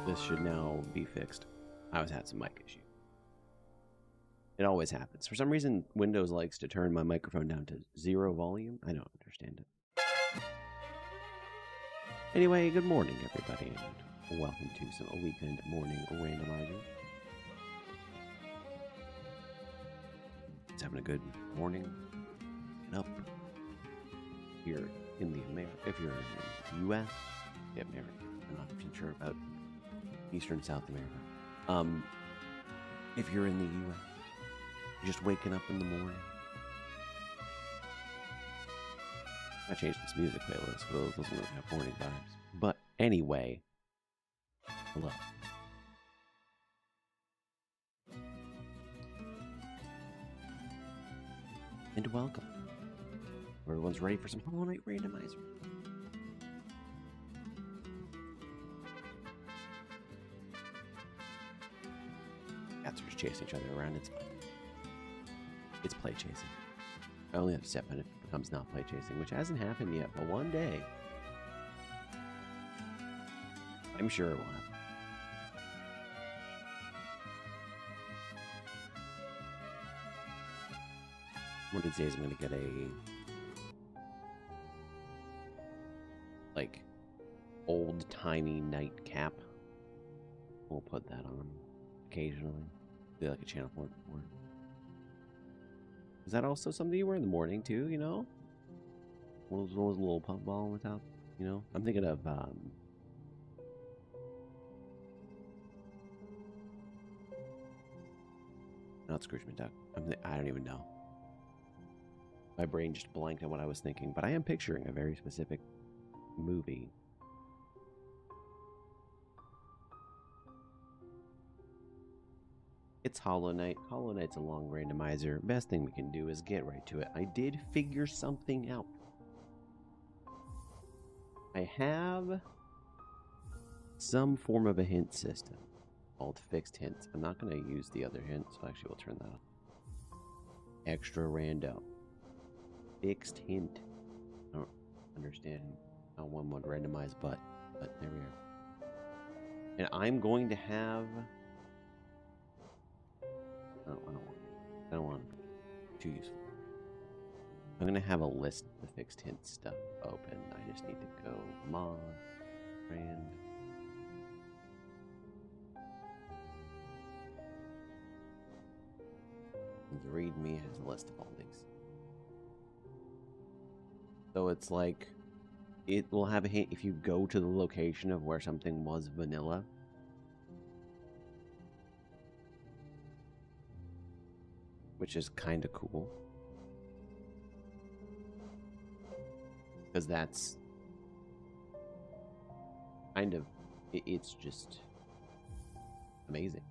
This should now be fixed. I was had some mic issue. It always happens. For some reason, Windows likes to turn my microphone down to 0 volume. I don't understand it. Anyway, good morning, everybody, and welcome to some Weekend Morning Randomizers. It's having a good morning. And up here in the if you're in the U.S., get married. I'm not too sure about Eastern South America. If you're in the U.S., you're just waking up in the morning. I changed this music playlist for those listening to have morning vibes. But anyway, hello. And welcome. Everyone's ready for some Hollow Knight Randomizer. Cats are just chasing each other around. It's play chasing. I only have to step in it becomes not play chasing, which hasn't happened yet, but one day I'm sure it will happen. One of these days I'm going to get a old-timey nightcap. We'll put that on occasionally. Be like a Channel 4 before. Is that also something you wear in the morning too, you know? One of those little puff ball on the top, you know? I'm thinking of not Scrooge McDuck. I don't even know. My brain just blanked on what I was thinking, but I am picturing a very specific movie. It's Hollow Knight. Hollow Knight's a long randomizer. Best thing we can do is get right to it. I did figure something out. I have some form of a hint system called fixed hints. I'm not going to use the other hint, so actually we'll turn that on. Extra rando. Fixed hint. I don't understand how one would randomize but there we are. And I'm going to have... I don't want it. Too useful. I'm going to have a list of the fixed hint stuff open. I just need to go mod, rand. And the README has a list of all these. So it's like, it will have a hint if you go to the location of where something was vanilla. Which is kind of cool. Because that's kind of, it's just amazing.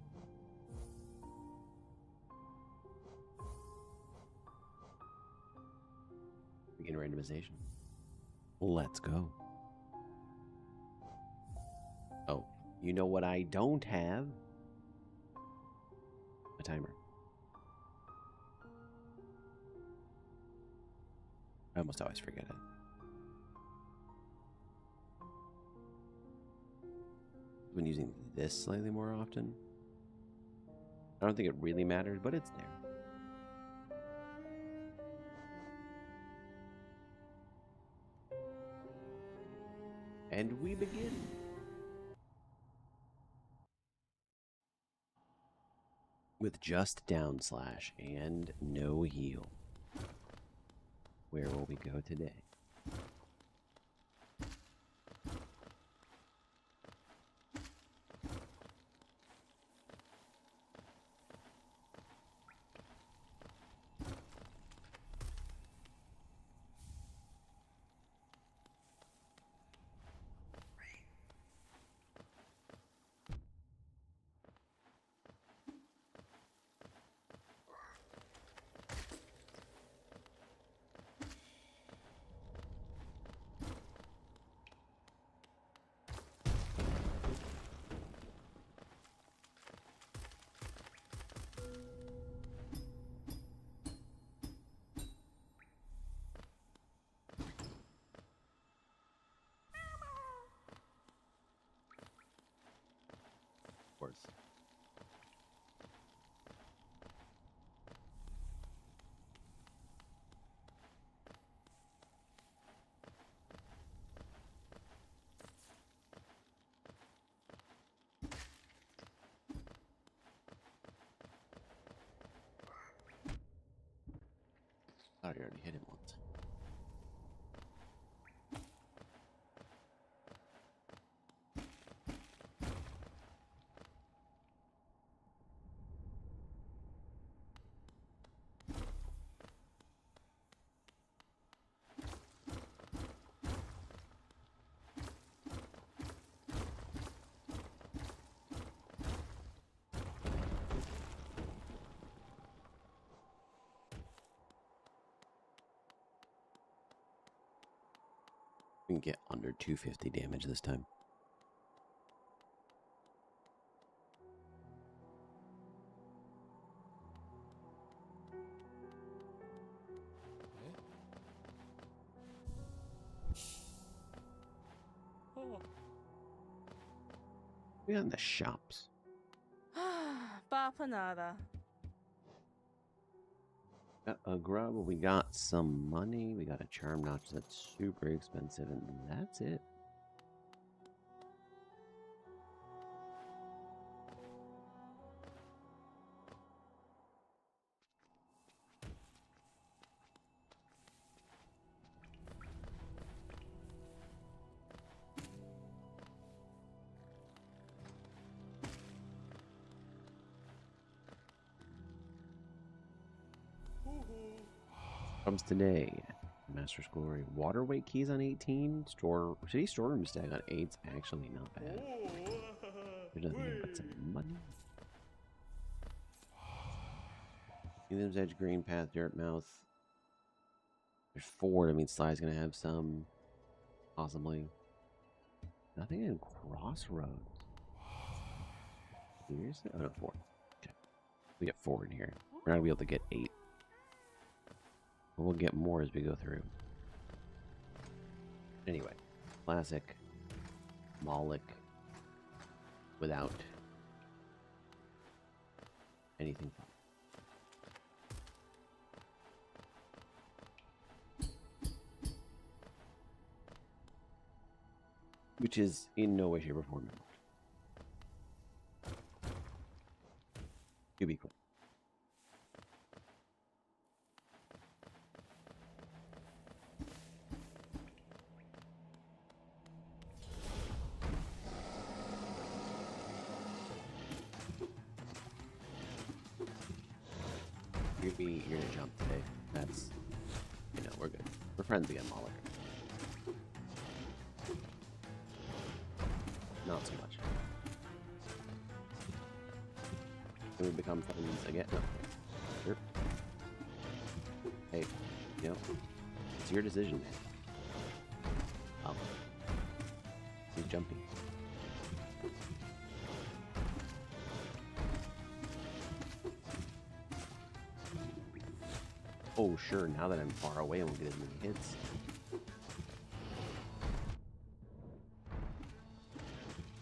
Begin randomization. Let's go. Oh, you know what I don't have? A timer. I almost always forget it. I've been using this slightly more often. I don't think it really matters, but it's there. And we begin. With just down slash and no heal. Where will we go today? course. I already hit him once. We can get under 250 damage this time. We got in the shops. Bapanada. Got a grub, we got some money, we got a charm notch that's super expensive, and that's it. Comes today. Master's Glory. Water weight keys on 18. City storeroom stack on 8's actually not bad. There's nothing but some money. Kingdom's Edge, Green Path, Dirt Mouth. There's 4. That means Sly's gonna have some. Possibly. Nothing in Crossroads. Seriously? Oh no, 4. Okay. We get 4 in here. We're not gonna be able to get 8. But we'll get more as we go through. Anyway, classic Moloch without anything fun. Which is in no way, shape, or form. To be clear. You're gonna jump today. That's, we're good. We're friends again, Moloch. Not so much. Can we become friends again? No. Sure. Hey, it's your decision, man. Oh. He's jumping. Oh, sure, now that I'm far away, I won't get as many hits.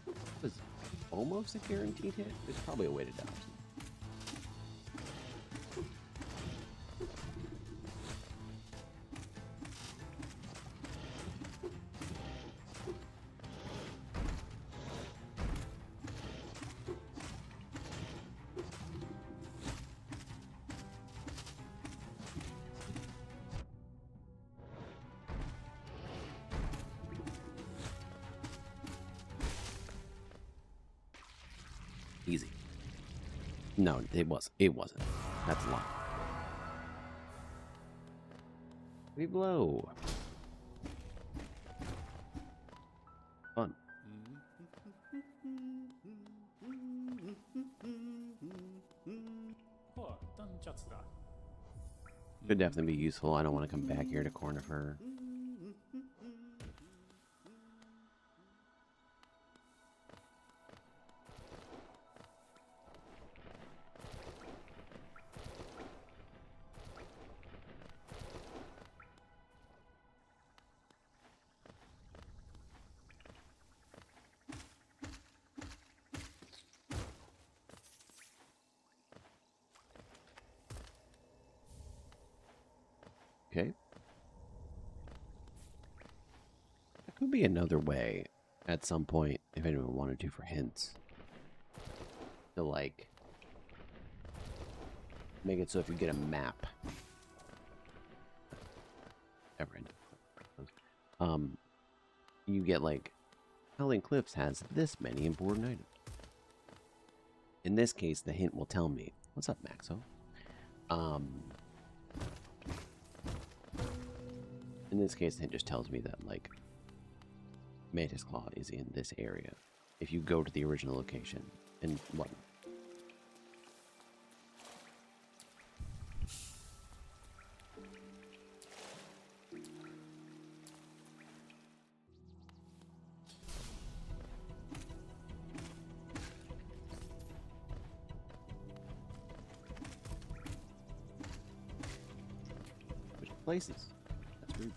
That was almost a guaranteed hit. There's probably a way to dodge them. Easy. No, it wasn't. That's a lie. We blow. Fun. Could definitely be useful. I don't want to come back here to corner for. would be another way at some point, if anyone wanted to, for hints. To, like, make it so if you get a map. You get, like, Howling Cliffs has this many important items. In this case, the hint will tell me. What's up, Maxo? In this case, the hint just tells me that, like, Mantis Claw is in this area. If you go to the original location and what? Which places? That's rude.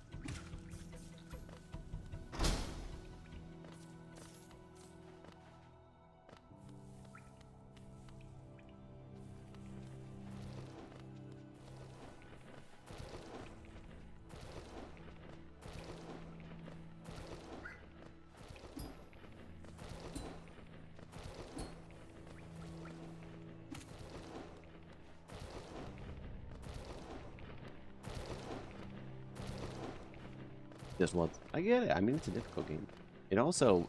Just once. I get it. I mean, it's a difficult game. It also,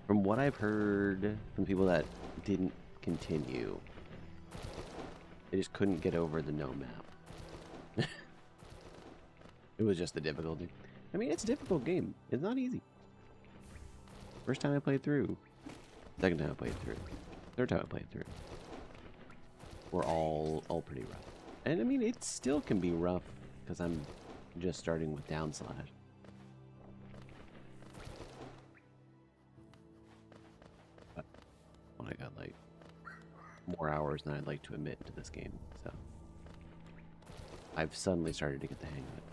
from what I've heard from people that didn't continue, they just couldn't get over the no map. It was just the difficulty. I mean, it's a difficult game. It's not easy. First time I played through. Second time I played through. Third time I played through. We're all pretty rough. And I mean, it still can be rough because I'm just starting with downslash. I got like more hours than I'd like to admit into this game, so I've suddenly started to get the hang of it.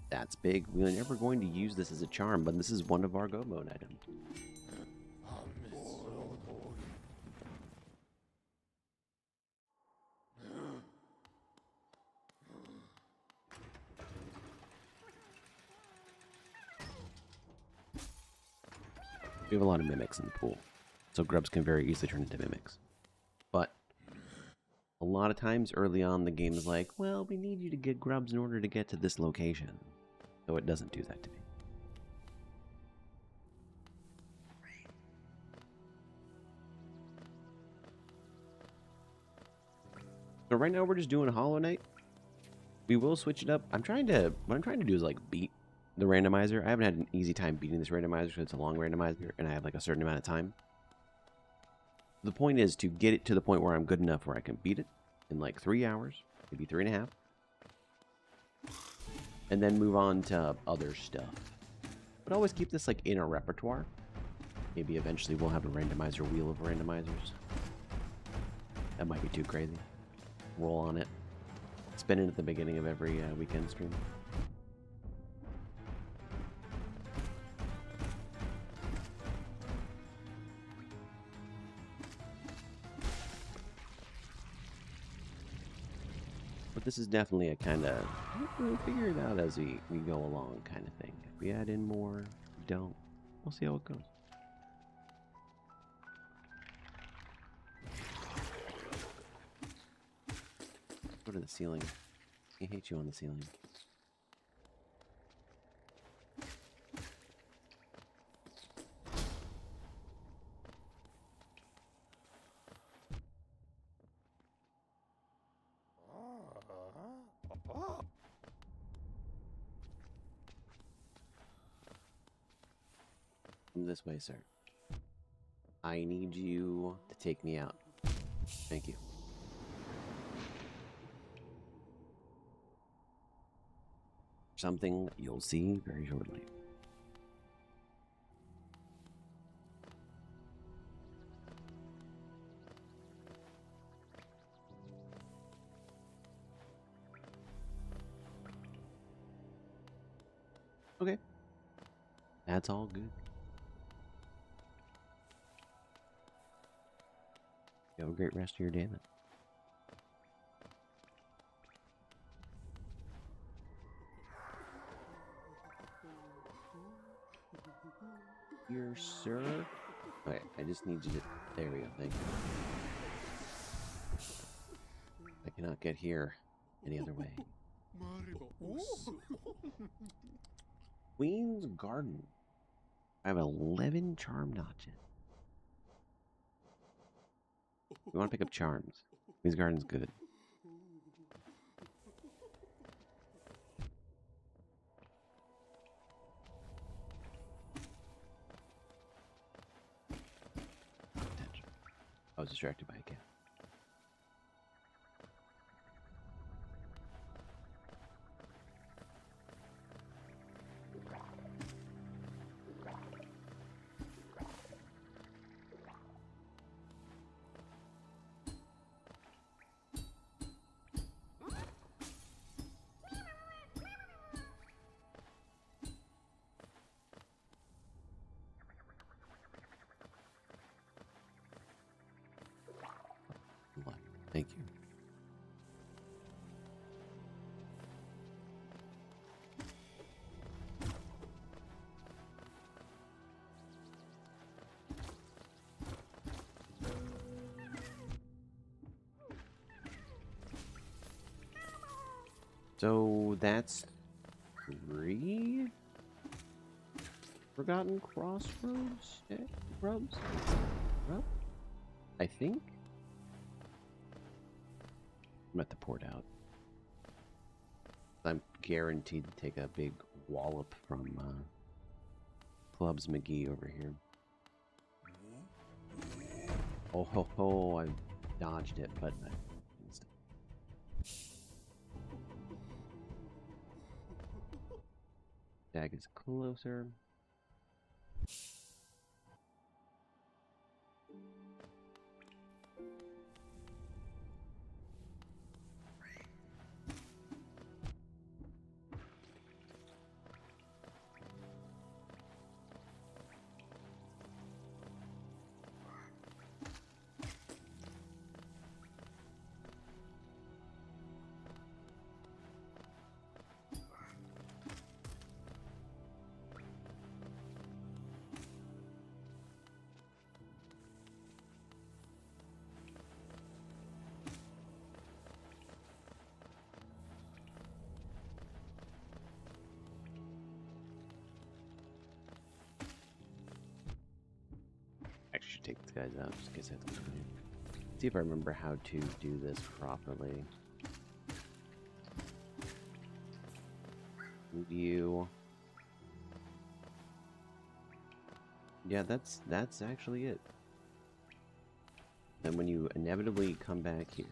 That's big. We're never going to use this as a charm, but this is one of our go mode items. We have a lot of mimics in the pool, so grubs can very easily turn into mimics. But a lot of times early on, the game is like, well, we need you to get grubs in order to get to this location. So it doesn't do that to me. So right now we're just doing a Hollow Knight. We will switch it up. What I'm trying to do is like beat the randomizer. I haven't had an easy time beating this randomizer because it's a long randomizer and I have like a certain amount of time. The point is to get it to the point where I'm good enough where I can beat it in like 3 hours, maybe 3.5. And then move on to other stuff. But always keep this like in a repertoire. Maybe eventually we'll have a randomizer wheel of randomizers. That might be too crazy. Roll on it. Spin it at the beginning of every weekend stream. But this is definitely a kind of we'll figure it out as we go along kind of thing. If we add in more, we don't. We'll see how it goes. Go to the ceiling. I hate you on the ceiling. Come this way, sir. I need you to take me out. Thank you. Something you'll see very shortly. That's all good. You have a great rest of your day, man. Here, sir. Okay, I just need you to... There we go, thank you. I cannot get here any other way. Queen's Garden. I have 11 charm notches. We want to pick up charms. Queen's Garden's good. Attention. I was distracted by a cat. Thank you. So that's 3 Forgotten Crossroads? Rubs? I think? I'm at the port out. I'm guaranteed to take a big wallop from Clubs McGee over here. Oh ho ho, I dodged it, but I missed it. Dag is closer. Actually, should take these guys out just in case I have to come in. See if I remember how to do this properly. You. Yeah, that's actually it. Then when you inevitably come back here,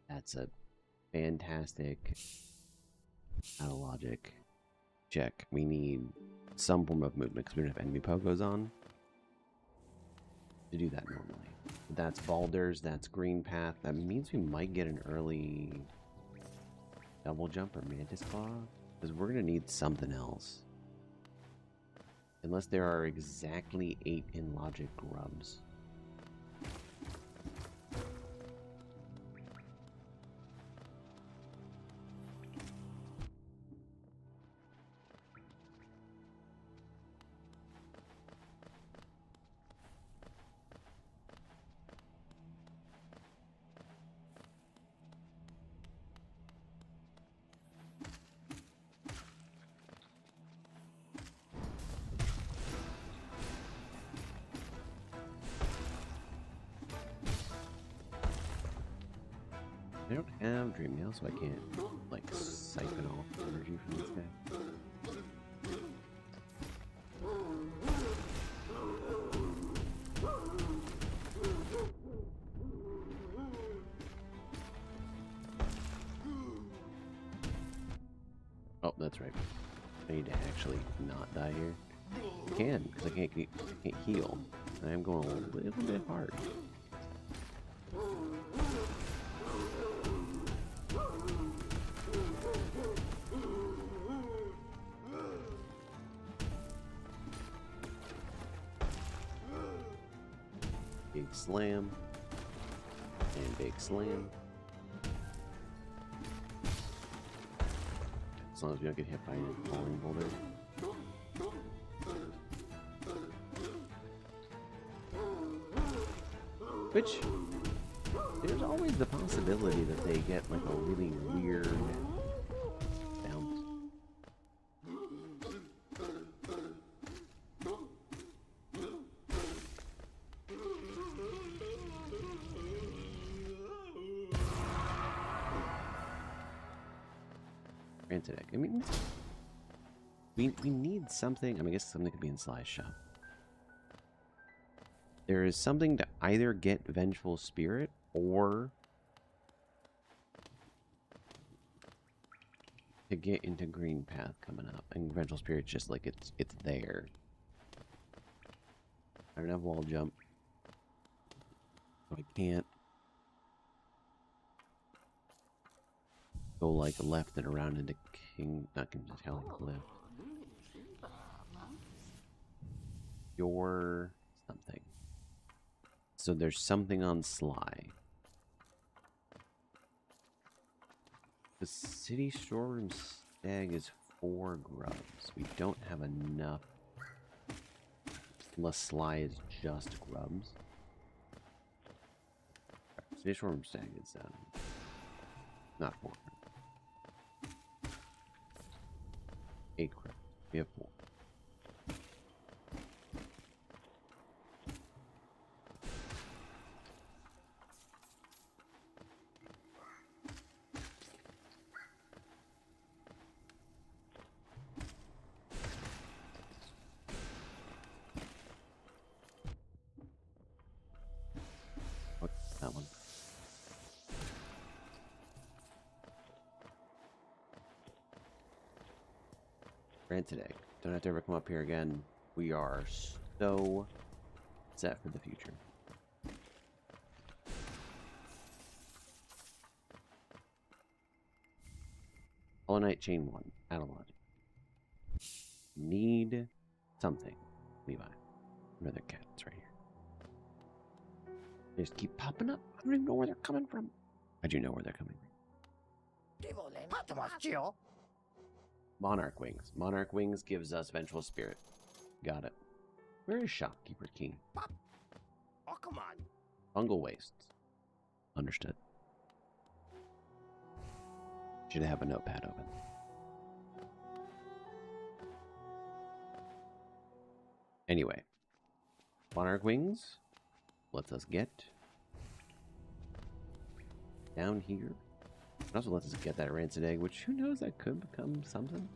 that's a fantastic out of logic check. We need some form of movement because we don't have enemy pogos on to do that normally. That's Baldur's, that's Green Path. That means we might get an early double jump or Mantis Claw because we're gonna need something else. Unless there are exactly 8 in logic grubs. I don't have Dream Nail, so I can't, like, siphon off energy from this guy. Oh, that's right. I need to actually not die here. I can, because I can't heal. I am going a little bit hard. Big slam. And big slam. As long as we don't get hit by any falling boulder. Which, there's always the possibility that they get like a really weird bounce. Granted, I mean, we need something. I mean, I guess something could be in Sly's shop. There is something to either get Vengeful Spirit or to get into Green Path coming up. And Vengeful Spirit's just like it's there. I don't have wall jump. So I can't go like left and around into not King's Telling Cliff. You're something. So there's something on Sly. The city storeroom stag is 4 grubs. We don't have enough. Unless Sly is just grubs. City storeroom stag is not 4. 8 grubs. We have 4. That one. Granted egg. Don't have to ever come up here again. We are so set for the future. Hollow Knight Chain 1. Analog. Need something. Levi. Another cat's right here. They just keep popping up. I don't even know where they're coming from. I do know where they're coming from. Monarch Wings. Monarch Wings gives us Vengeful Spirit. Got it. Where is Shopkeeper Key? Oh, come on. Fungal Wastes. Understood. Should have a notepad open. Anyway. Monarch Wings lets us get down here. It also lets us get that rancid egg, which who knows, that could become something.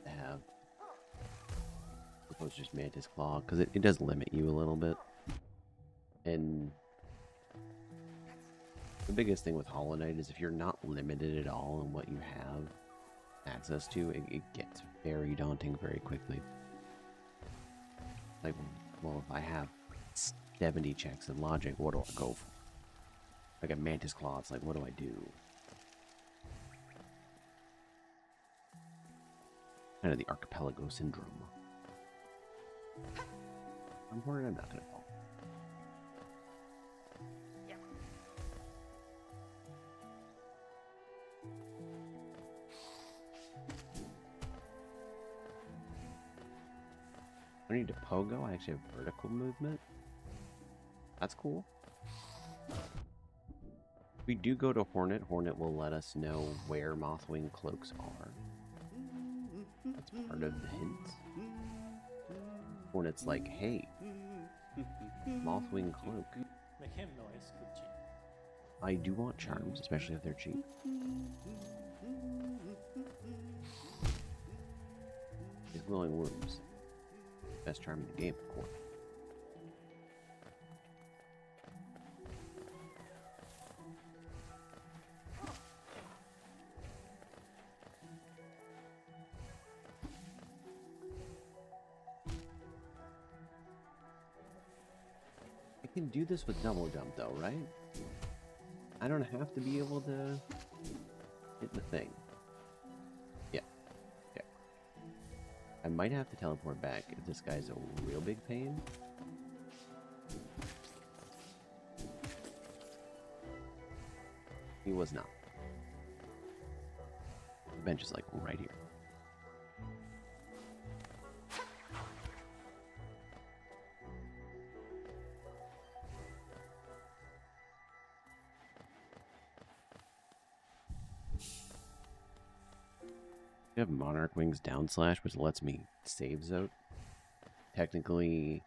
Have suppose just Mantis Claw, because it does limit you a little bit. And the biggest thing with Hollow Knight is if you're not limited at all in what you have access to, it gets very daunting very quickly. Like, well, if I have 70 checks in logic, what do I go for? Like a Mantis Claw, it's like, what do I do? Kind of the archipelago syndrome. I'm worried I'm not gonna fall. Yeah. I need to pogo. I actually have vertical movement. That's cool. If we do go to Hornet, Hornet will let us know where Mothwing cloaks are. That's part of the hint. Hornet's like, hey, Mothwing cloak. Make him noise, Gucci. I do want charms, especially if they're cheap. These glowing wombs. Best charm in the game, of course. can do this with double jump though, right? I don't have to be able to hit the thing. Yeah. Okay. I might have to teleport back if this guy's a real big pain. He was not. The bench is like right here. You have Monarch Wings down slash, which lets me save zone. Technically,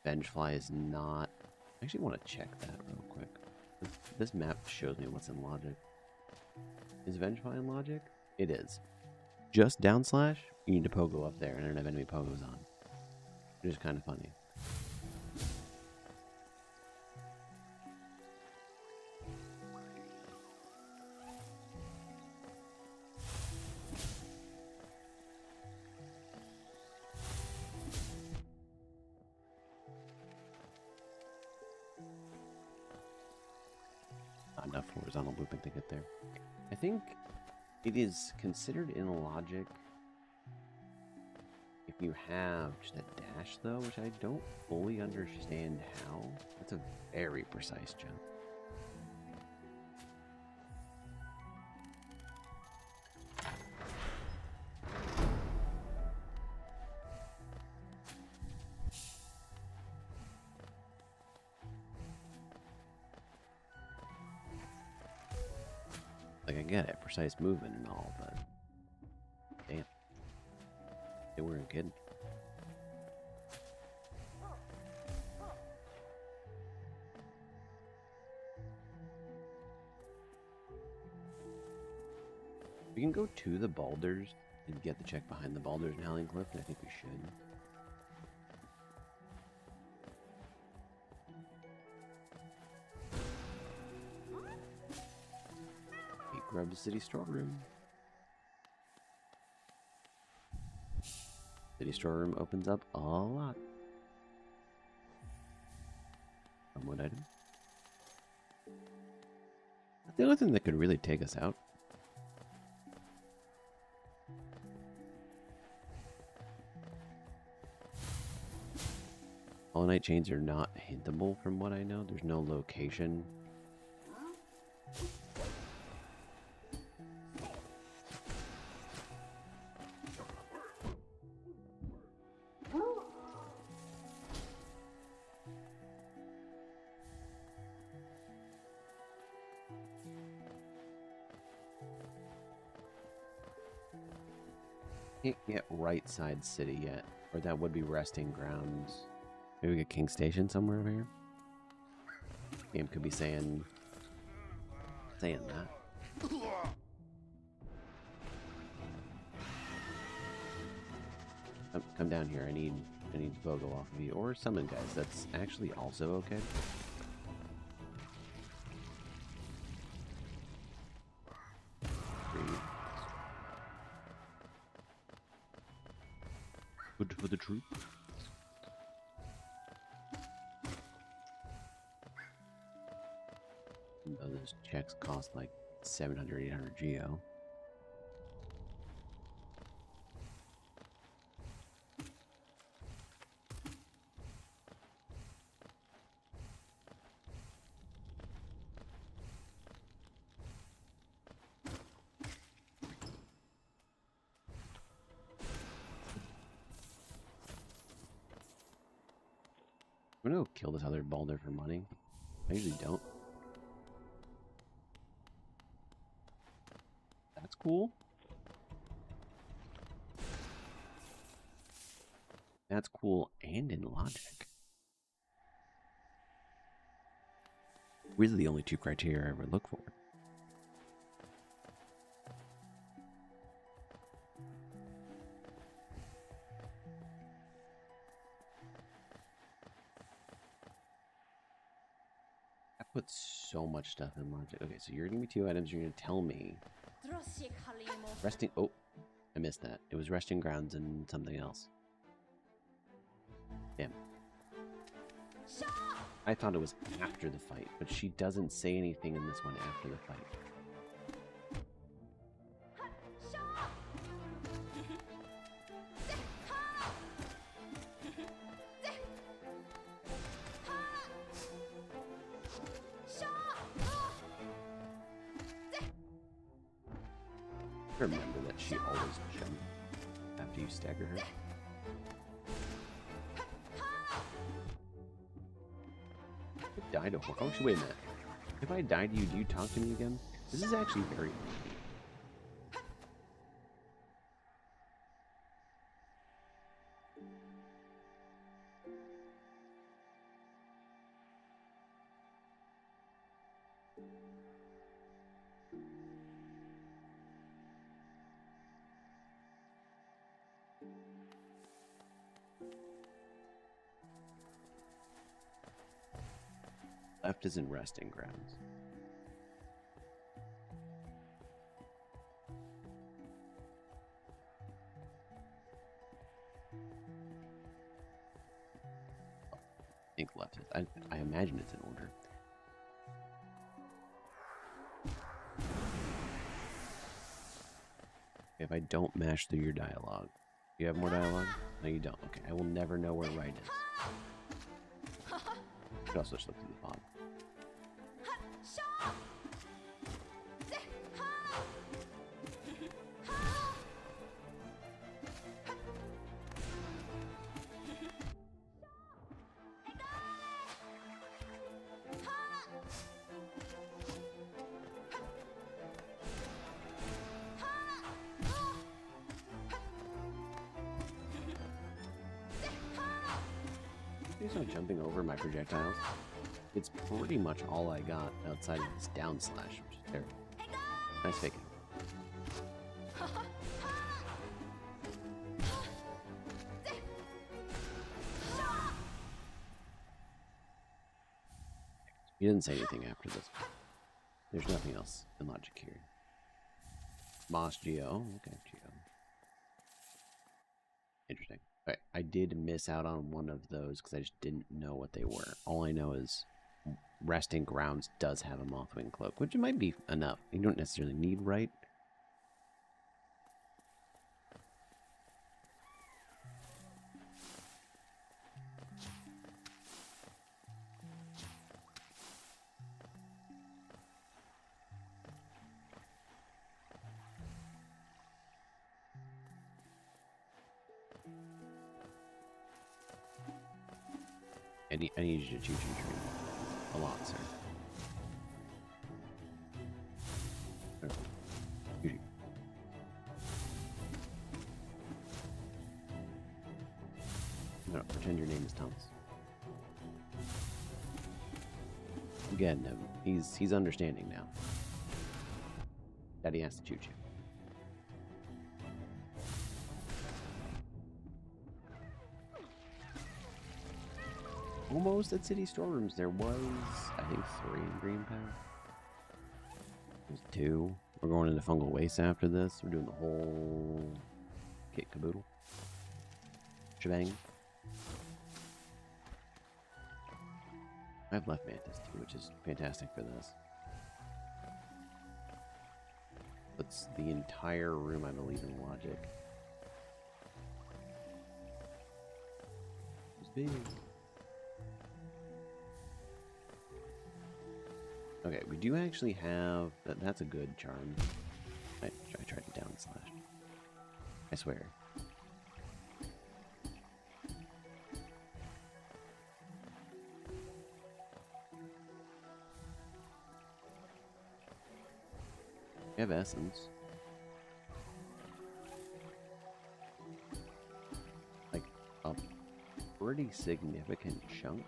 Vengefly is not. I actually want to check that real quick. This map shows me what's in logic. Is Vengefly in logic? It is. Just down slash, you need to pogo up there, and I don't have enemy pogos on. Which is kind of funny. Not enough horizontal looping to get there. I think it is considered in logic if you have just a dash, though, which I don't fully understand how. That's a very precise jump. Like, I get it, precise movement and all, but damn, they weren't kidding. We can go to the boulders and get the check behind the boulders in Howling Cliff, and I think we should. Grab the city storeroom. City storeroom opens up a lot. What item? That's the only thing that could really take us out. All night chains are not hintable from what I know. There's no location. Can't get right side city yet, or that would be resting grounds. Maybe we get King Station somewhere over here. Game could be saying that. Come down here. I need Bogo off of you, or summon guys. That's actually also okay. Good for the troop. Those checks cost like 700, 800 geo. I'm gonna go kill this other boulder for money. I usually don't. That's cool. That's cool and in logic. Really the only two criteria I ever look for. I put so much stuff in logic. Okay, so you're gonna be 2 items. You're gonna tell me resting. Oh, I missed that. It was resting grounds and something else. Damn. I thought it was after the fight, but she doesn't say anything in this one after the fight. Remember that she always jumps after you stagger her. I died to Hork. Oh, wait a minute. If I die to you, do you talk to me again? This is actually very... Left is in resting grounds. I think left is... I imagine it's in order. If I don't mash through your dialogue. You have more dialogue? No, you don't. Okay, I will never know where right is. You could also just look through the fog. There's no jumping over my projectiles. It's pretty much all I got outside of this down slash, which is terrible. Nice faking. You didn't say anything after this. There's nothing else in logic here. Moss Geo. Okay, Geo. Interesting. Right, I did miss out on one of those because I just didn't know what they were. All I know is Resting Grounds does have a Mothwing Cloak, which might be enough. You don't necessarily need right. I need you to choo-choo train a lot, sir. Choo-choo. No, pretend your name is Thomas. Again, he's understanding now. Daddy has to choo-choo. Almost at city storerooms. There was, I think, 3 in Green Path. There's 2. We're going into Fungal Waste after this. We're doing the whole kit caboodle. Shebang. I have Left Mantis too, which is fantastic for this. Puts the entire room, I believe, in logic. It's big. Okay, we do actually have... That's a good charm. I tried to down slash. I swear. We have Essence. Like, a pretty significant chunk.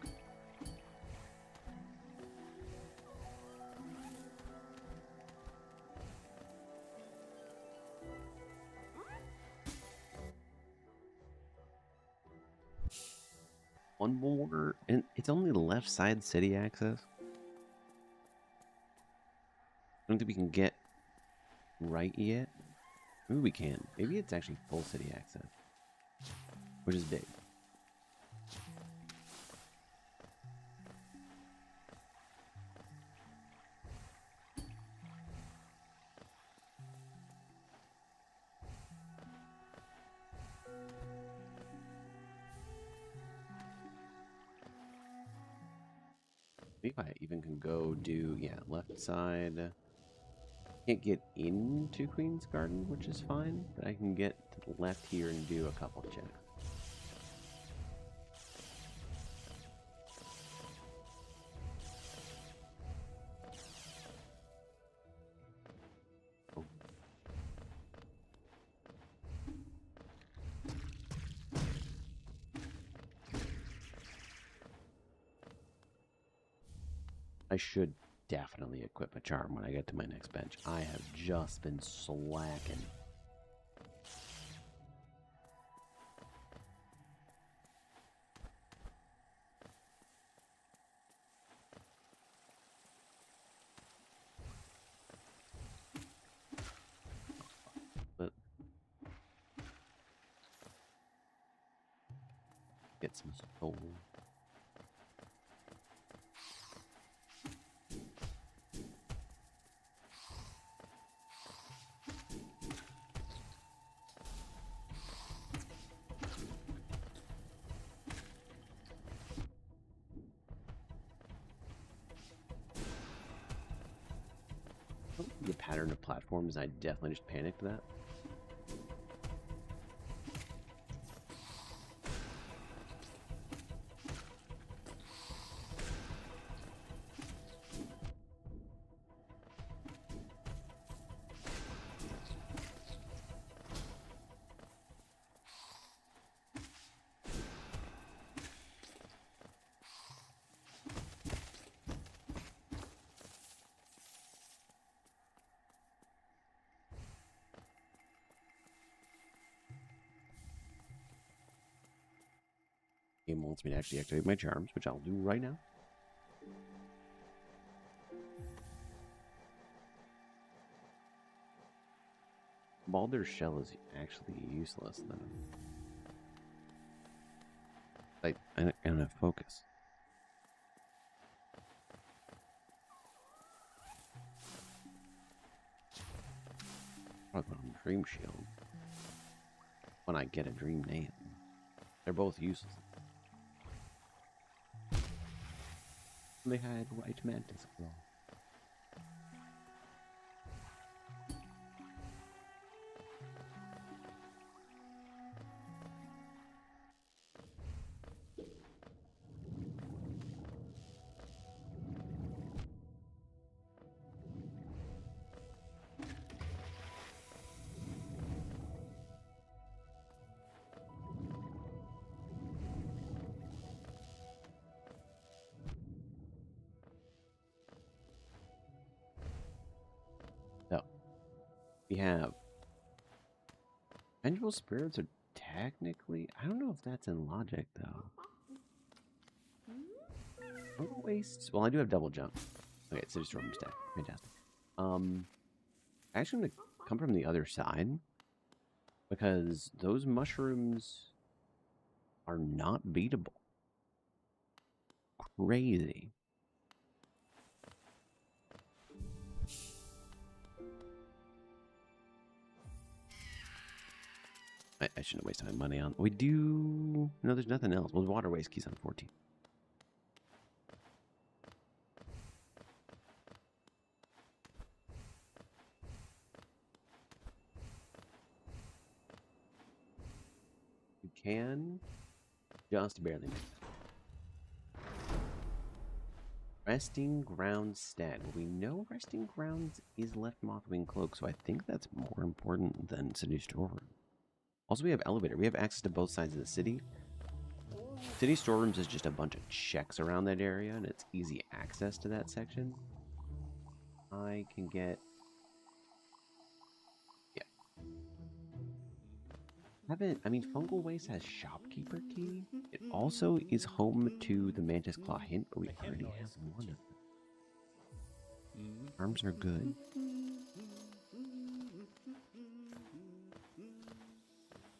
One more, and it's only left side city access. I don't think we can get right yet. Maybe we can. Maybe it's actually full city access, which is big. Maybe I even can go do, yeah, left side. Can't get into Queen's Garden, which is fine, but I can get to the left here and do a couple checks. Oh. I should definitely equip a charm when I get to my next bench. I have just been slacking. But get some soul. The pattern of platforms, I definitely just panicked that. Game wants me to actually activate my charms, which I'll do right now. Baldur's Shell is actually useless, though. I don't have focus. I'll put on Dream Shield when I get a Dream Name. They're both useless. They had White Mantis Claw. So, we have Vengeful Spirits are technically, I don't know if that's in logic though. Wastes. Well, I do have double jump. Okay, City Storm stack. Fantastic. Actually, I'm gonna come from the other side because those mushrooms are not beatable. Crazy. I shouldn't waste my money on. We do. No, there's nothing else. Well, water waste keys on 14. You can just barely make that. Resting Ground Stead. Well, we know Resting Grounds is left Mothwing Cloak, so I think that's more important than City Storeroom. Also, we have Elevator. We have access to both sides of the city. City Storerooms is just a bunch of checks around that area, and it's easy access to that section. I can get... Yeah. I mean, Fungal Waste has Shopkeeper Key. It also is home to the Mantis Claw hint, but we already have one of them. Arms are good.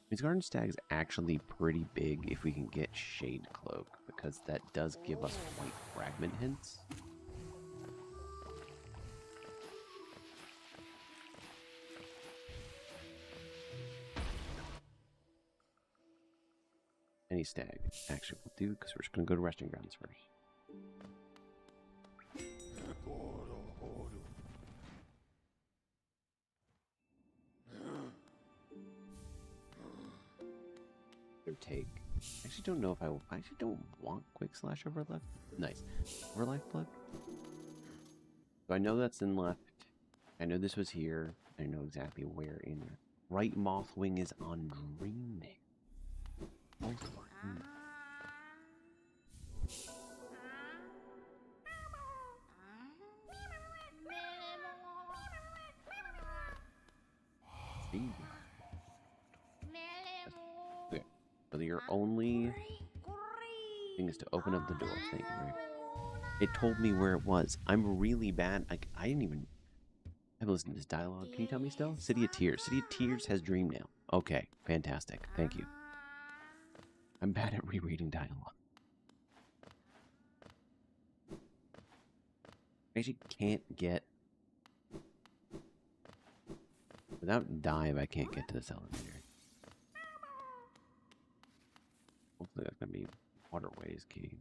His Garden Stag is actually pretty big if we can get Shade Cloak, because that does give us white fragment hints. Any stag actually will do, because we're just going to go to Resting Grounds first. take. I actually don't know if I actually don't want quick slash over left. Nice. Over life plug. So I know that's in left. I know this was here. I know exactly where in there. Right moth wing is on dreaming. Both are in. Okay. So your only thing is to open up the door. Thank you, Ray. It told me where it was. I'm really bad. I didn't even. I haven't listened to this dialogue. Can you tell me still? City of Tears. City of Tears has dream now. Okay, fantastic. Thank you. I'm bad at rereading dialogue. I actually can't get. Without dive, I can't get to this elevator. Hopefully that's gonna be waterways key.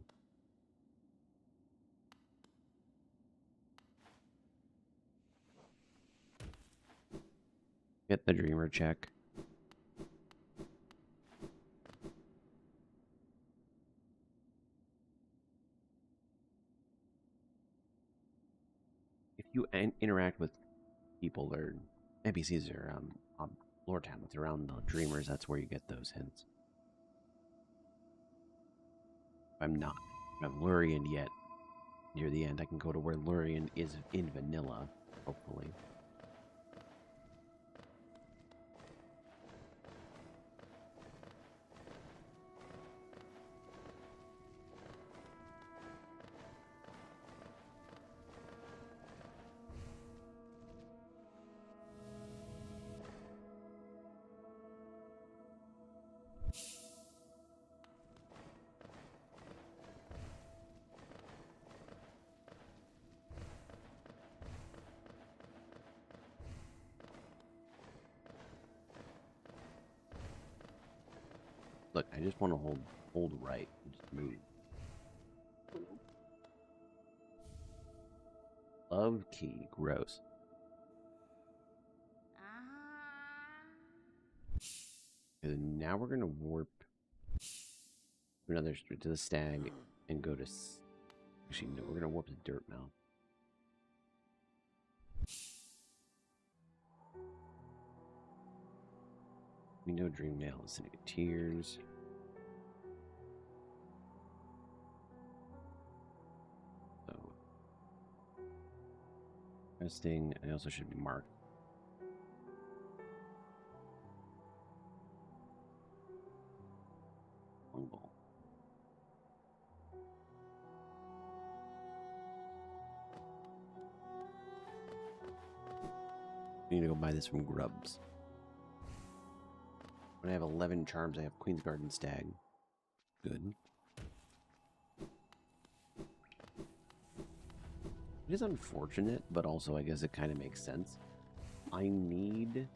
Get the dreamer check. If you interact with people or NPCs or lore tablets around the dreamers, that's where you get those hints. If I'm not. If I'm Lurian yet, near the end, I can go to where Lurian is in vanilla, hopefully. Look, I just want to hold right and just move. Love key, gross. And now we're gonna warp to another street to the stag and go to. Actually, no, we're gonna warp to Dirt Mount. We know Dream Nail is City of Tears. So, resting. I also should be marked. Long ball. We need to go buy this from Grubs. When I have 11 charms, I have Queen's Garden Stag. Good. It is unfortunate, but also I guess it kind of makes sense. I need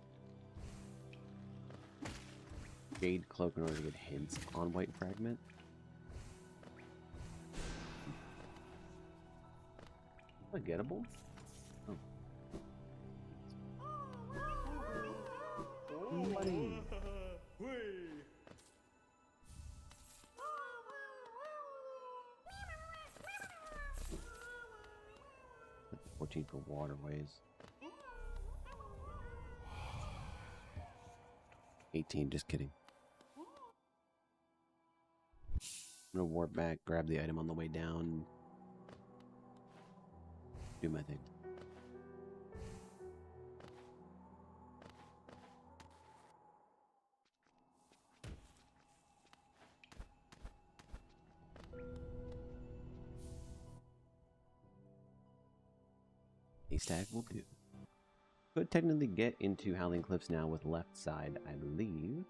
Jade Cloak in order to get hints on White Fragment. Ungettable? Oh. Money. 14 for waterways. 18, just kidding. I'm gonna warp back, grab the item on the way down. Do my thing. A stag will do. Could technically get into Howling Cliffs now with left side, I believe.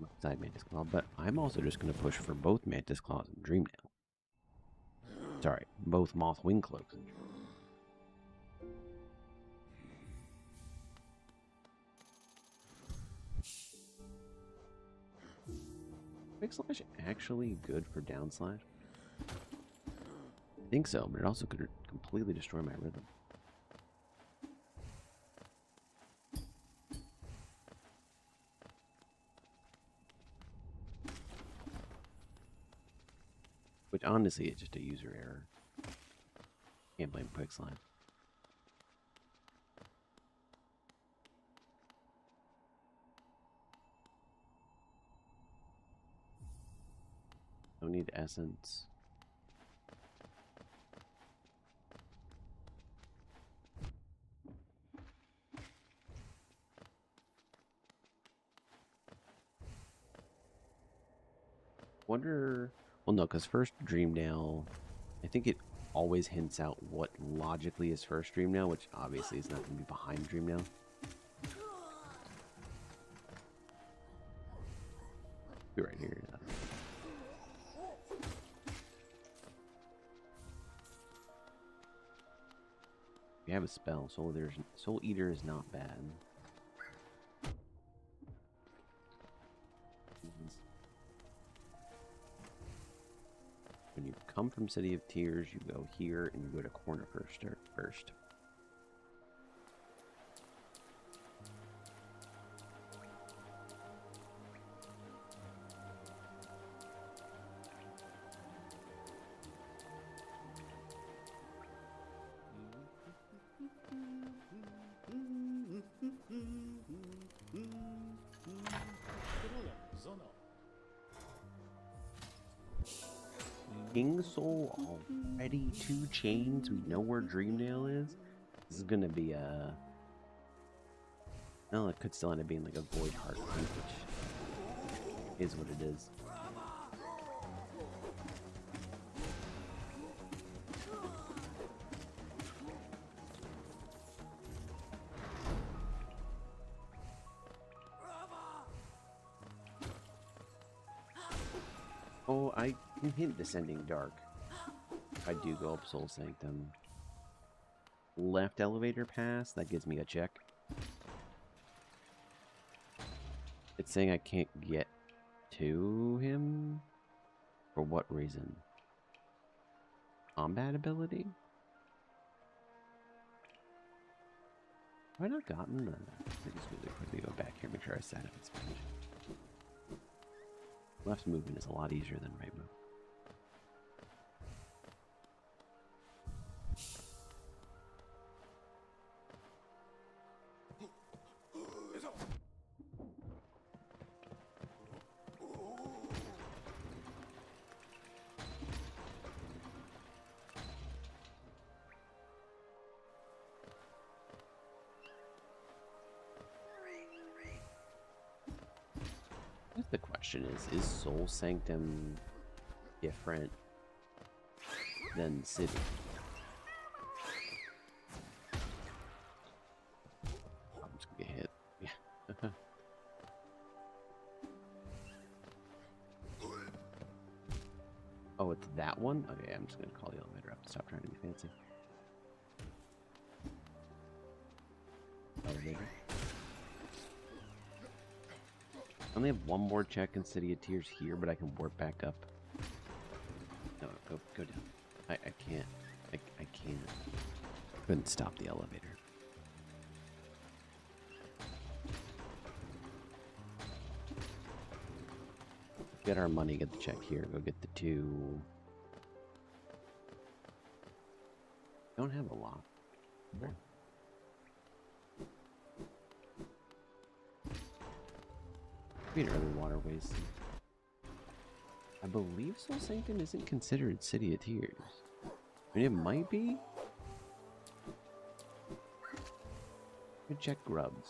Left side Mantis Claw, but I'm also just going to push for both Mantis Claws and Dream Nail. Sorry, both Moth Wing Cloaks and Dream. Quick Slash actually good for down slash? I think so, but it also could completely destroy my rhythm. Which honestly is just a user error. Can't blame Quickslime. Don't need essence. Wonder. Well, no, because first Dreamnail, I think it always hints out what logically is first Dreamnail, which obviously is not going to be behind Dreamnail. Be right here. We have a spell. Soul Eater is not bad. When you come from City of Tears, you go here and you go to Corner first. King Soul already 2 chains. We know where Dreamnail is. This is gonna be a. No, it could still end up being like a Void Heart, which is what it is. Oh, I can hint Descending Dark. If I do go up Soul Sanctum. Left elevator pass, that gives me a check. It's saying I can't get to him? For what reason? Combat ability? Have I not gotten the... Let me just really quickly go back here, make sure I set up this page. Left movement is a lot easier than right movement. The question is Soul Sanctum different than City? I'm just gonna get hit. Yeah. Oh, it's that one? Okay, I'm just gonna call the elevator up. Stop trying to be fancy. Elevator. I only have one more check in City of Tears here, but I can warp back up. No, go down. I can't. I can't. Couldn't stop the elevator. Get our money, get the check here, go get the 2. Don't have a lot. Sure. Be an early waterways. I believe Soul Sanctum isn't considered City of Tears. I mean, it might be. Could check Grubs.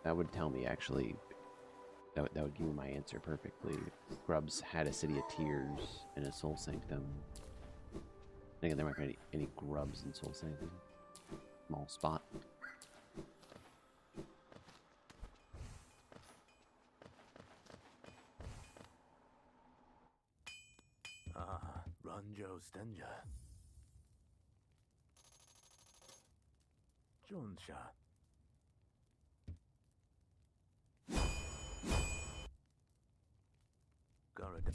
That would tell me actually. That would give me my answer perfectly. Grubs had a City of Tears and a Soul Sanctum. I think there might be any Grubs in Soul Sanctum. Small spot. Ah, Ranjo Stenja. Jonsha. Garada.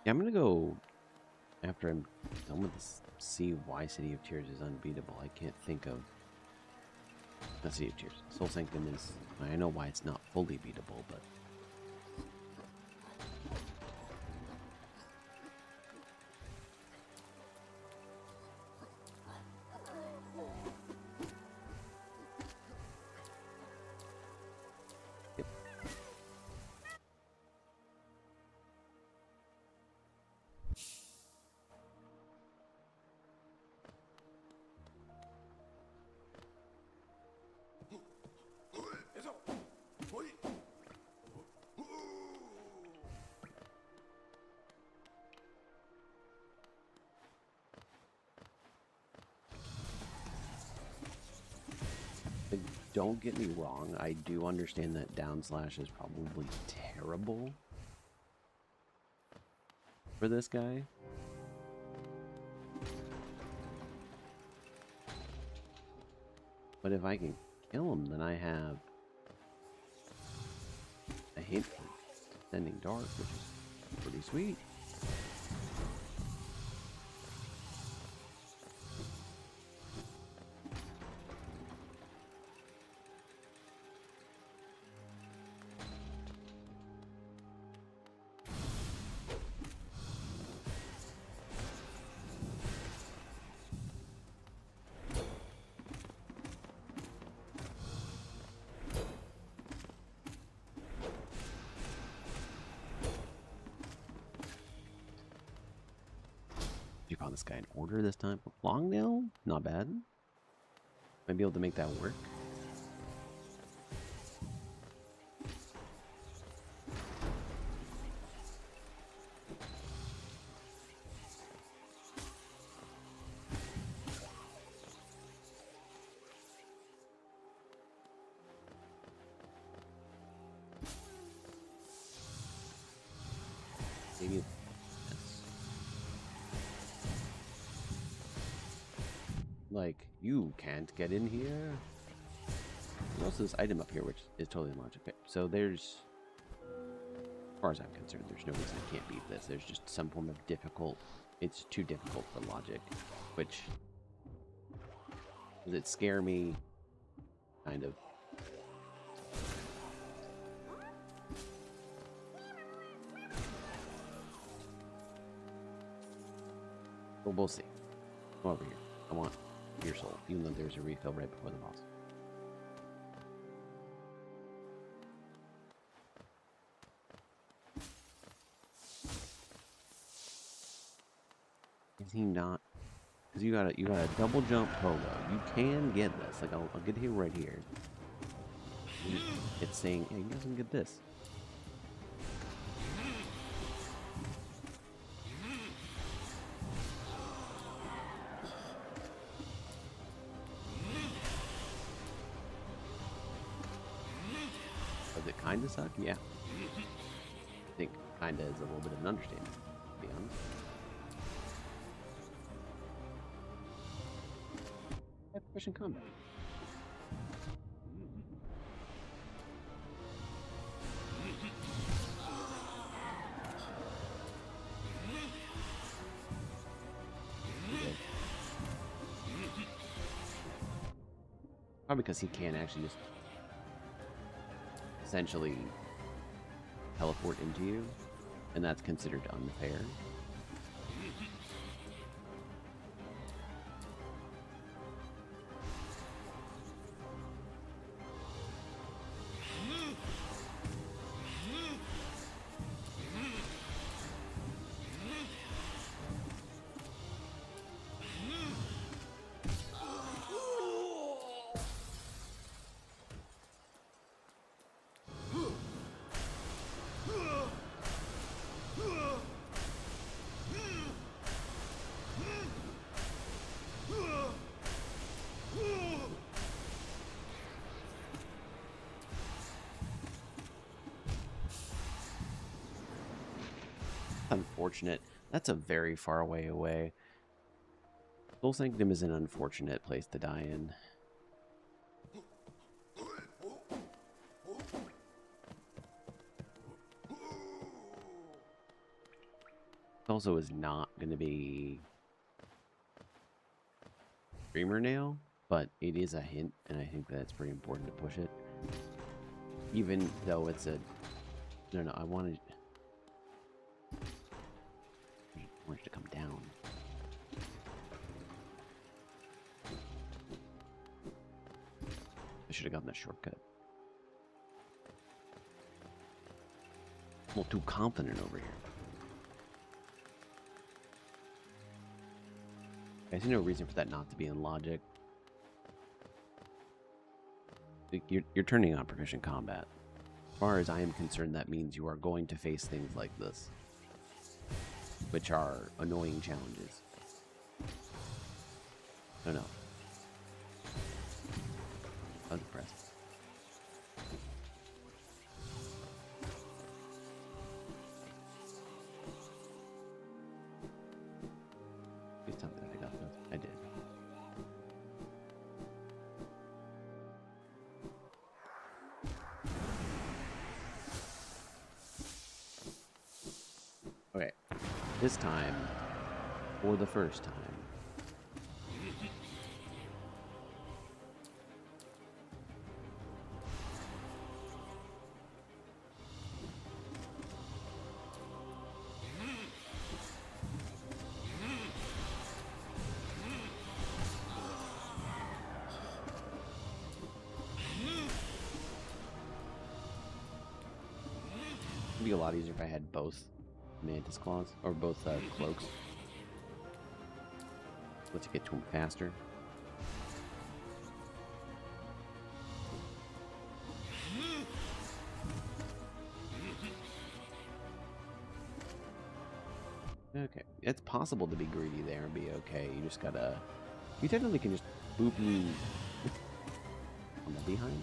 Yeah, I'm gonna go after I'm done with this. See why City of Tears is unbeatable. I can't think of. Not City of Tears. Soul Sanctum is. I know why it's not fully beatable, but. Yep. Like, don't get me wrong, I do understand that down slash is probably terrible for this guy. But if I can kill him, then I have a hint for Descending Dark, which is pretty sweet. You found this guy in order this time. Long nail? Not bad. Might be able to make that work. Maybe. Yes. Like, you can't get in here. There's also this item up here, which is totally unlocked. Okay, so there's, as far as I'm concerned, there's no reason I can't beat this. There's just some form of difficult. It's too difficult for logic, which does it scare me? Kind of. Well, we'll see. Come over here. I want your soul, even though there's a refill right before the boss. Is he not? Because you got a double jump pogo. You can get this. Like I'll get here right here. It's saying, hey, you guys can get this. Does it kind of suck? Yeah. I think kind of is a little bit of an understatement, to be honest. Efficient combat. Probably because he can actually just essentially teleport into you, and that's considered unfair. Unfortunate. That's a very far away. Soul Sanctum is an unfortunate place to die in. also is not going to be Dreamer Nail, but it is a hint, and I think that's pretty important to push it. Even though it's a... No, I wanted orange to come down. I should have gotten the shortcut. I'm a little too confident over here. I see no reason for that not to be in logic. You're turning on proficient combat. As far as I am concerned, that means you are going to face things like this, which are annoying challenges. I don't know. I was impressed. Please tell me that I got this. I did. Okay. This time, for the first time, it'd be a lot easier if I had both mantis claws, or both cloaks. Let's get to him faster. Okay, it's possible to be greedy there and be okay. You just gotta... You technically can just boop you on the behind.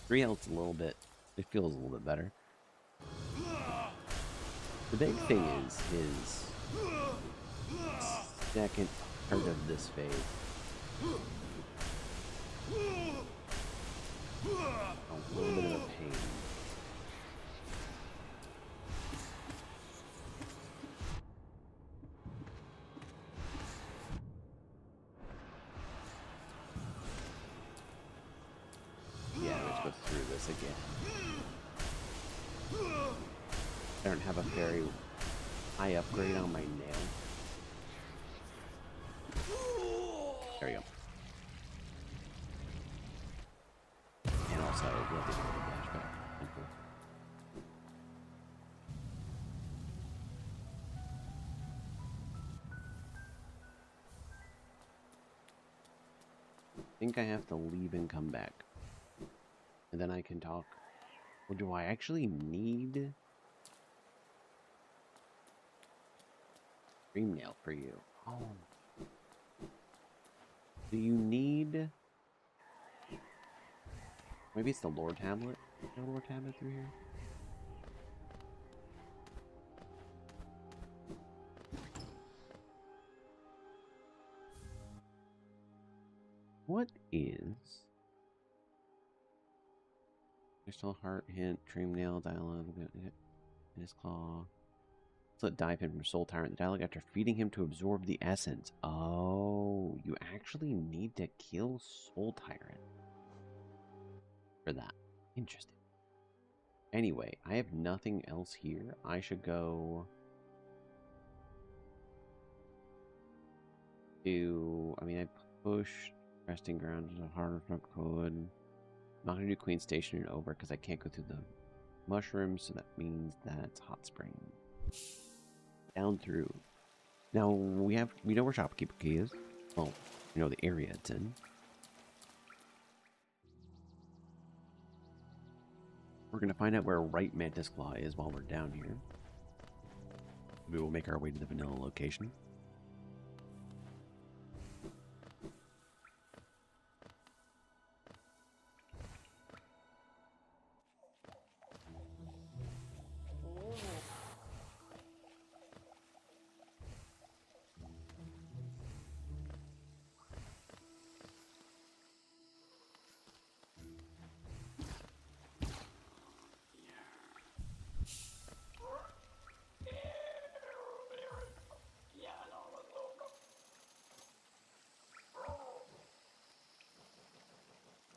Three health's a little bit... It feels a little bit better. The big thing is his second part of this phase. A little bit of a pain. Yeah, let's go through this again. I don't have a very high upgrade on my nail. There we go. And also, we'll have to go to the dash back. I think I have to leave and come back. And then I can talk. Or do I actually need Dream Nail for you? Oh. Do you need... Maybe it's the lore tablet? Is there a lore tablet through here? What is... Crystal Heart, Hint, Dream Nail, Dialogue, in his claw. Let's let dive him from Soul Tyrant. The dialogue after feeding him to absorb the essence. Oh, you actually need to kill Soul Tyrant for that. Interesting. Anyway, I have nothing else here. I should go to... I mean, I pushed Resting Ground as harder if I could. I'm not going to do Queen Station and over because I can't go through the mushrooms, so that means that's Hot Spring. Down through. Now, we know where Shopkeeper Key is. Well, you know the area it's in. We're going to find out where Right Mantis Claw is while we're down here. We will make our way to the vanilla location.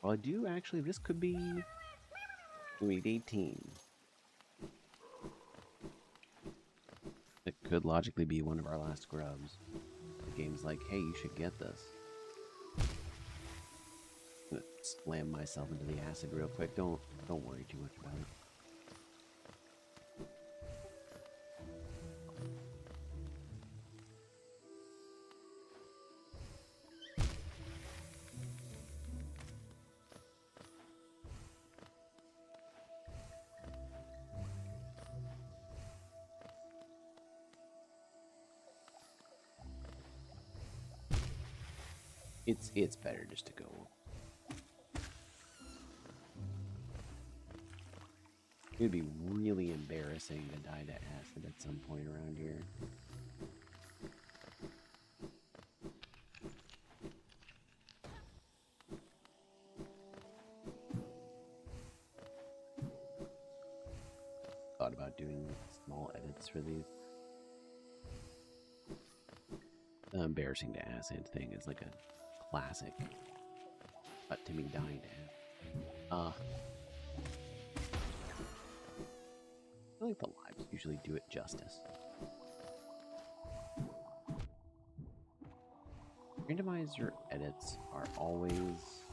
Well, I do actually. This could be week 18. It could logically be one of our last grubs. The game's like, hey, you should get this. I'm gonna slam myself into the acid real quick. Don't worry too much about it. It's better just to go. It'd be really embarrassing to die to acid at some point around here. Thought about doing small edits for these. The embarrassing to acid thing is like a classic. But to me, dying to acid. I feel like the lives usually do it justice. Randomizer edits are always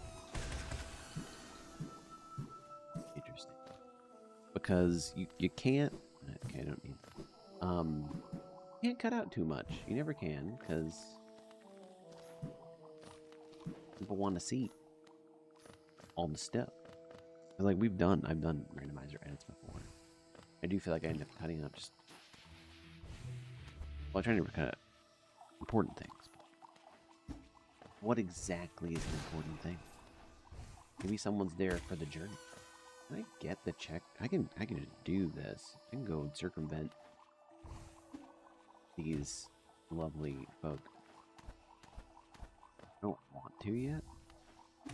interesting because you can't. Okay, I don't need. You can't cut out too much. You never can because people want to see all the stuff. Like I've done randomizer edits before. I do feel like I end up cutting out just. Well, I try to cut important things. What exactly is an important thing? Maybe someone's there for the journey. Can I get the check? I can just do this. I can go and circumvent these lovely folk. I don't want to yet.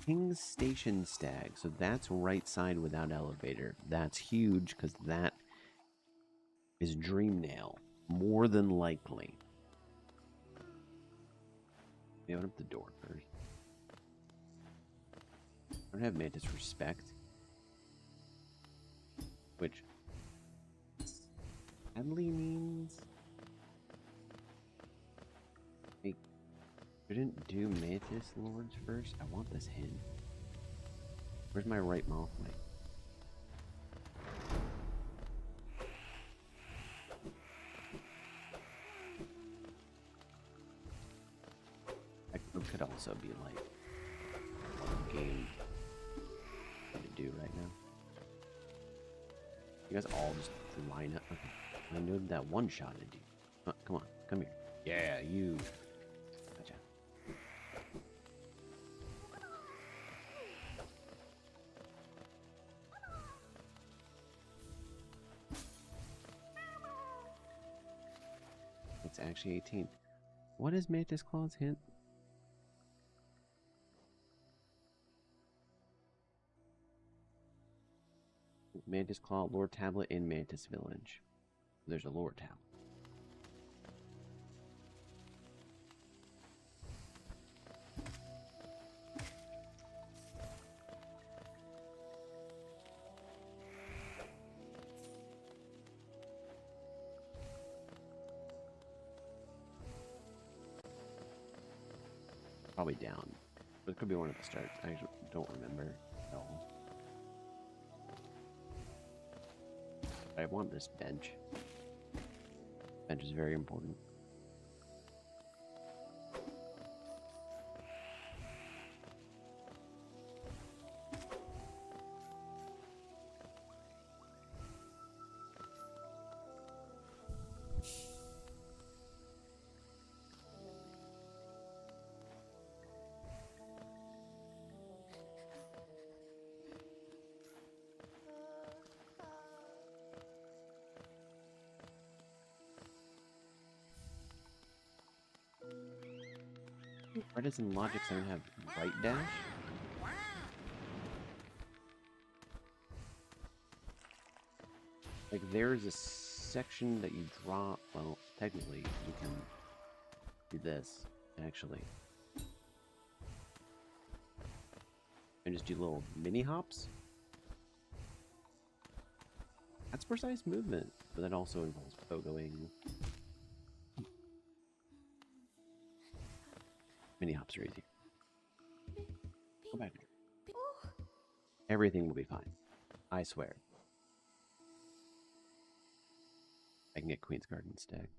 King's Station Stag. So that's right side without elevator. That's huge because that is Dreamnail. More than likely. Let me open up the door first. I don't have Mantis Respect. Which sadly means I shouldn't do Mantis Lords first. I want this hint. Where's my right mouth mic? That could also be like what the game to do right now. You guys all just line up. Okay. I know that one shot at you. Oh, come on, come here. Yeah, you. Gotcha. It's actually 18. What is Mantis Claw's hint? Mantis Claw, Lore Tablet in Mantis Village. There's a Lore Tablet. Probably down. But it could be one at the start. I actually don't remember at all. I want this bench. Bench is very important. Reddits and Logics don't have right dash? Like there's a section that you drop. Well, technically you can do this actually, and just do little mini hops. That's precise movement, but that also involves pogoing. Mini hops are easy. Go back. Everything will be fine. I swear. I can get Queen's Guard instead.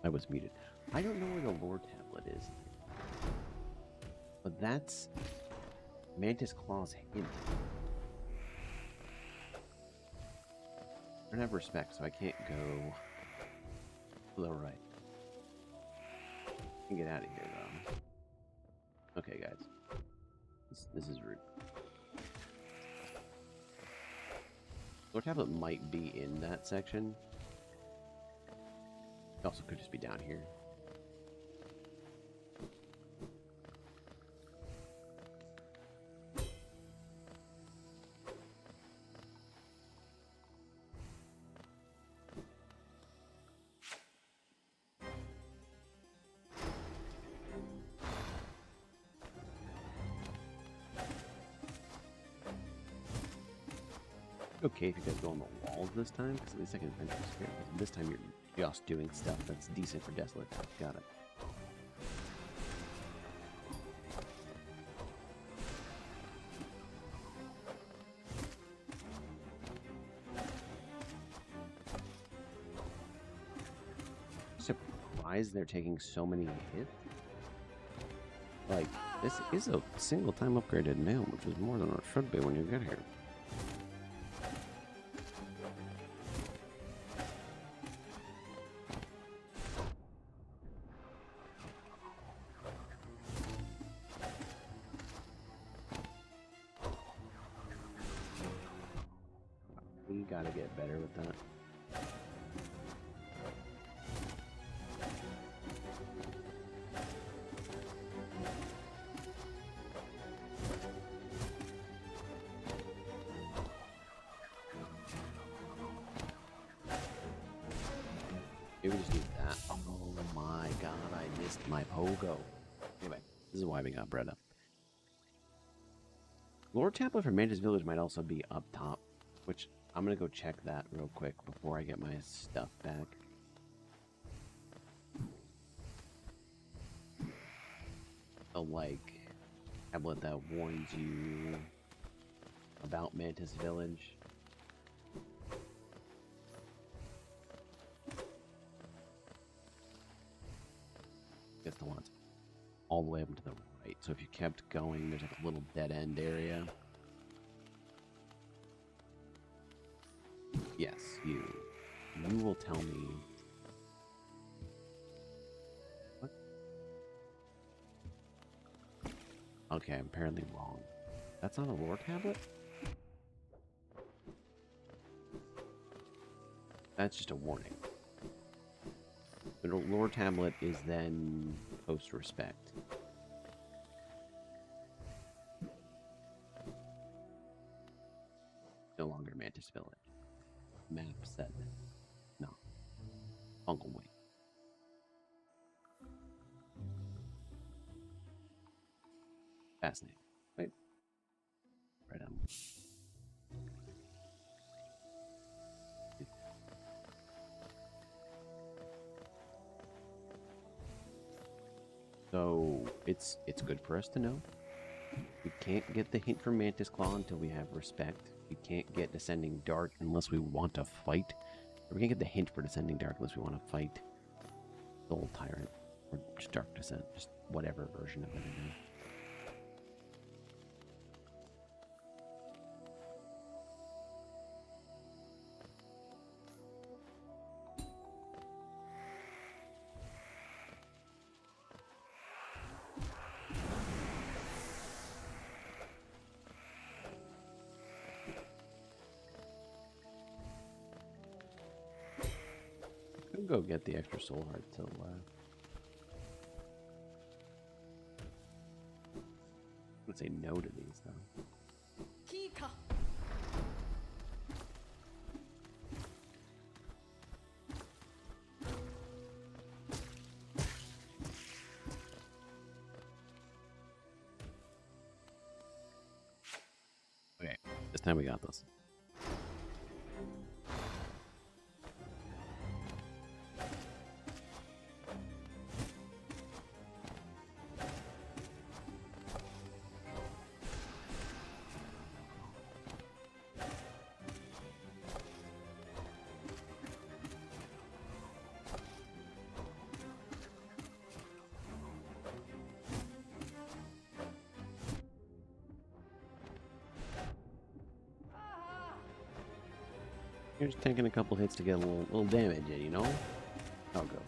I was muted. I don't know where the lore tablet is. But that's Mantis Claw's hint. I don't have respect, so I can't go to the right. I can get out of here, though. Okay, guys. This is rude. Lore tablet might be in that section. It also could just be down here. Okay, if you guys go on the walls this time, because at least I can venture spirit. This time you're just doing stuff that's decent for Desolate. Got it. Surprised they're taking so many hits. Like, this is a single time upgraded nail, which is more than it should be when you get here. We gotta get better with that. Maybe we just need that. Oh my god, I missed my pogo. Anyway, this is why we got bread up. Lore tablet for Mantis Village might also be up top, which I'm gonna go check that real quick before I get my stuff back. A like tablet that warns you about Mantis Village. It's the one that's all the way up to the right. So if you kept going, there's like a little dead end area. Yes, you will tell me. What? Okay, I'm apparently wrong. That's not a lore tablet? That's just a warning. The lore tablet is then post respect. No longer Mantis Village. Map set. Uncle Wayne. Fascinating. Wait. Right on. So it's good for us to know. We can't get the hint from Mantis Claw until we have respect. We can't get Descending Dark unless we want to fight. Or we can't get the hint for Descending Dark unless we want to fight Soul Tyrant or just Dark Descent, just whatever version of it it is. Could go get the extra soul heart till I would say no to these though. Kika. Okay, this time we got this. You're just taking a couple hits to get a little damage in, you know? How it goes.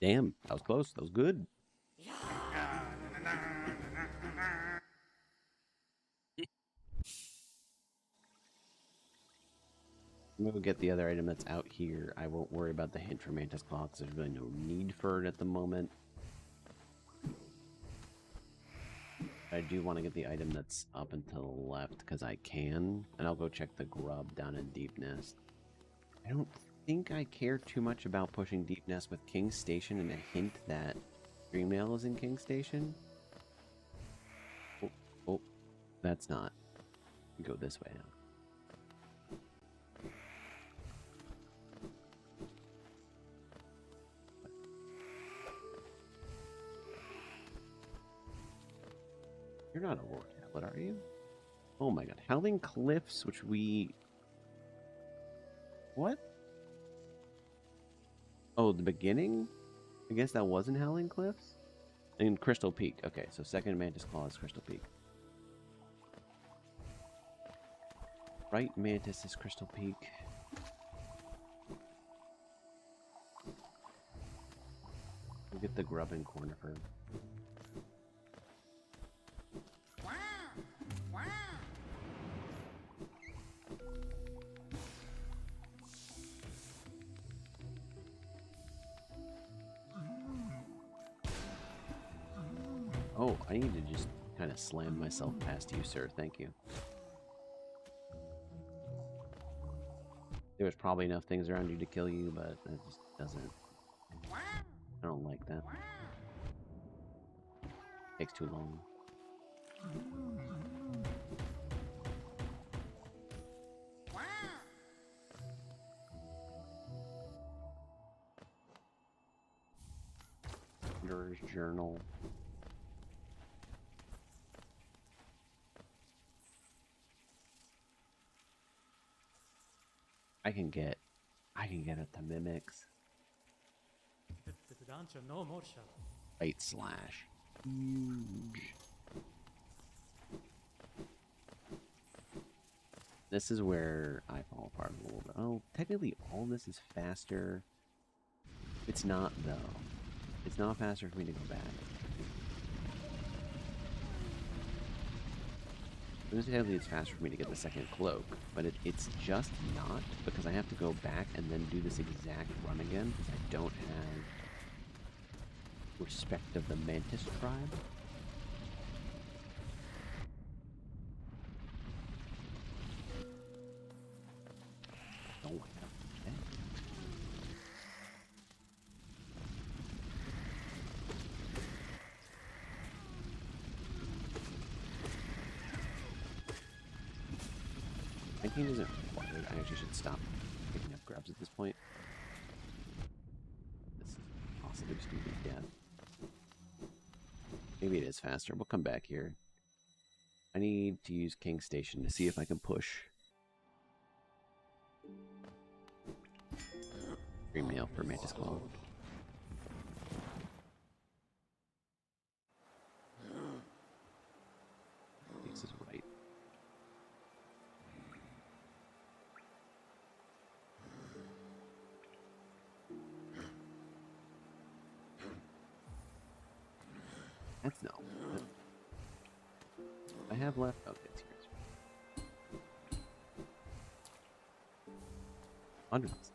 Damn, that was close. That was good. I'm gonna go get the other item that's out here. I won't worry about the hint for Mantis Claw because there's really no need for it at the moment. I do want to get the item that's up and to the left because I can, and I'll go check the grub down in Deep Nest. I don't think I care too much about pushing Deep Nest with King's Station and a hint that Dreamnail is in King's Station. Oh, that's not. Go this way now. You're not a Roar Tablet, are you? Oh my god. Howling Cliffs, which we... What? Oh, the beginning? I guess that wasn't Howling Cliffs? And Crystal Peak. Okay, so second Mantis Claw is Crystal Peak. Right Mantis is Crystal Peak. We'll get the grub in Cornifer. Oh, I need to just kind of slam myself past you, sir. Thank you. There was probably enough things around you to kill you, but it just doesn't. I don't like that. Takes too long. Wanderer's Journal. I can get it to Mimics. The dungeon, no more shadow. Right slash. Huge. This is where I fall apart a little bit. Oh, technically all this is faster. It's not, though. It's not faster for me to go back. Technically it's faster for me to get the second cloak, but it's just not, because I have to go back and then do this exact run again, because I don't have respect of the Mantis tribe. Don't have that. My team isn't required. I actually should stop picking up grubs at this point. This is possibly just going to be death. Maybe it is faster. We'll come back here. I need to use King Station to see if I can push. Free mail for Mantis Claw. This is right. That's no. I have left. Okay, it's here. Hundreds.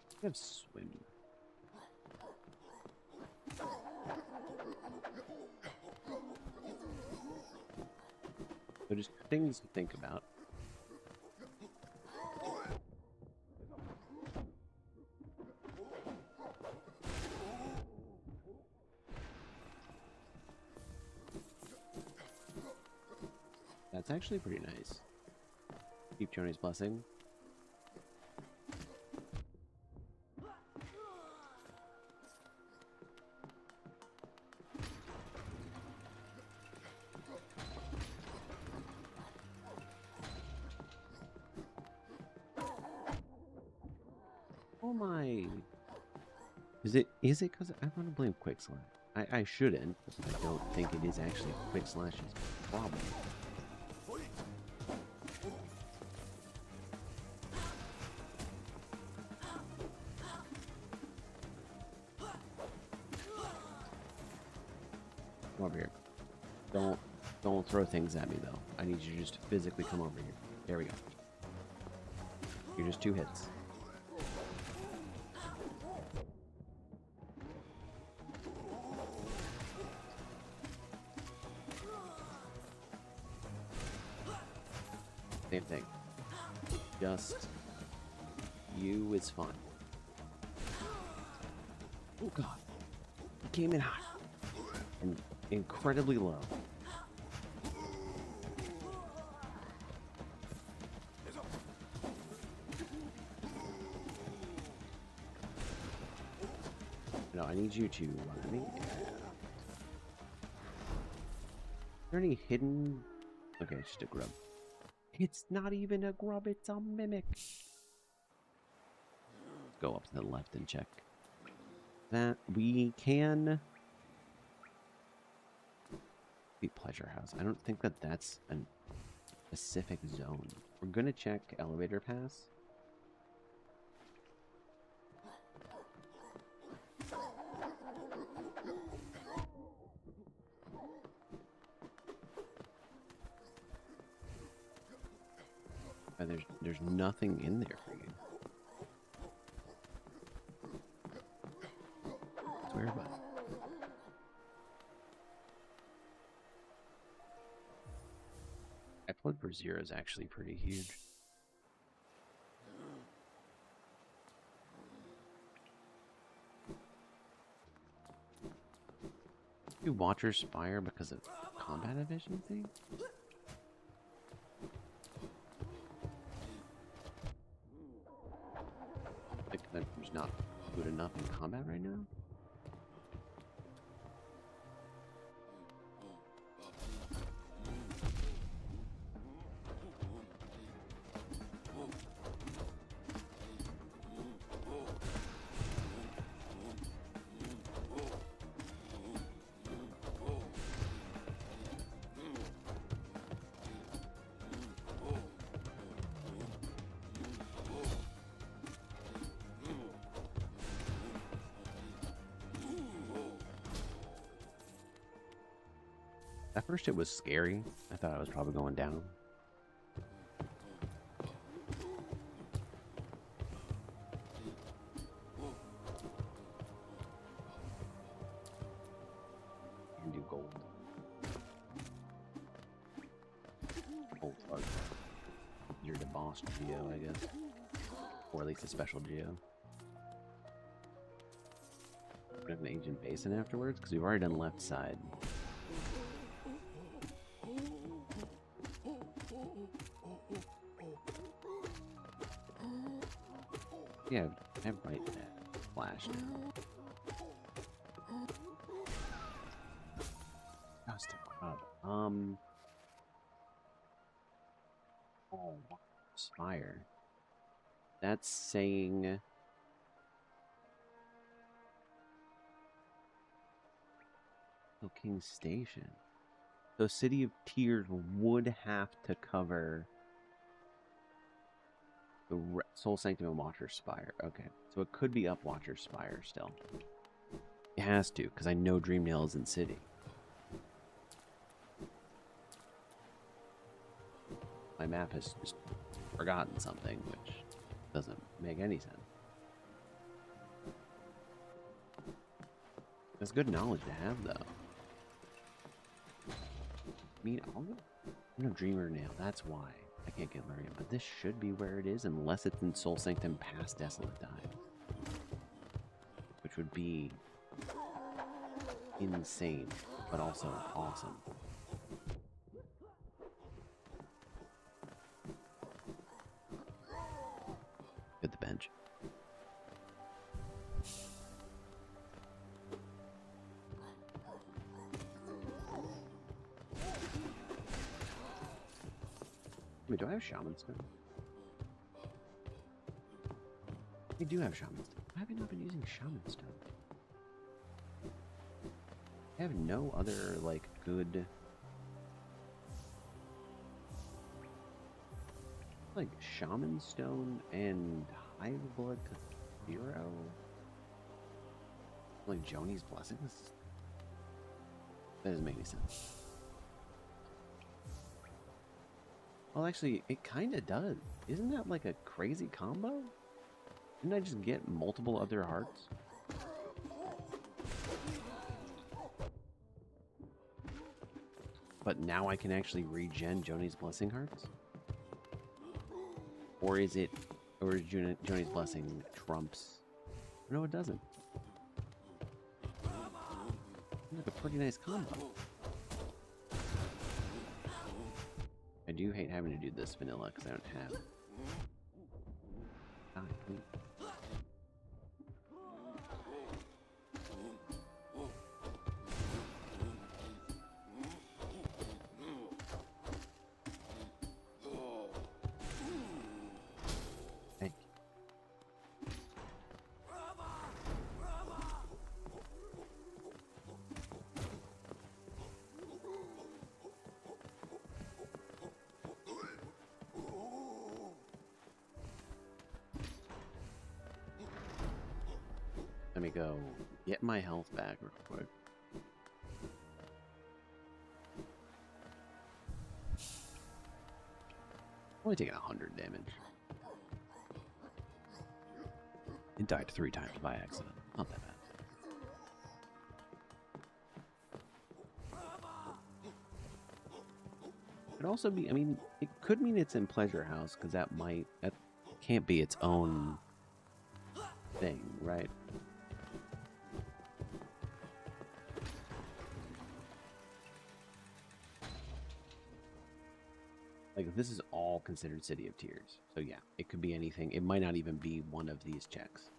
I have swim. So just things to think about. That's actually pretty nice. Keep Joni's blessing. Oh my! Is it because I want to blame Quick Slash? I shouldn't, but I don't think it is actually Quick Slash's problem. Come over here. Don't throw things at me though. I need you to just physically come over here. There we go. You're just 2 hits. Same thing. Just you is fine. Oh god. He came in hot. And incredibly low. No, I need you to run me. Is there any hidden... Okay, it's just a grub. It's not even a grub, it's a mimic. Go up to the left and check. That we can... The pleasure house. I don't think that that's a specific zone. We're gonna check elevator pass. There's nothing in there for you. I swear about it. Blood per 0 is actually pretty huge. Do Watchers fire because of combat efficiency? Like that there's not good enough in combat right now? At first it was scary. I thought I was probably going down. And do gold. Gold plug. You're the boss geo, I guess. Or at least a special geo. We have an ancient basin afterwards because we've already done left side. Yeah, I have right there. Flash now. Just a crowd. Oh, Spire. That's saying. Oh, King Station. So City of Tears would have to cover the Soul Sanctum and Watcher Spire. Okay, so it could be up Watcher Spire still. It has to, because I know Dreamnail is in City. My map has just forgotten something, which doesn't make any sense. That's good knowledge to have, though. I mean, I'm a Dreamer Nail, that's why I can't get Lurium, but this should be where it is, unless it's in Soul Sanctum past Desolate Dive. Which would be insane, but also awesome. At the bench. Wait, do I have Shaman Stone? I do have Shaman Stone. Why have I not been using Shaman Stone? I have no other, like, good... like, Shaman Stone and Hive Blood Cathero? Like, Joni's Blessings? That doesn't make any sense. Well, actually, it kind of does. Isn't that like a crazy combo? Didn't I just get multiple other hearts? But now I can actually regen Joni's Blessing hearts? Or is Joni's Blessing trumps? No, it doesn't. It's like a pretty nice combo. I do hate having to do this vanilla because I don't have it. Thank you. Let me go get my health back real quick. Only taking 100 damage. It died 3 times by accident. Not that bad. Could also be, I mean, it could mean it's in Pleasure House, because that can't be its own thing, right? Like, this is all considered City of Tears. So yeah, it could be anything. It might not even be one of these checks.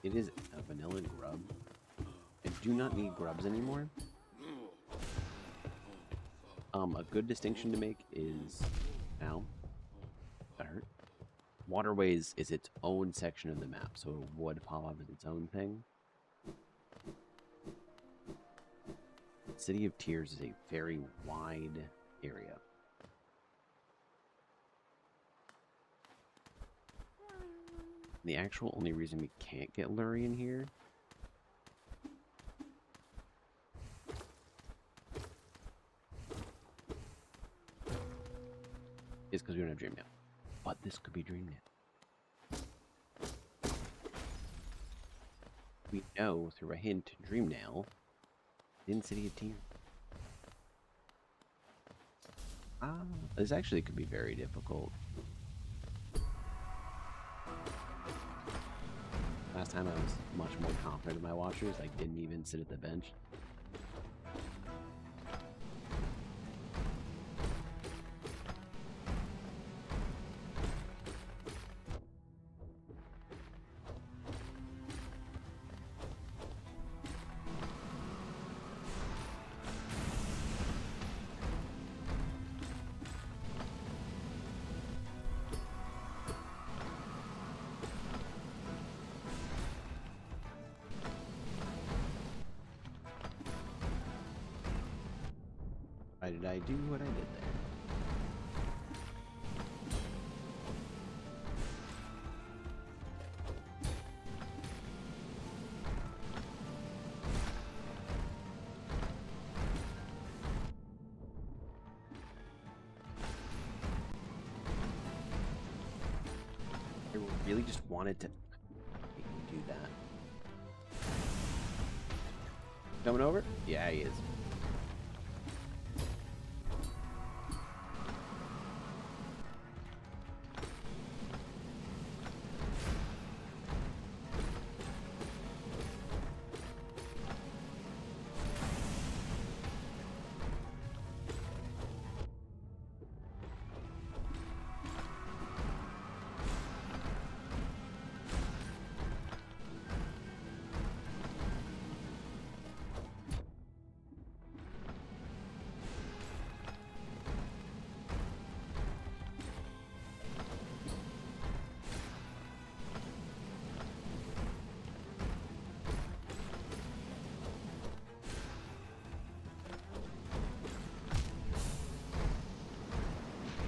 It is a vanilla grub. I do not need grubs anymore. A good distinction to make is... Ow. That hurt. Waterways is its own section of the map, so it would pop up as its own thing. City of Tears is a very wide area. The actual only reason we can't get Lurie in here is because we don't have Dream Nail. But this could be Dream Nail. We know through a hint, Dream Nail in City of Tears. This actually could be very difficult. Last time I was much more confident in my watchers. I didn't even sit at the bench. Why did I do what I did there? I really just wanted to do that. Coming over? Yeah, he is.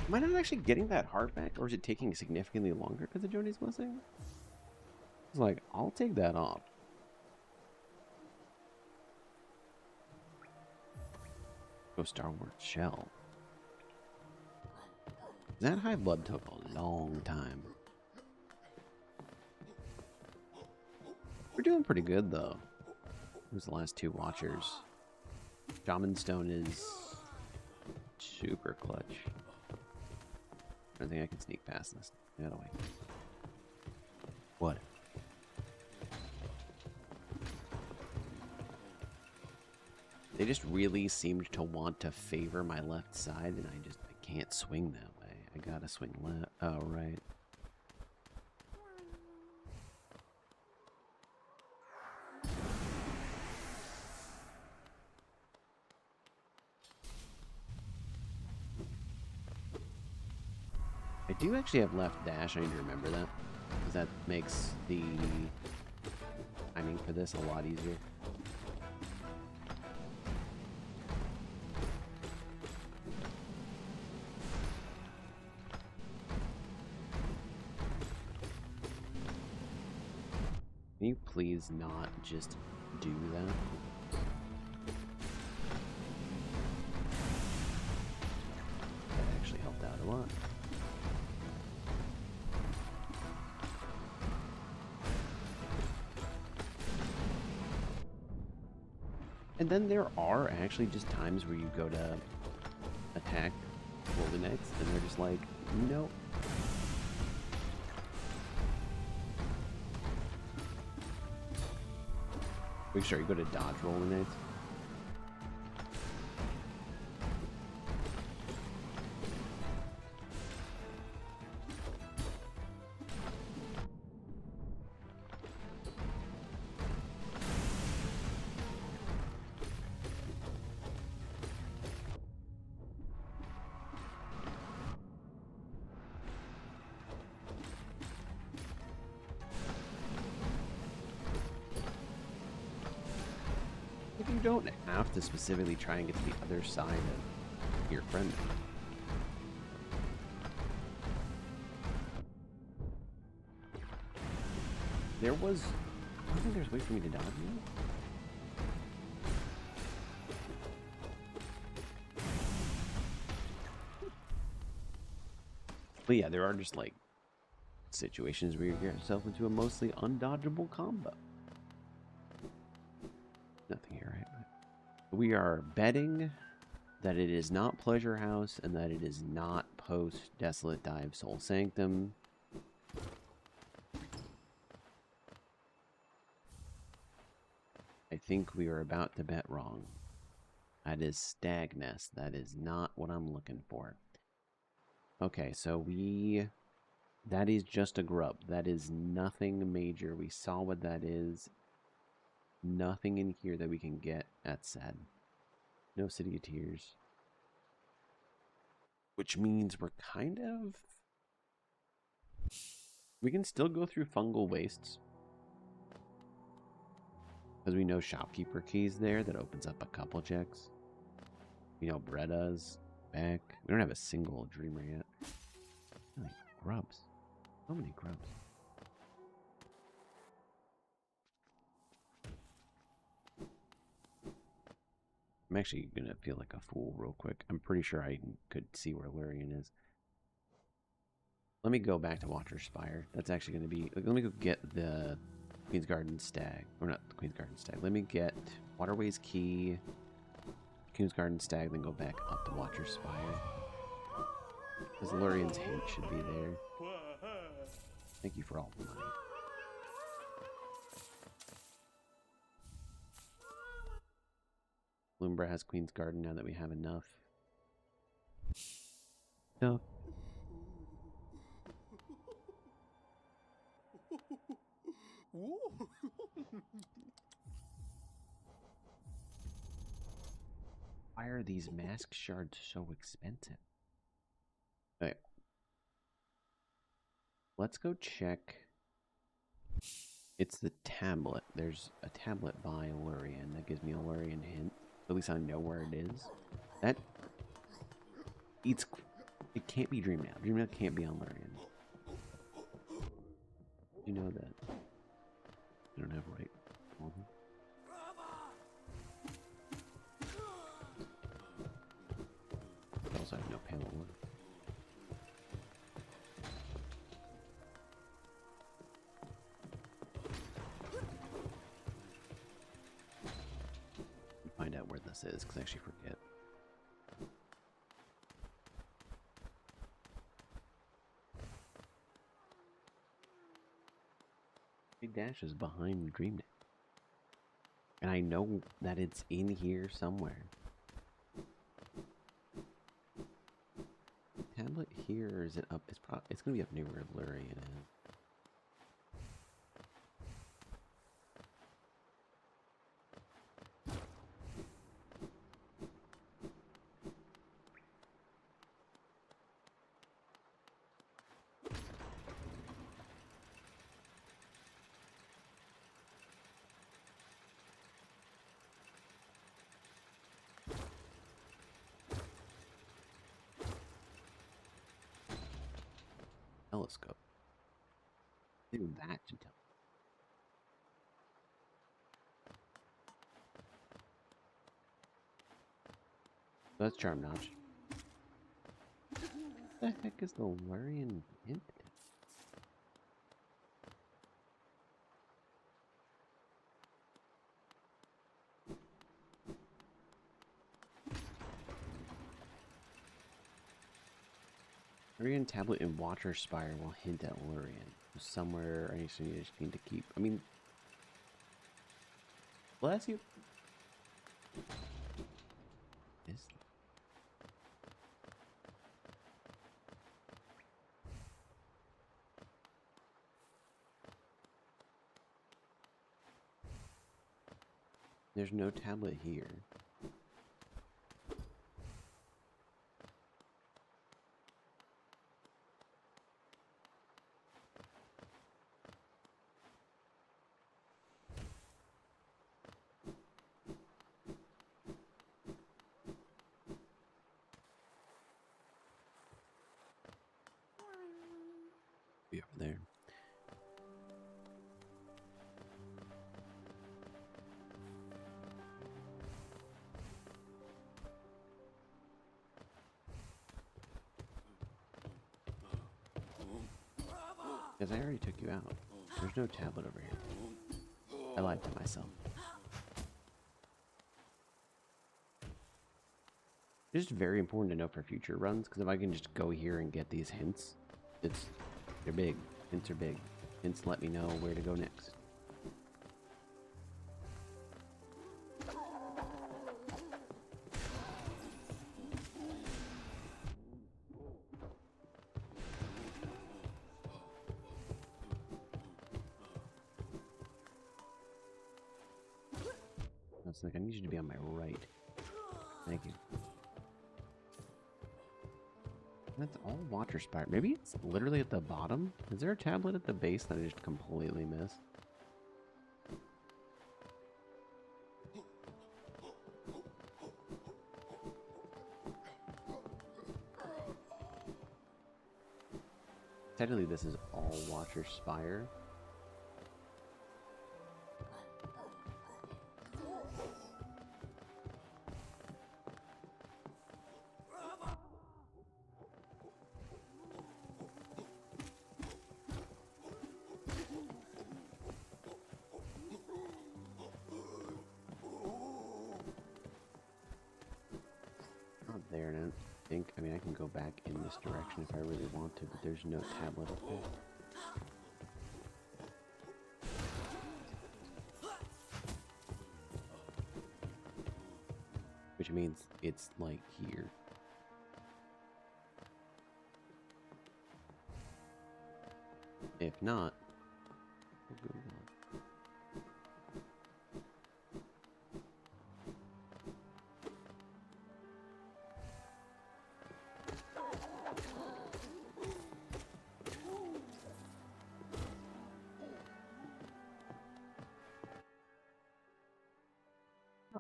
Am I not actually getting that heart back, or is it taking significantly longer because of Joni's blessing? It's like, I'll take that off. Go Star Wars Shell. That high blood took a long time. We're doing pretty good though. Who's the last two watchers? Shaman Stone is super clutch. I don't think I can sneak past this. The other way. What? They just really seemed to want to favor my left side, and I can't swing that way. I gotta swing left. Oh, right. I do actually have left dash. I need to remember that, because that makes the timing for this a lot easier. Can you please not just do that? That actually helped out a lot. And then there are actually just times where you go to attack Golden Eggs, and they're just like, nope. Make sure you go to dodge Golden Eggs. You don't have to specifically try and get to the other side of your friend. There was... I don't think there's a way for me to dodge it. But yeah, there are just like situations where you get yourself into a mostly undodgeable combo. Nothing here, right? But we are betting that it is not Pleasure House and that it is not post Desolate Dive Soul Sanctum. I think we are about to bet wrong. That is Stag Nest. That is not what I'm looking for. Okay, so that is just a grub. That is nothing major. We saw what that is. Nothing in here that we can get. That's sad. No City of Tears. Which means we're kind of... We can still go through Fungal Wastes. Because we know Shopkeeper Key's there. That opens up a couple checks. We know Bretta's back. We don't have a single Dreamer yet. How many grubs? So many grubs. I'm actually going to feel like a fool real quick. I'm pretty sure I could see where Lurian is. Let me go back to Watcher's Spire. That's actually going to be... Let me go get the Queen's Garden Stag. Or not the Queen's Garden Stag. Let me get Waterway's Key, Queen's Garden Stag, then go back up to Watcher's Spire. Because Lurian's hint should be there. Thank you for all the money. Lumbra has Queen's Garden now that we have enough. No. Why are these mask shards so expensive? Okay. Let's go check. It's the tablet. There's a tablet by Lurian that gives me a Lurian hint. At least I know where it is. That... It can't be Dream Now. Dream Now can't be on Lurian. You know that. I don't have right. I also have no panel one. Find out where this is, because I actually forget. Big Dash is behind Dreamnet. And I know that it's in here somewhere. Tablet here, or is it up? It's gonna be up near where Lurian is. Telescope. Do that to tell. That's Charm Notch. What the heck is the Lurian hint? Lurian tablet and Watcher Spire will hint at Lurian. Somewhere I just need to keep. I mean, bless you. Is there's no tablet here. Be over there. Because I already took you out. There's no tablet over here. I lied to myself. It's just very important to know for future runs, because if I can just go here and get these hints, they're big. Hints are big. Hints let me know where to go next. I was like, I need you to be on my right. Thank you. That's all Watcher Spire. Maybe it's literally at the bottom. Is there a tablet at the base that I just completely missed? Technically, this is all Watcher Spire. There, and I don't think, I mean, I can go back in this direction if I really want to, but there's no tablet up there. Which means it's like here. If not, we'll go on.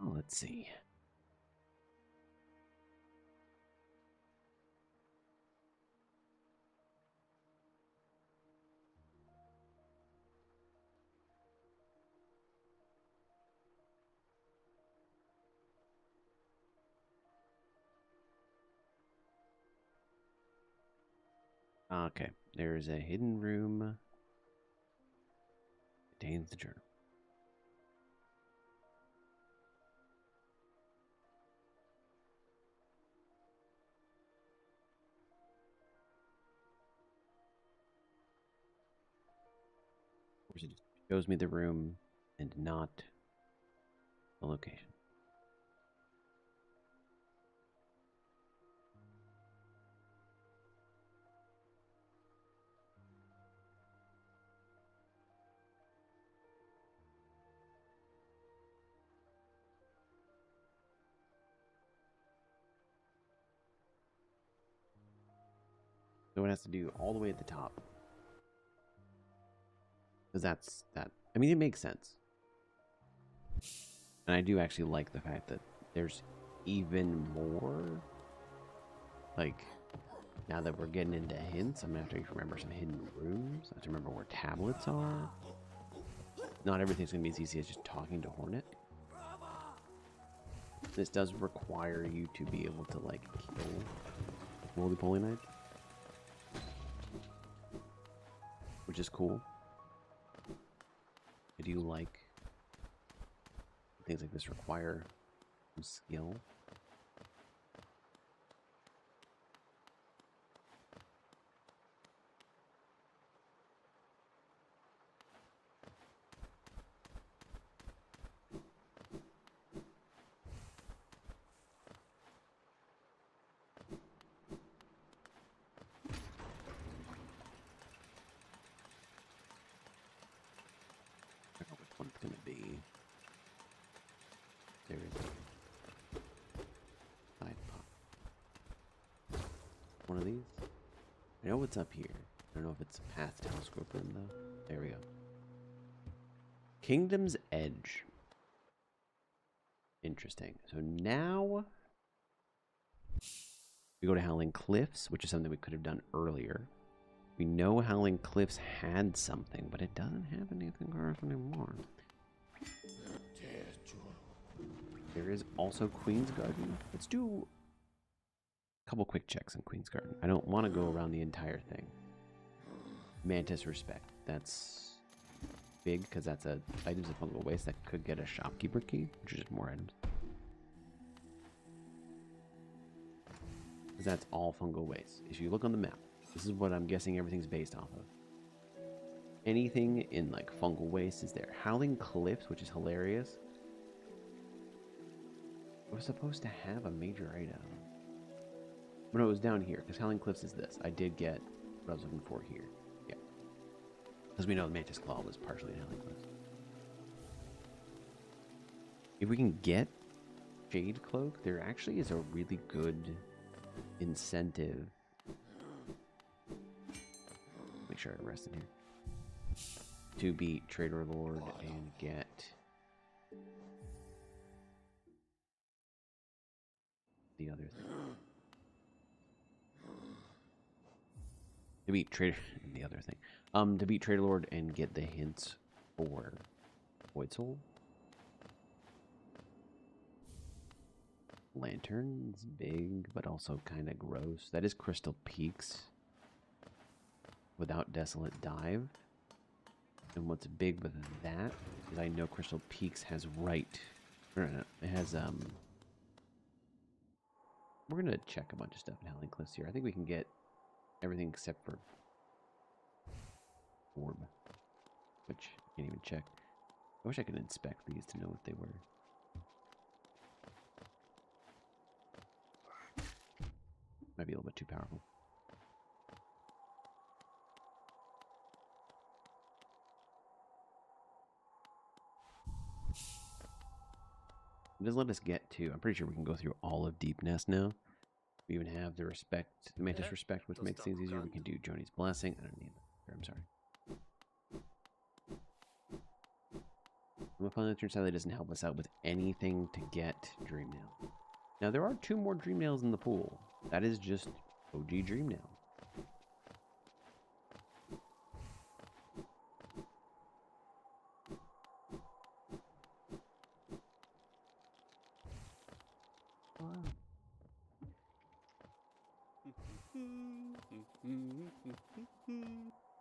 Oh, let's see. Okay, there is a hidden room. Contains the journal. Of course, it just shows me the room and not the location. So it has to do all the way at the top. Because that's that. I mean, it makes sense. And I do actually like the fact that there's even more. Like, now that we're getting into hints, I'm going to have to remember some hidden rooms. I have to remember where tablets are. Not everything's going to be as easy as just talking to Hornet. This does require you to be able to, like, kill roly-poly knights. Which is cool. I do like things like this require some skill. I don't know which one's gonna be. There is a side pop. One of these. I know what's up here. I don't know if it's past telescope room though. There we go. Kingdom's Edge. Interesting. So now we go to Howling Cliffs, which is something we could have done earlier. We know Howling Cliffs had something, but it doesn't have anything for us anymore. There is also Queen's Garden. Let's do a couple quick checks in Queen's Garden. I don't want to go around the entire thing. Mantis Respect. That's big because that's a items of fungal waste that could get a shopkeeper key, which is just more items. Because that's all fungal waste. If you look on the map, this is what I'm guessing everything's based off of. Anything in like fungal waste is there. Howling Cliffs, which is hilarious. We're supposed to have a major item. But no, it was down here, because Howling Cliffs is this. I did get what I was looking for here. Yeah. Because we know the Mantis Claw was partially in Howling Cliffs. If we can get Shade Cloak, there actually is a really good incentive. Make sure I rested here. To beat Trader Lord and get the other thing. To beat Trader the other thing. To beat Trader Lord and get the hints for Voidsoul. Lantern's big, but also kind of gross. That is Crystal Peaks without Desolate Dive. And what's big with that is I know Crystal Peaks has it has we're gonna check a bunch of stuff in Howling Cliffs here. I think we can get everything except for Orb, which I can't even check. I wish I could inspect these to know what they were. Might be a little bit too powerful. It does let us get to, I'm pretty sure we can go through all of Deep Nest now. We even have the Mantis Respect, which makes things easier. We can do Joni's Blessing. I don't need that. I'm sorry. I'm finding it turns out it doesn't help us out with anything to get Dreamnail. Now there are 2 more Dreamnails in the pool. That is just OG Dreamnail.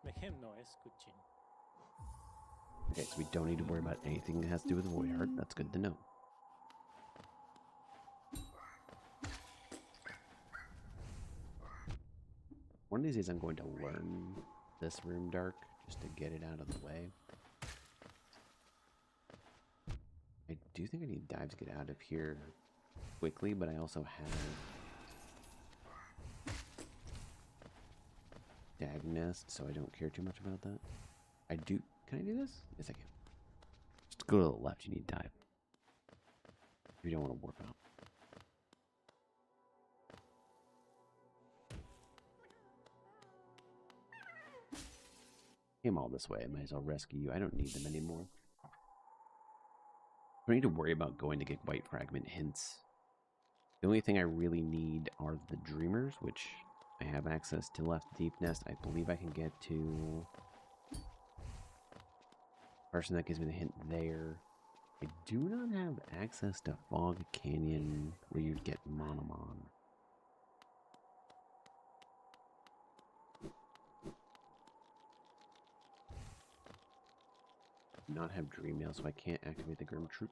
Make him noise, Kuchin. Okay, so we don't need to worry about anything that has to do with Void Heart. That's good to know. One of these days I'm going to learn this room dark just to get it out of the way. I do think I need dives to get out of here quickly, but I also have Dag Nest, so I don't care too much about that. I do. Can I do this? Yes, I can. Just go to the left. You need dive. If you don't want to warp out. Came all this way. I might as well rescue you. I don't need them anymore. I don't need to worry about going to get White Fragment hints. The only thing I really need are the Dreamers, which I have access to left Deep Nest. I believe I can get to person that gives me the hint there. I do not have access to Fog Canyon where you'd get Monomon. Not have Dreamnail, so I can't activate the Grim Troop.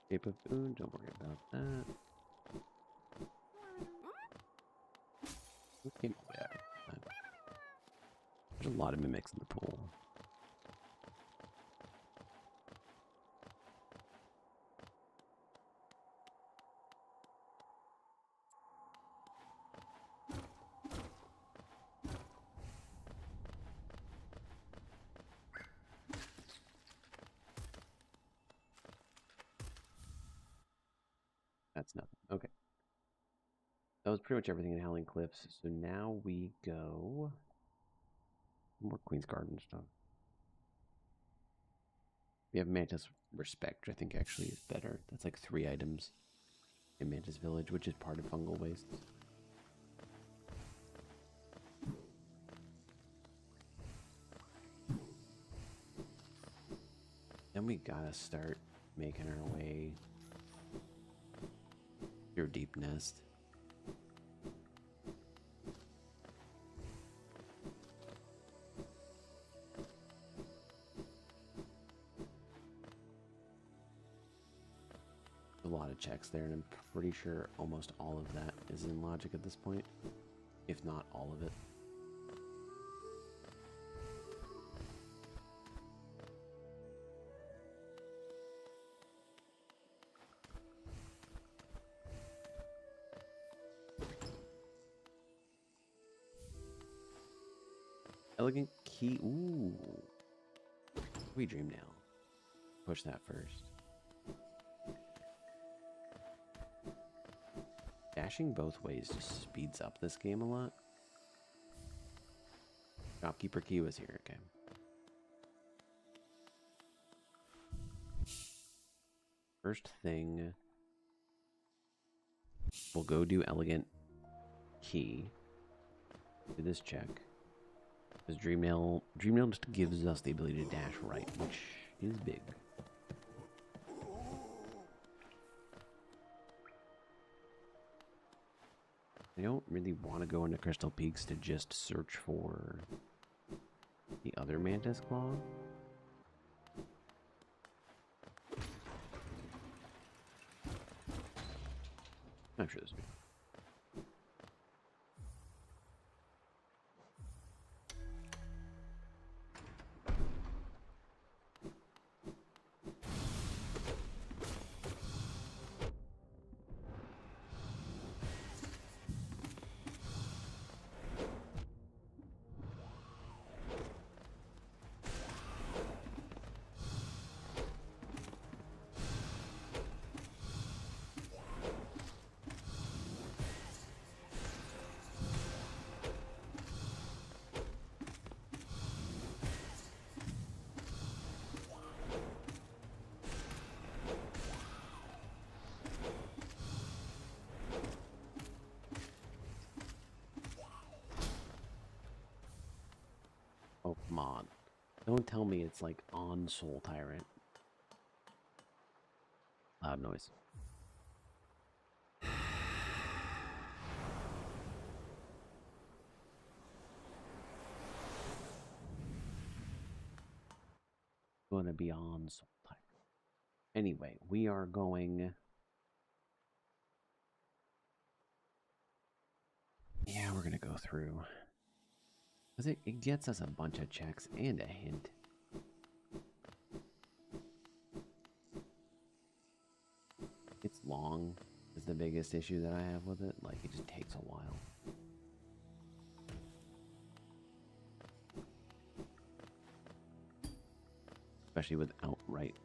Shape of Boon, don't worry about that. Who came away out of that? There's a lot of mimics in the pool. That's nothing. Okay. That was pretty much everything in Howling Cliffs. So now we go... more Queen's Garden stuff. We have Mantis Respect, which I think actually is better. That's like 3 items in Mantis Village, which is part of Fungal Wastes. Then we gotta start making our way through Deep Nest. A lot of checks there, and I'm pretty sure almost all of that is in logic at this point, if not all of it. Elegant key. Ooh. We dream now. Push that first. Dashing both ways just speeds up this game a lot. Shopkeeper key was here, okay. First thing, we'll go do elegant key. Do this check. Because Dreamnail just gives us the ability to dash right, which is big. I don't really want to go into Crystal Peaks to just search for the other Mantis Claw. I'm sure this will be. Oh, come on. Don't tell me it's like on Soul Tyrant. Loud noise. Gonna be on Soul Tyrant. Anyway, we are going. Yeah, we're gonna go through. Because it gets us a bunch of checks and a hint. It's long is the biggest issue that I have with it. Like, it just takes a while. Especially with outright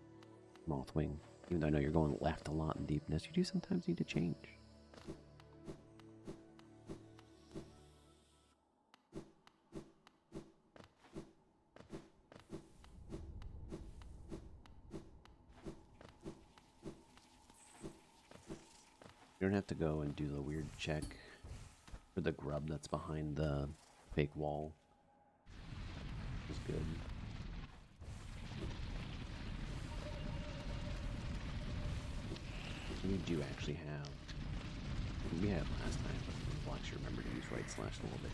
Mothwing. Even though I know you're going left a lot in Deep Nest, you do sometimes need to change. You don't have to go and do the weird check for the grub that's behind the fake wall. It's good. We do actually have. We had it last time, but we'll actually remember to use right slash a little bit.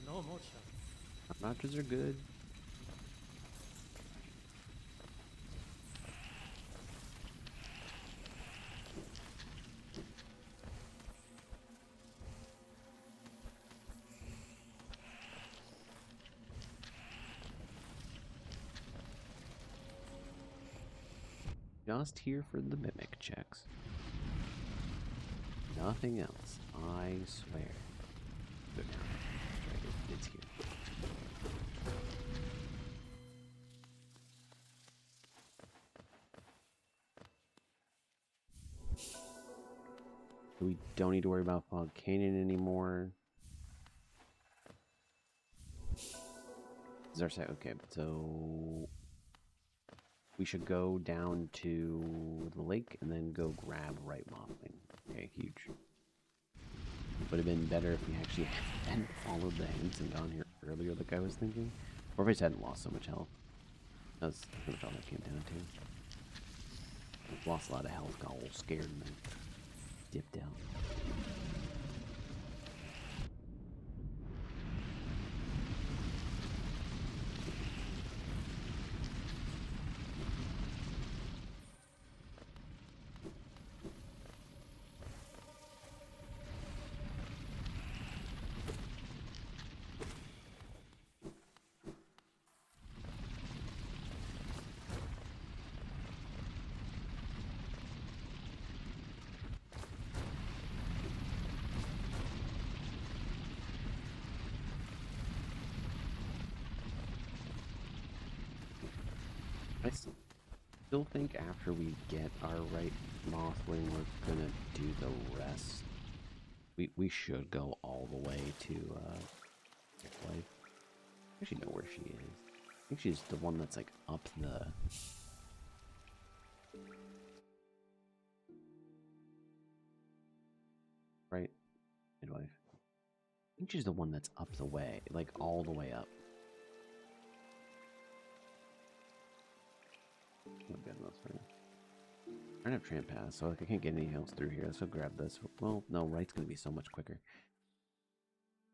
No more shot. Notches are good. Just here for the mimic checks. nothing else. I swear. Go down. That's right, it's here. We don't need to worry about Fog Canyon anymore. Is our site okay? So we should go down to the lake and then go grab right modeling. Okay, huge. Would have been better if we actually hadn't followed the hints and gone here earlier, like I was thinking, or if I just hadn't lost so much health. That's what all that came down to. Lost a lot of health, got all scared, and then dipped out. I still think after we get our right Mothwing, we're gonna do the rest. We should go all the way to life. I actually know where she is. I think she's the one that's like up the. Right, midwife. I think she's the one that's up the way, like all the way up. I don't have tramp pass, so like I can't get anything else through here. So grab this. Well, no, right's gonna be so much quicker.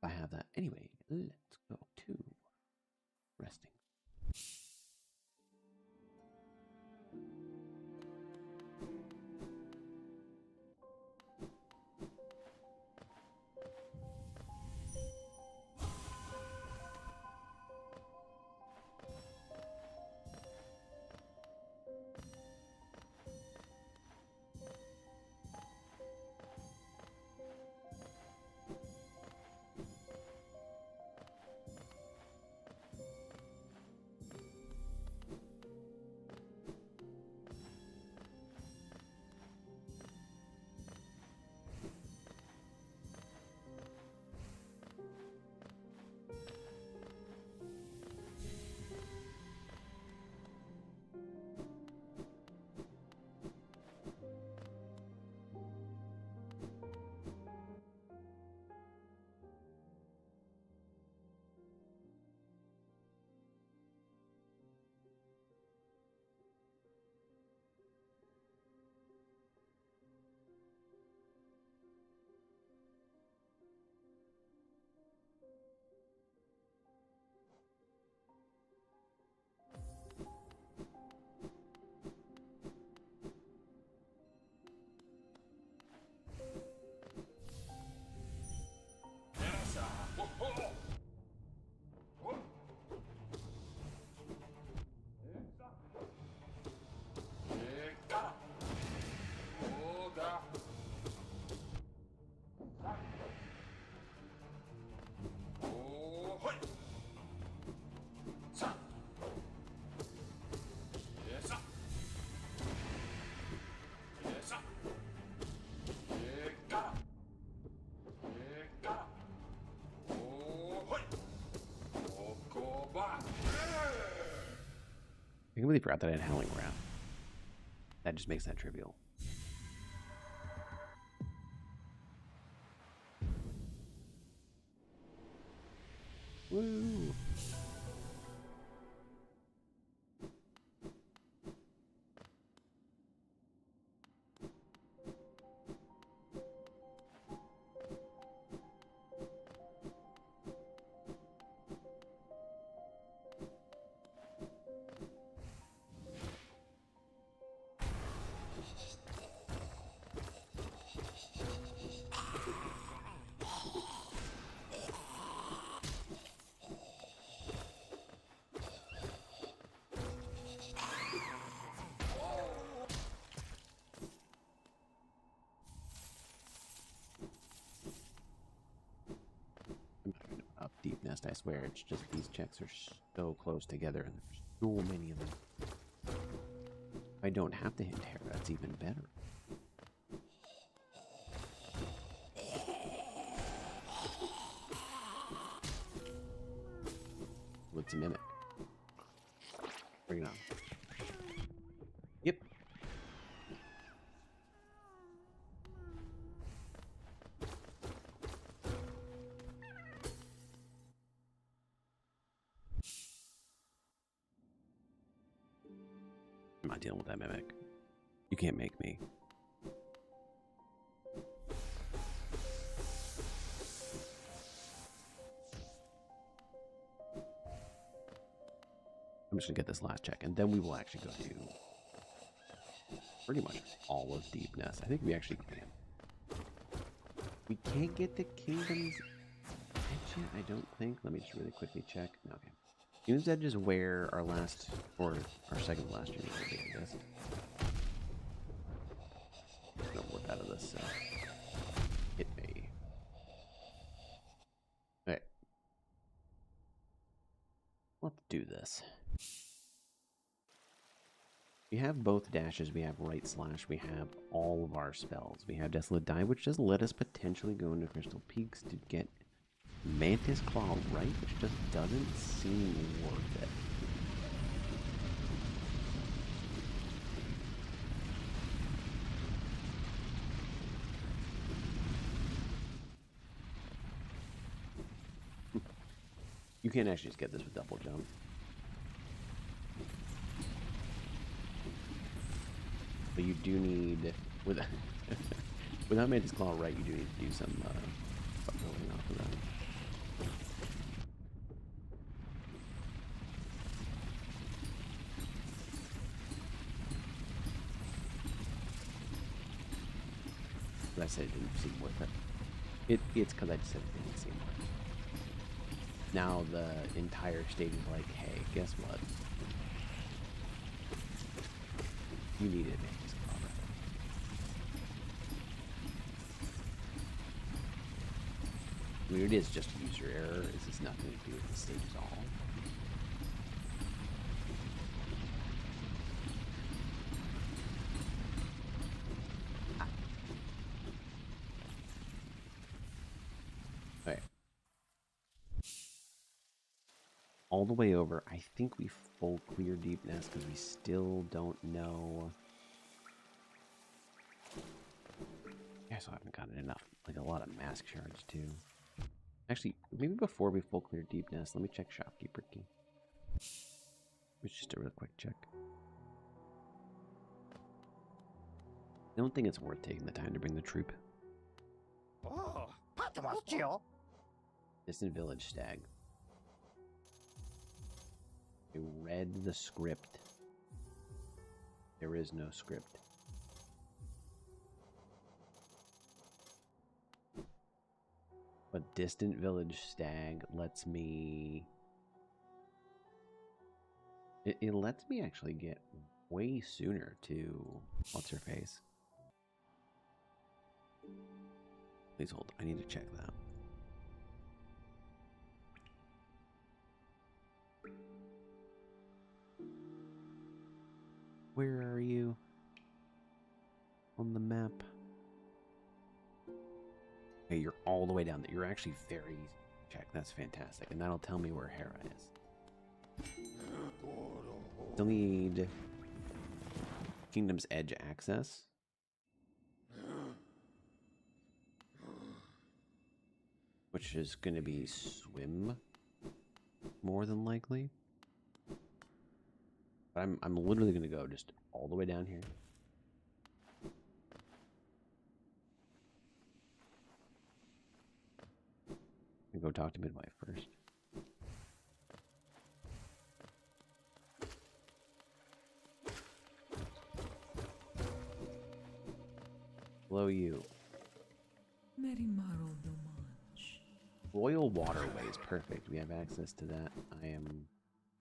If I have that. Anyway, let's go to resting. I completely forgot that I had Howling Wrath. That just makes that trivial. Woo! nest, I swear. It's just these checks are so close together and there's so many of them. If I don't have to hint Hera, that's even better. Let's mimic. Bring it on. Yep. I'm not dealing with that mimic. You can't make me. I'm just gonna get this last check, and then we will actually go to pretty much all of Deep Nest. I think we actually can. We can't get the Kingdom's Edge yet, I don't think. Let me just really quickly check. No, okay. Kingdom's Edge is where our last, or our second to last journey will be, I guess. Just gonna work out of this. Hit me. Okay. Let's do this. We have both dashes, we have right slash, we have all of our spells. We have Desolate Dive, which does let us potentially go into Crystal Peaks to get Mantis Claw right, which just doesn't seem worth it. You can't actually just get this with double jump. But you do need, without Mantis Claw right, you do need to do some building off of that. But I said it didn't seem worth it. It's because I just said it didn't seem worth it. Now the entire stage is like, hey, guess what? You need it. I mean, it is just user error. This has nothing to do with the stage at all. Okay. All the way over. I think we full clear Deep Nest because we still don't know. I also haven't gotten enough. Like a lot of mask shards too. Actually, maybe before we full clear Deep Nest, let me check Shopkeeper Key. It's just a real quick check. I don't think it's worth taking the time to bring the troop. Oh, pajamas, chill. Distant Village Stag. I read the script. There is no script. But Distant Village Stag lets me... It lets me actually get way sooner to... What's her face? Please hold. I need to check that. Where are you? On the map. Okay, you're all the way down there. You're actually very easy to check. That's fantastic. And that'll tell me where Hera is. Still need Kingdom's Edge access. Which is going to be swim, more than likely. But I'm literally going to go just all the way down here. I'm going to go talk to Midwife first. Hello, you. Royal Waterway is perfect. We have access to that. I am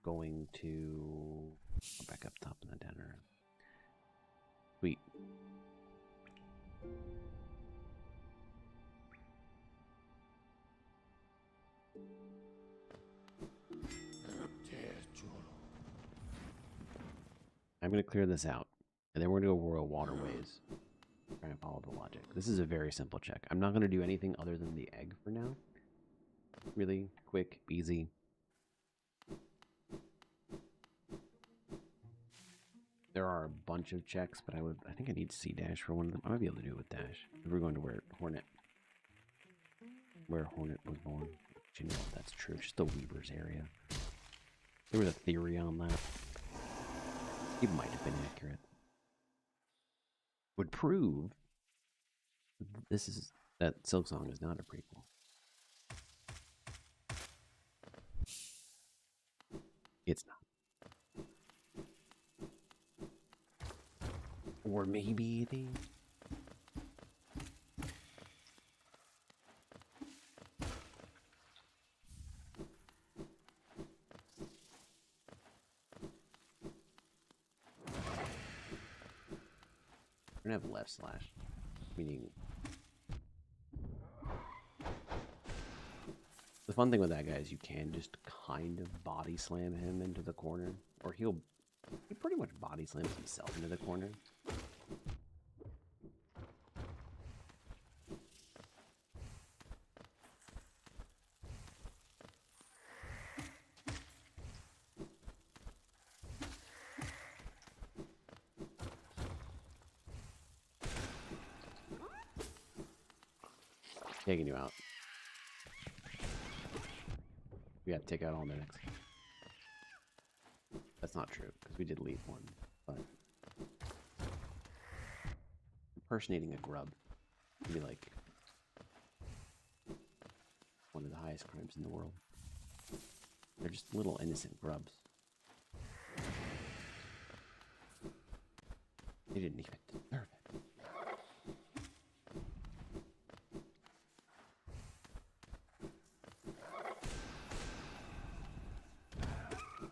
going to go back up top and then down around. Sweet. I'm going to clear this out. And then we're going to go Royal Waterways. Try and follow the logic. This is a very simple check. I'm not going to do anything other than the egg for now. Really quick, easy. There are a bunch of checks, but I think I need C dash for one of them. I might be able to do it with dash. We're going to where Hornet was born. But you know if that's true. Just the Weaver's area. There was a theory on that. It might have been accurate. Would prove that Silksong is not a prequel. It's not. Or maybe it is. We're gonna have left slash, meaning the fun thing with that guy is you can just kind of body slam him into the corner, or he pretty much body slams himself into the corner. Taking you out. We got to take out all minutes. That's not true, because we did leave one, but impersonating a grub would be like one of the highest crimes in the world. They're just little innocent grubs. They didn't even deserve it.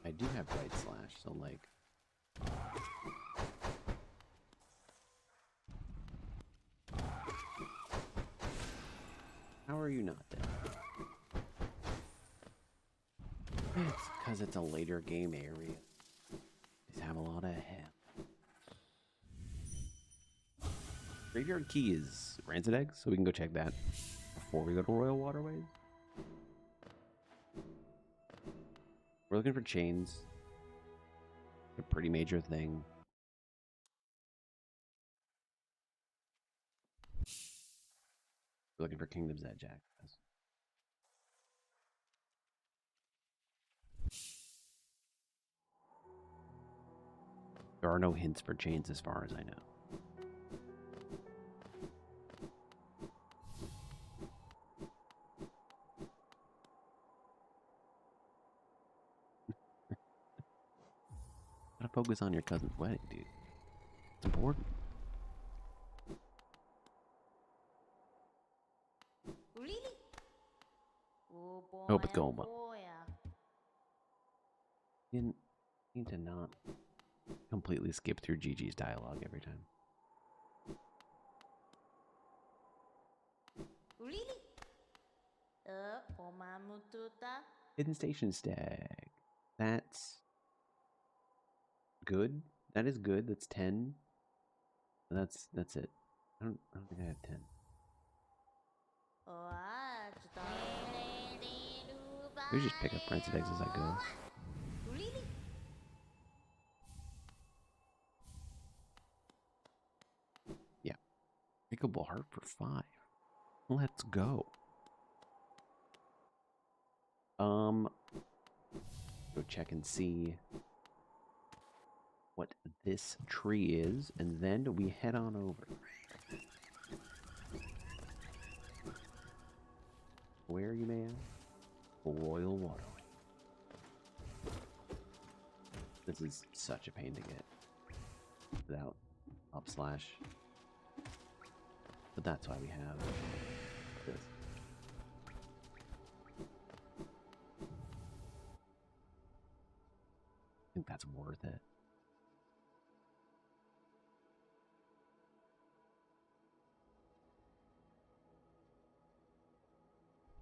I do have right slash, so like how are you not dead? It's because it's a later game area. These have a lot of hell. Graveyard Key is Rancid Eggs, so we can go check that before we go to Royal Waterways. We're looking for chains. A pretty major thing. We're looking for Kingdom's Edge access. There are no hints for chains as far as I know. Gotta focus on your cousin's wedding, dude. It's important. Really? Oh boy, Hope it's going well. boy. Didn't need to not completely skip through Gigi's dialogue every time. Really? Pomamututa. Hidden Station Stag. That's good. That is good. That's 10. That's it. I don't think I have 10. We just pick up Rancid Eggs as I go. Really? Yeah. Pickable heart for 5. Let's go. Go check and see what this tree is, and then we head on over. Where, you may ask? Royal Waterway. This is such a pain to get without up slash, but that's why we have this. I think that's worth it.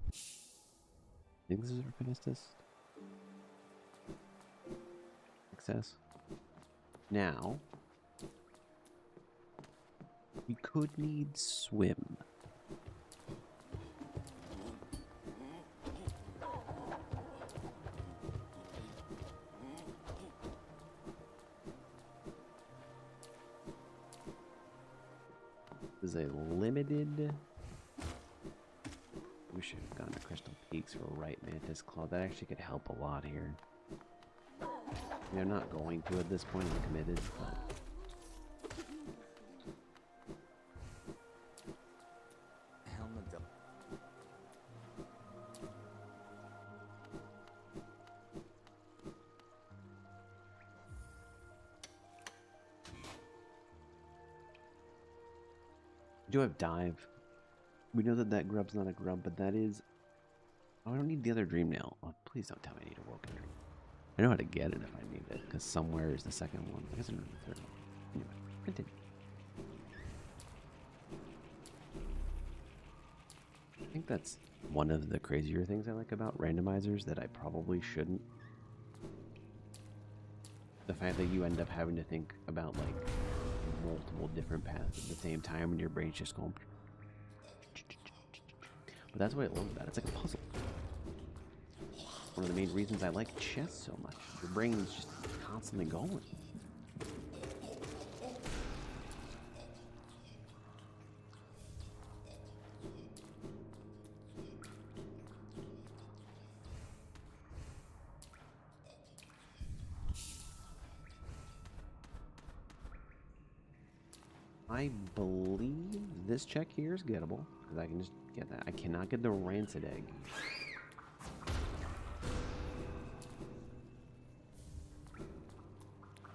I think this is our finistus. Success. Now, we could need swim. This is a limited. We should have gone to Crystal Peaks for right Mantis Claw. That actually could help a lot here. I'm not going to at this point. I'm committed. But... I do have dive. We know that that grub's not a grub, but that is... Oh, I don't need the other dream nail. Oh, please don't tell me I need a woken dream. I know how to get it if I need it, because somewhere is the second one. I guess I know the third one. Anyway, continue. I think that's one of the crazier things I like about randomizers that I probably shouldn't. The fact that you end up having to think about, like, multiple different paths at the same time and your brain's just going... But that's what I love about it. It's like a puzzle. One of the main reasons I like chess so much. Your brain's just constantly going. I believe this check here is gettable, because I can just get that. I cannot get the rancid egg.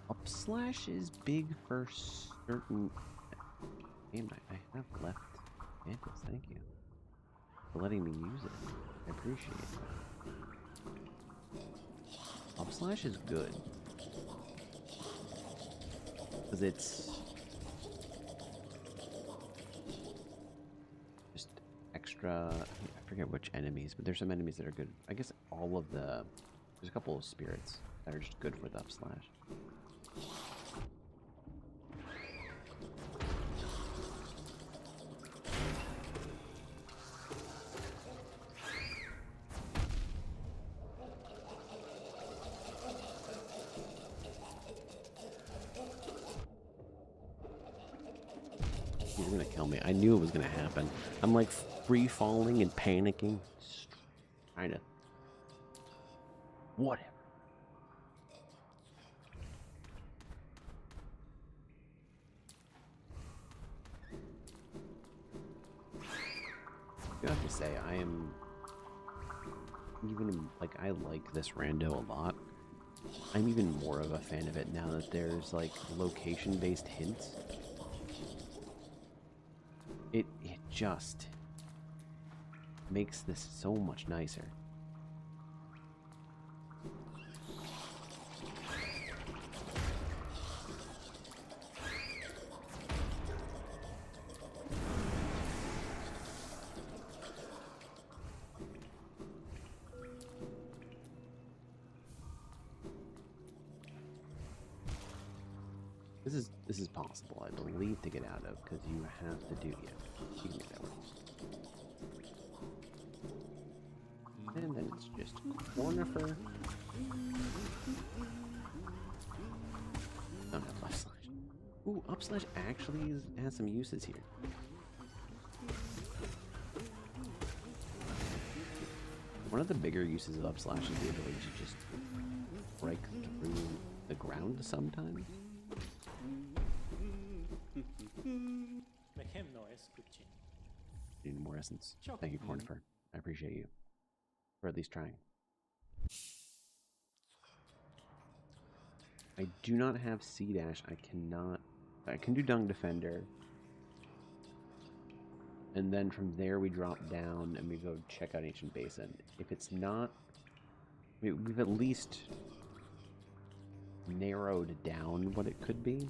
Upslash is big for certain... Damn, I have left Mantis, thank you. For letting me use it. I appreciate that. Upslash is good. Because it's... just extra... I forget which enemies, but there's some enemies that are good. I guess all of the... There's a couple of spirits that are just good with Upslash. He's gonna kill me. I knew it was gonna happen. I'm like free falling and panicking. Just trying to... Whatever. I have to say, I am even, like, I like this rando a lot. I'm even more of a fan of it now that there's, like, location-based hints. It just makes this so much nicer. This is possible, I believe, to get out of, because you have to do you can get that one. And then it's just Cornifer. Don't have Upslash. Ooh, Upslash actually has some uses here. One of the bigger uses of Upslash is the ability to just break through the ground sometimes. Need more essence. Thank you, Cornifer. I appreciate you. For at least trying. I do not have C-Dash. I can do Dung Defender. And then from there we drop down and we go check out Ancient Basin. If it's not... we've at least narrowed down what it could be.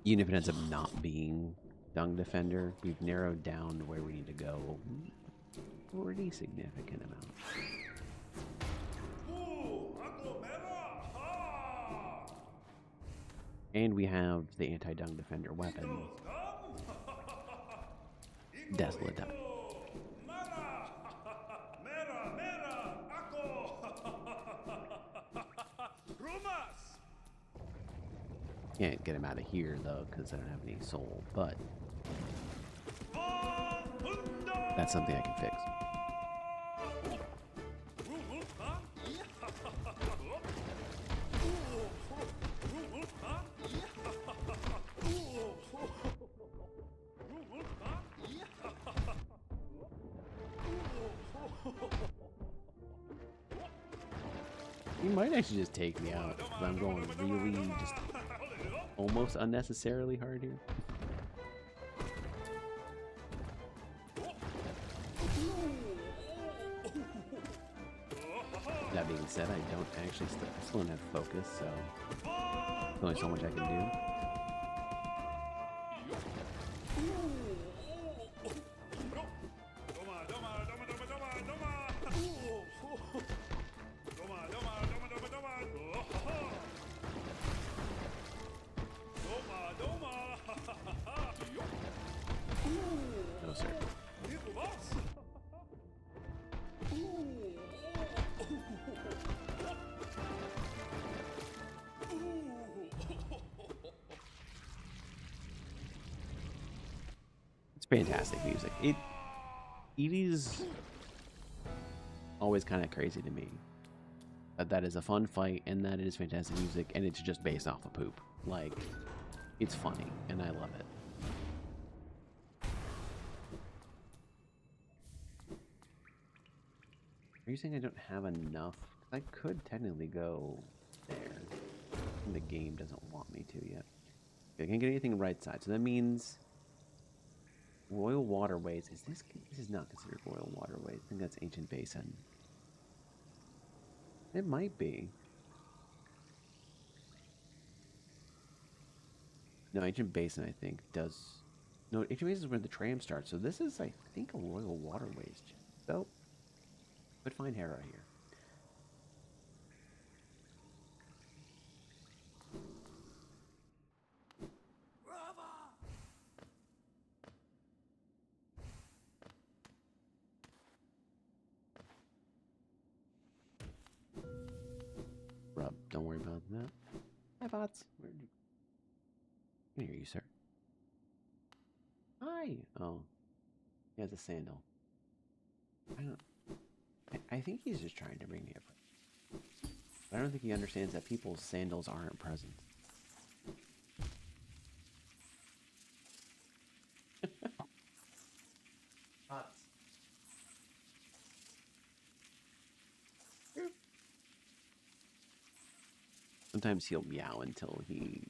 Even if it ends up not being Dung Defender, we've narrowed down where we need to go a pretty significant amount. And we have the anti-dung defender weapon. Desolate Dive. Can't get him out of here though, because I don't have any soul, but that's something I can fix. He might actually just take me out, because I'm going really just almost unnecessarily hard here. That being said, I don't actually still don't have focus, so there's only so much I can do. No, sir. It's fantastic music. It is always kind of crazy to me that is a fun fight and that it is fantastic music and it's just based off of poop. Like, it's funny and I love it. Are you saying I don't have enough? I could technically go there. The game doesn't want me to yet. I can't get anything right side, so that means Royal Waterways. This is not considered Royal Waterways. I think that's Ancient Basin. It might be. No, Ancient Basin, I think, does. No, Ancient Basin is where the tram starts. So this is, I think, a Royal Waterways. So, could find Hera here. Rub, don't worry about that. Hi, bots. Where'd you? I can hear you, sir. Hi. Oh, he has a sandal. I think he's just trying to bring me a present. But I don't think he understands that people's sandals aren't presents. Bots. Sometimes he'll meow until he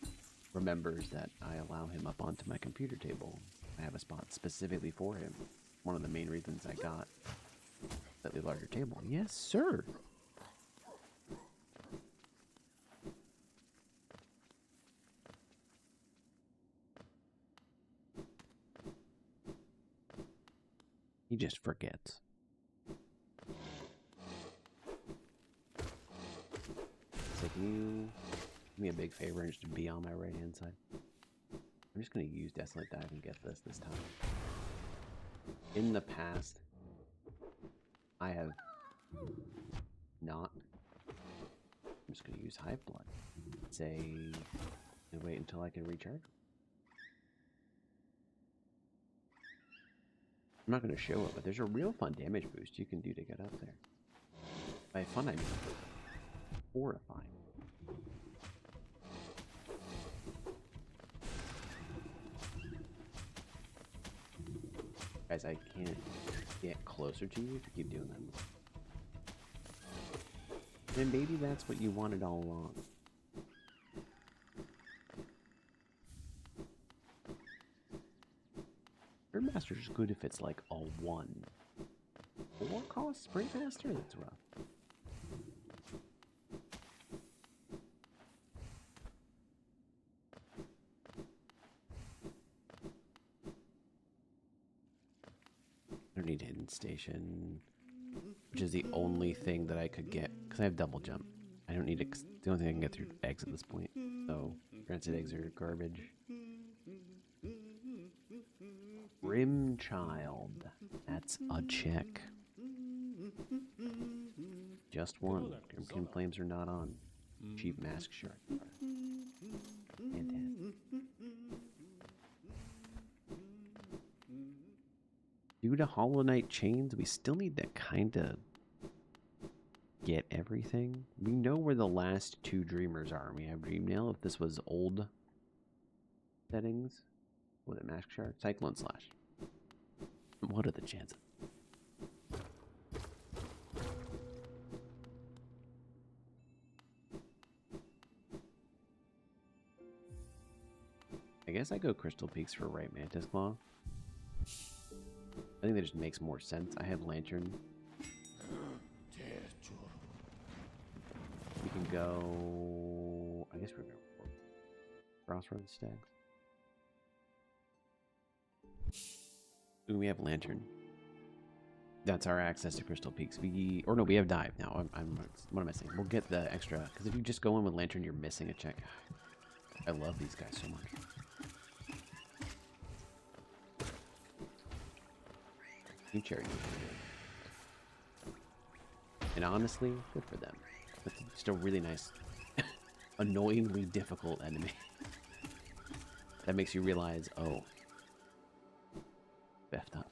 remembers that I allow him up onto my computer table. I have a spot specifically for him. One of the main reasons I got the larger table. Yes, sir. He just forgets. So can you do me a big favor and just be on my right hand side? I'm just going to use Desolate Dive and get this time. In the past, I have not. I'm just going to use Hive Blood. Say, and wait until I can recharge. I'm not going to show it, but there's a real fun damage boost you can do to get up there. By fun, I mean horrifying. Guys, I can't get closer to you if you keep doing that. And maybe that's what you wanted all along. Third Master's is good if it's like a 1. 4 cost Spring Master? That's rough. I don't need Hidden Station, which is the only thing that I could get, because I have double jump. I don't need it, the only thing I can get through eggs at this point, so Rancid eggs are garbage. Rim Child. That's a check. Just one. Grimkin flames are not on. Cheap mask shark. Fantastic. Due to Hollow Knight chains, we still need to kind of get everything. We know where the last two dreamers are. We have Dream Nail. If this was old settings, what it mask shark? Cyclone Slash. What are the chances? I guess I go Crystal Peaks for right Mantis Claw. I think that just makes more sense. I have Lantern. We can go... I guess we're going to Crossroads stacks. Ooh, we have Lantern. That's our access to Crystal Peaks. Or no, we have Dive now. What am I saying? We'll get the extra... Because if you just go in with Lantern, you're missing a check. I love these guys so much. Cherry. And honestly, good for them. That's just a really nice, annoyingly difficult enemy. That makes you realize, oh, effed up.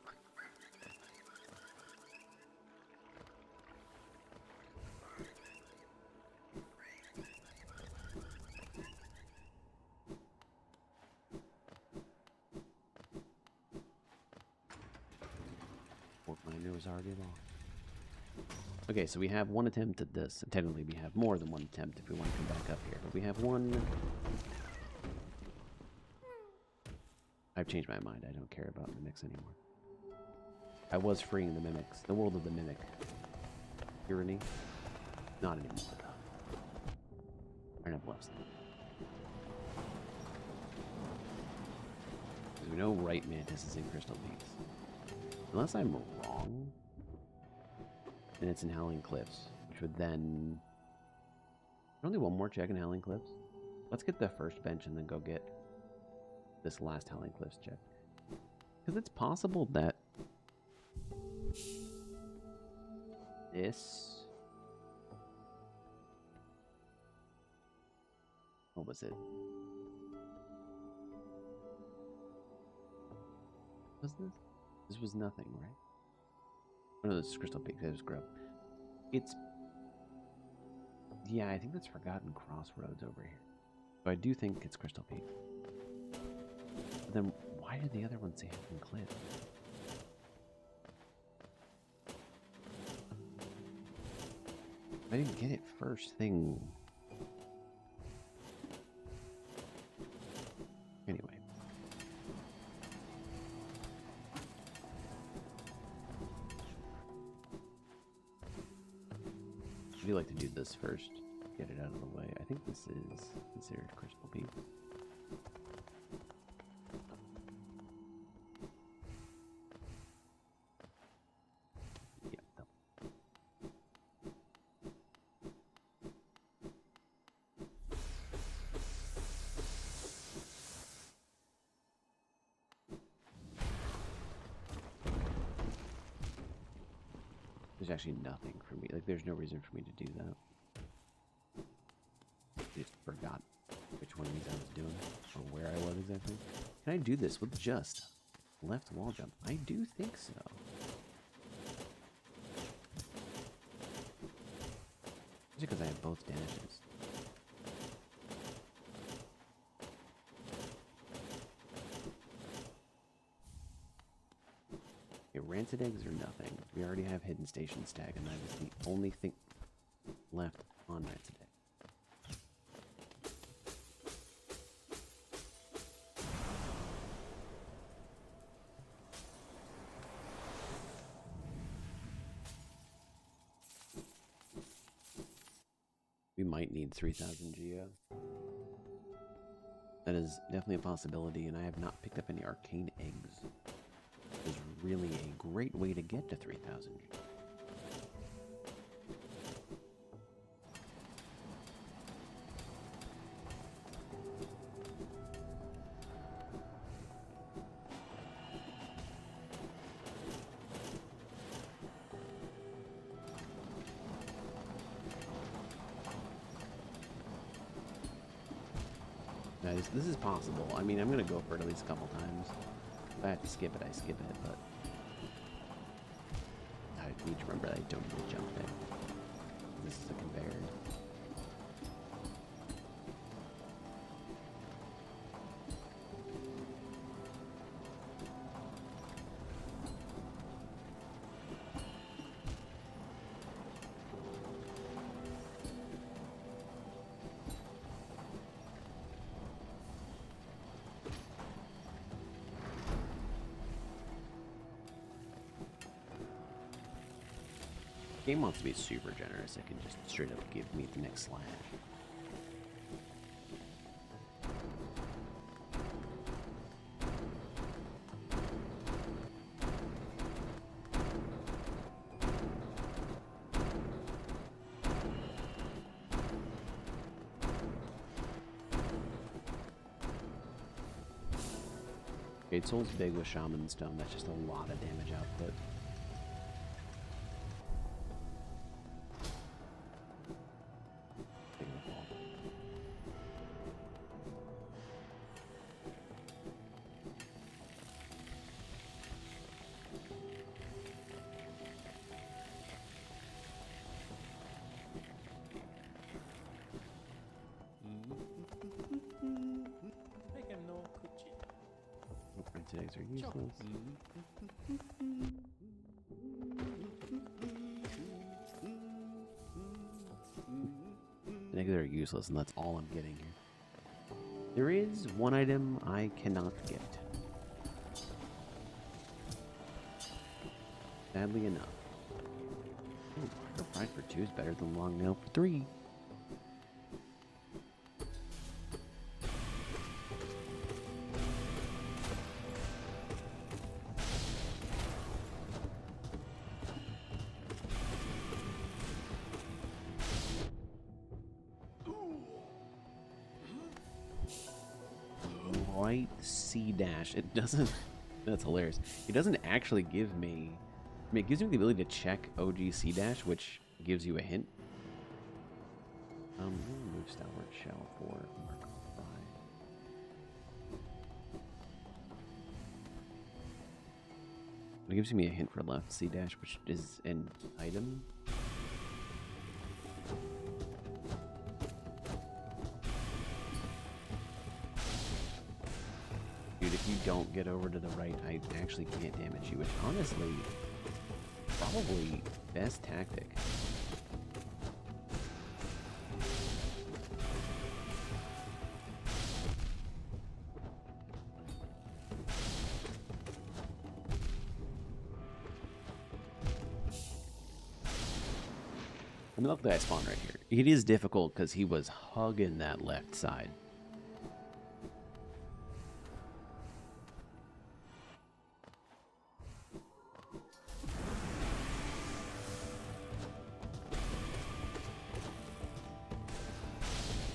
Was already long. Okay, so we have one attempt at this. Technically, we have more than one attempt if we want to come back up here. But we have one. I've changed my mind. I don't care about mimics anymore. I was freeing the mimics. The world of the mimic. Tyranny. Not anymore. I don't have left. Because we know Right Mantis is in Crystal Peaks. Unless I'm wrong. And it's in Howling Cliffs, which would then... Only one more check in Howling Cliffs. Let's get the first bench and then go get this last Howling Cliffs check. Because it's possible that this... What was it? Was this? This was nothing, right? Oh, no, this is Crystal Peak. That was Grub. It's... Yeah, I think that's Forgotten Crossroads over here. So I do think it's Crystal Peak. But then, why did the other one say Howling Cliff? I didn't get it first thing. Anyway. I do like to do this first, get it out of the way. I think this is considered Crystal Peak. Yeah. There's actually nothing for me. Like, there's no reason for me to do that. I just forgot which one of these I was doing, or where I was exactly. Can I do this with just left wall jump? I do think so. Just because I have both dashes. Okay, rancid eggs or nothing. We already have hidden station stag, and that is the only thing left on rancid egg. We might need 3,000 Geo. That is definitely a possibility, and I have not picked up any arcane eggs. It is really a great way to get to 3,000 Geo. Guys, this is possible. I mean, I'm gonna go for it at least a couple times. If I have to skip it, I skip it, but I need to remember that I don't need to jump there. This is a conveyor. Game wants to be super generous. It can just straight up give me the next slash. Jade Soul's big with Shaman Stone. That's just a lot of damage output. Make him no coochie. Printed eggs are useless. Eggs are useless, and that's all I'm getting here. There is one item I cannot get. Sadly enough. Oh, Hard Fried for 2 is better than Long Nail for 3. Right C dash. It doesn't. That's hilarious. It doesn't actually give me. I mean, it gives me the ability to check OG C dash, which gives you a hint. Remove Stalwart Shell for Mark Fry. It gives me a hint for left C dash, which is an item. Dude, if you don't get over to the right, I actually can't damage you, which honestly, probably best tactic. I mean, luckily I spawned right here. It is difficult because he was hugging that left side.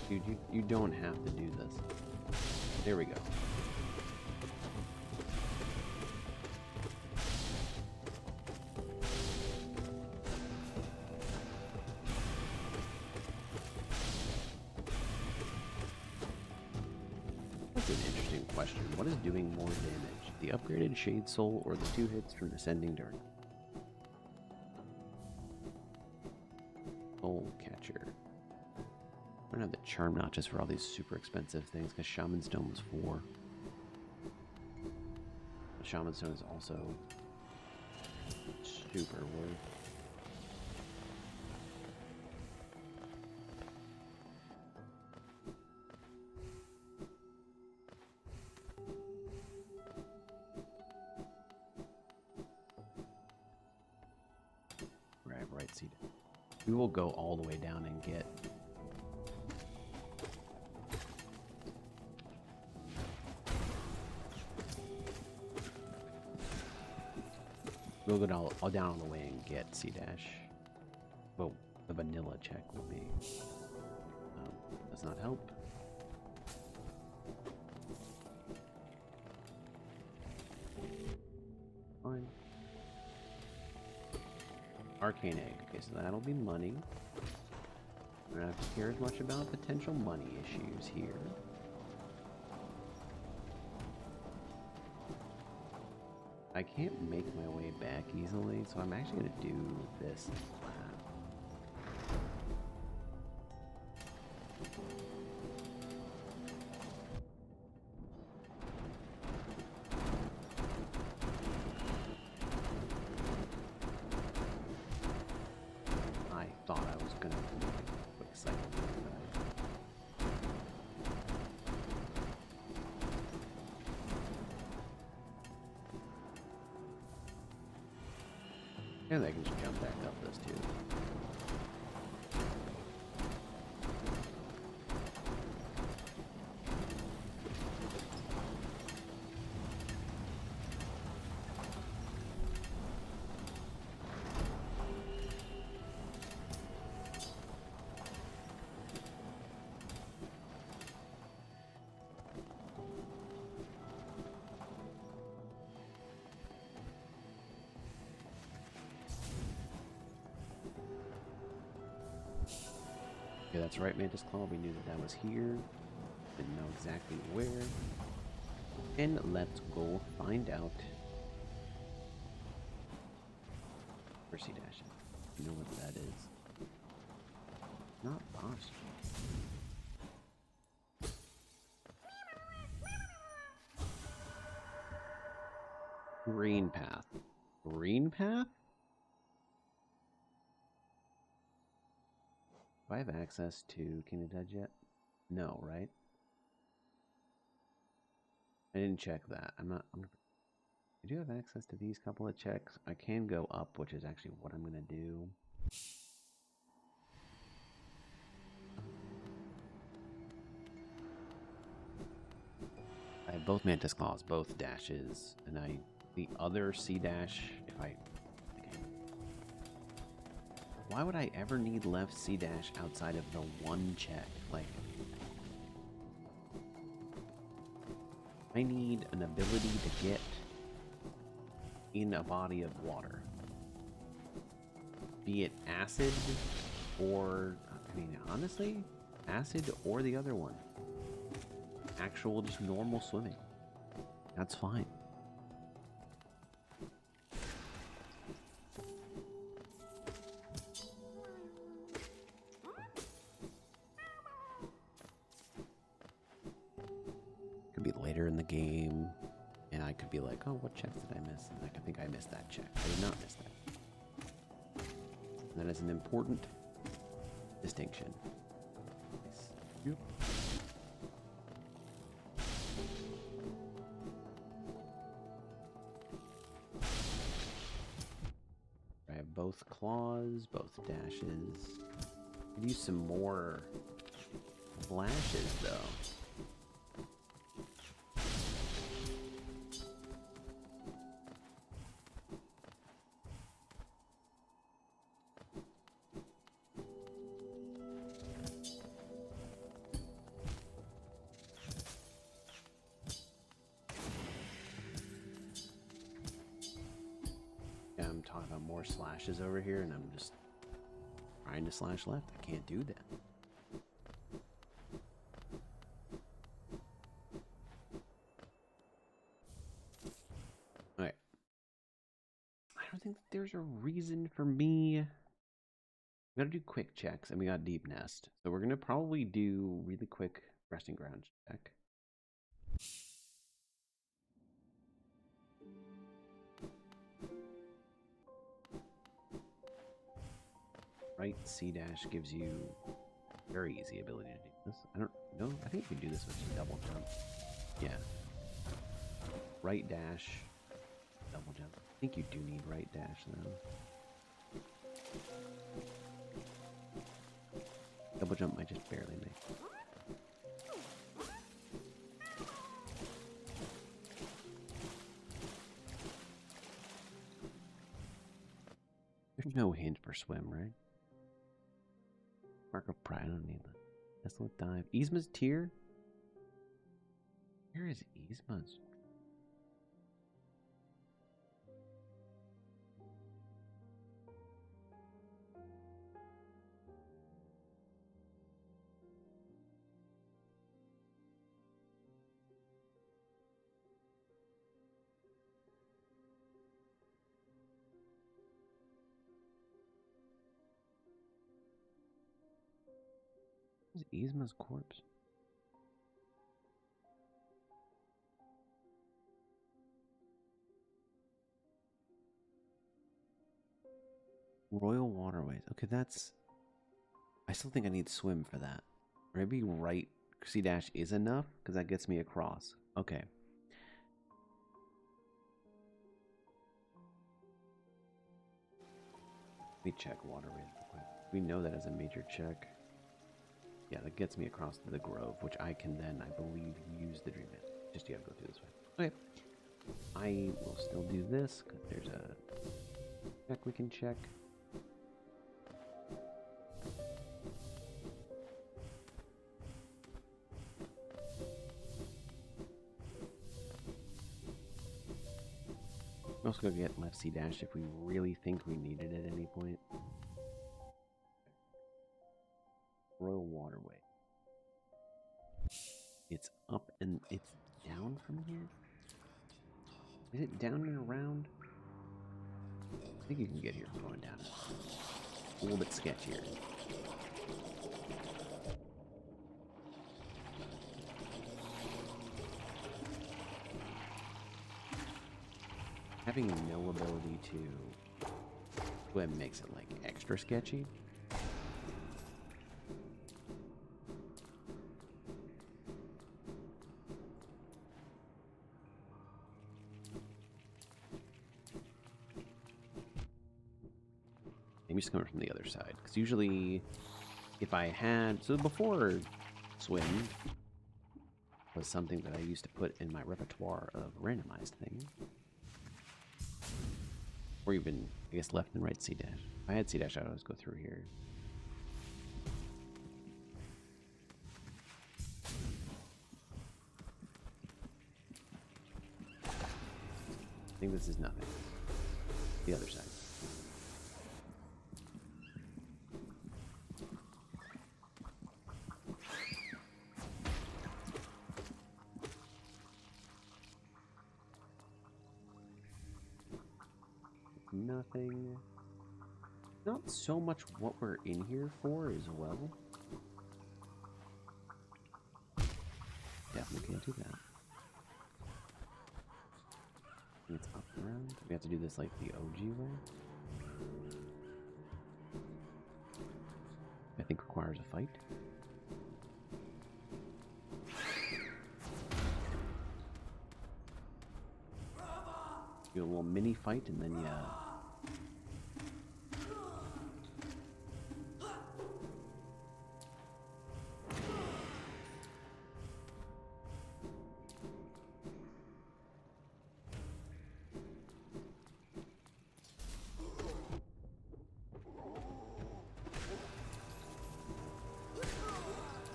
Dude, you don't have to do this. There we go. That's an interesting question. What is doing more damage? The upgraded Shade Soul or the 2 hits from Descending Dark? Soul Catcher. I don't have the charm notches for all these super expensive things because Shaman Stone was 4. The Shaman Stone is also super worth. Right seat. We will go all the way down and get. We'll go down, all down on the way and get C dash. Well, the vanilla check would be. Does not help. Fine. Arcane Egg. Okay, so that'll be money. I don't have to care as much about potential money issues here. I can't make my way back easily, so I'm actually going to do this last. I thought I was going to do a quick cycle, but and I can just jump back up this too. Okay, that's right, Mantis Claw. We knew that that was here. Didn't know exactly where. And let's go find out. Mercy Dash. You know what that is? Not boss. Green path. Green path? Do I have access to King of Dead yet? No, right? I didn't check that. I do have access to these couple of checks. I can go up, which is actually what I'm gonna do. I have both Mantis Claws, both dashes, and the other C dash, if I why would I ever need left C dash outside of the one check? Like, I need an ability to get in a body of water. Be it acid or, I mean, honestly, acid or the other one. Actual, just normal swimming. That's fine. Could be later in the game, and I could be like, oh, what checks did I miss? And I could think I missed that check. I did not miss that. And that is an important distinction. Nice. Yep. I have both claws, both dashes. Could use some more flashes, though. I'm talking about more slashes over here, and I'm just trying to slash left. I can't do that. Alright. I don't think there's a reason for me. We gotta do quick checks, and we got deep nest. So we're gonna probably do really quick resting ground check. Right C dash gives you very easy ability to do this. I don't know. I think you can do this with just double jump. Yeah. Right dash, double jump. I think you do need right dash though. Double jump might just barely make it. There's no hint for swim, right? Mark of Pride, I don't need that. Desolate Dive. Yzma's Tear? Where is Yzma's? Is Yzma's corpse? Royal Waterways. Okay, that's... I still think I need swim for that. Or maybe right C dash is enough, because that gets me across. Okay. Let me check waterways real quick. We know that as a major check. Yeah, that gets me across to the Grove, which I can then, I believe, use the Dream Man. Just you gotta go through this way. Okay. I will still do this, because there's a check we can check. I'm also going to get left C dash if we really think we need it at any point. Royal Waterway. It's up and it's down from here? Is it down and around? I think you can get here from going down. A little bit sketchier. Having no ability to swim makes it like extra sketchy. I'm just coming from the other side because usually if I had, so before swim was something that I used to put in my repertoire of randomized things. Or even, I guess, left and right C dash. If I had C dash, I'd always go through here. I think this is nothing. The other side. Nothing. Not so much what we're in here for as well. Definitely can't do that. It's up and around. We have to do this like the OG way. I think requires a fight. Do a little mini fight and then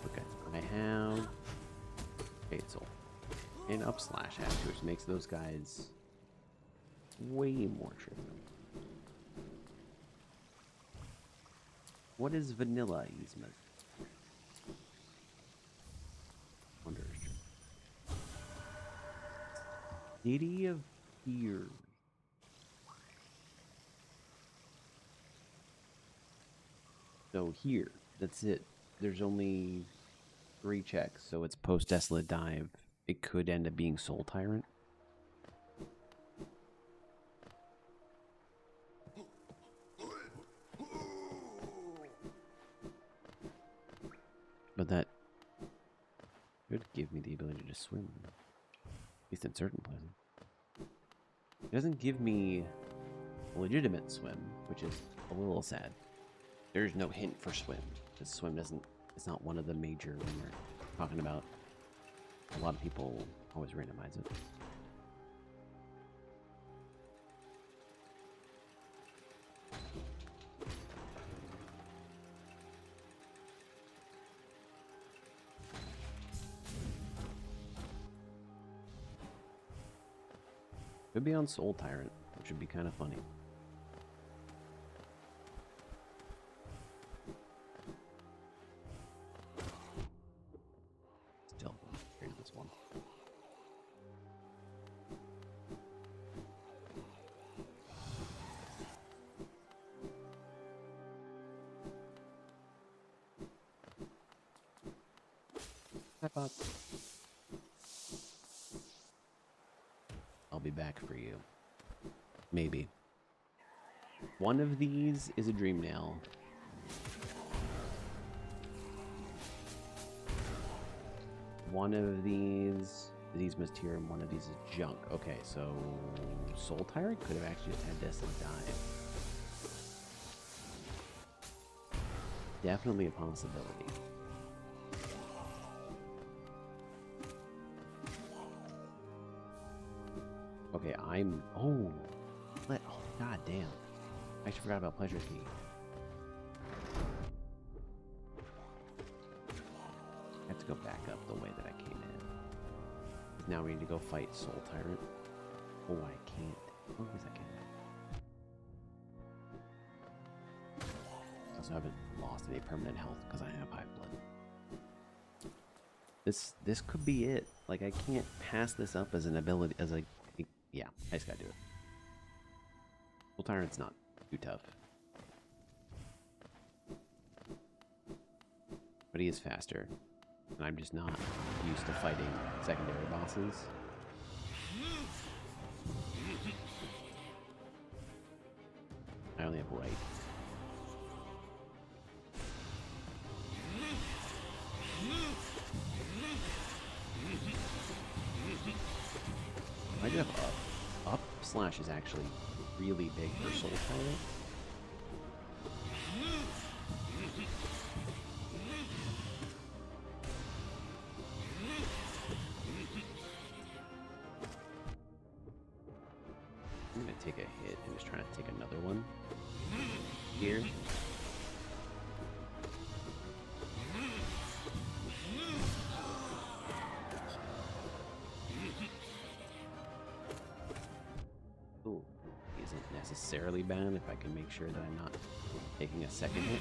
okay, I have Basil and up slash actually, which makes those guys way more trivial. What is vanilla Yzma? Wonder. City of Fear. So here, that's it. There's only 3 checks, so it's post Desolate Dive. It could end up being Soul Tyrant. But that could give me the ability to swim, at least in certain places. It doesn't give me a legitimate swim, which is a little sad. There's no hint for swim, because swim doesn't, it's not one of the major, when we're talking about, a lot of people always randomize it. Could be on Soul Tyrant, which would be kind of funny. Still, here's this one. Hi, Pop. I'll be back for you. Maybe. One of these is a dream nail. One of these Mysterium, and one of these is junk. Okay, so Soul Tyrant could have actually just had Desolate Dive. Definitely a possibility. Okay, oh, god damn. I actually forgot about Pleasure Key. I have to go back up the way that I came in. Now we need to go fight Soul Tyrant. Oh, I can't. Oh, yes, I can. I also haven't lost any permanent health because I have high blood. This could be it. Like, I can't pass this up as an ability, as a... Yeah, I just gotta do it. Soul Tyrant's not too tough. But he is faster. And I'm just not used to fighting secondary bosses. I only have right. I do have up. Up slash is actually really big for Soul Tyrant. I'm gonna take a hit and just try to take another one here. Ooh, isn't necessarily bad if I can make sure that I'm not taking a second hit.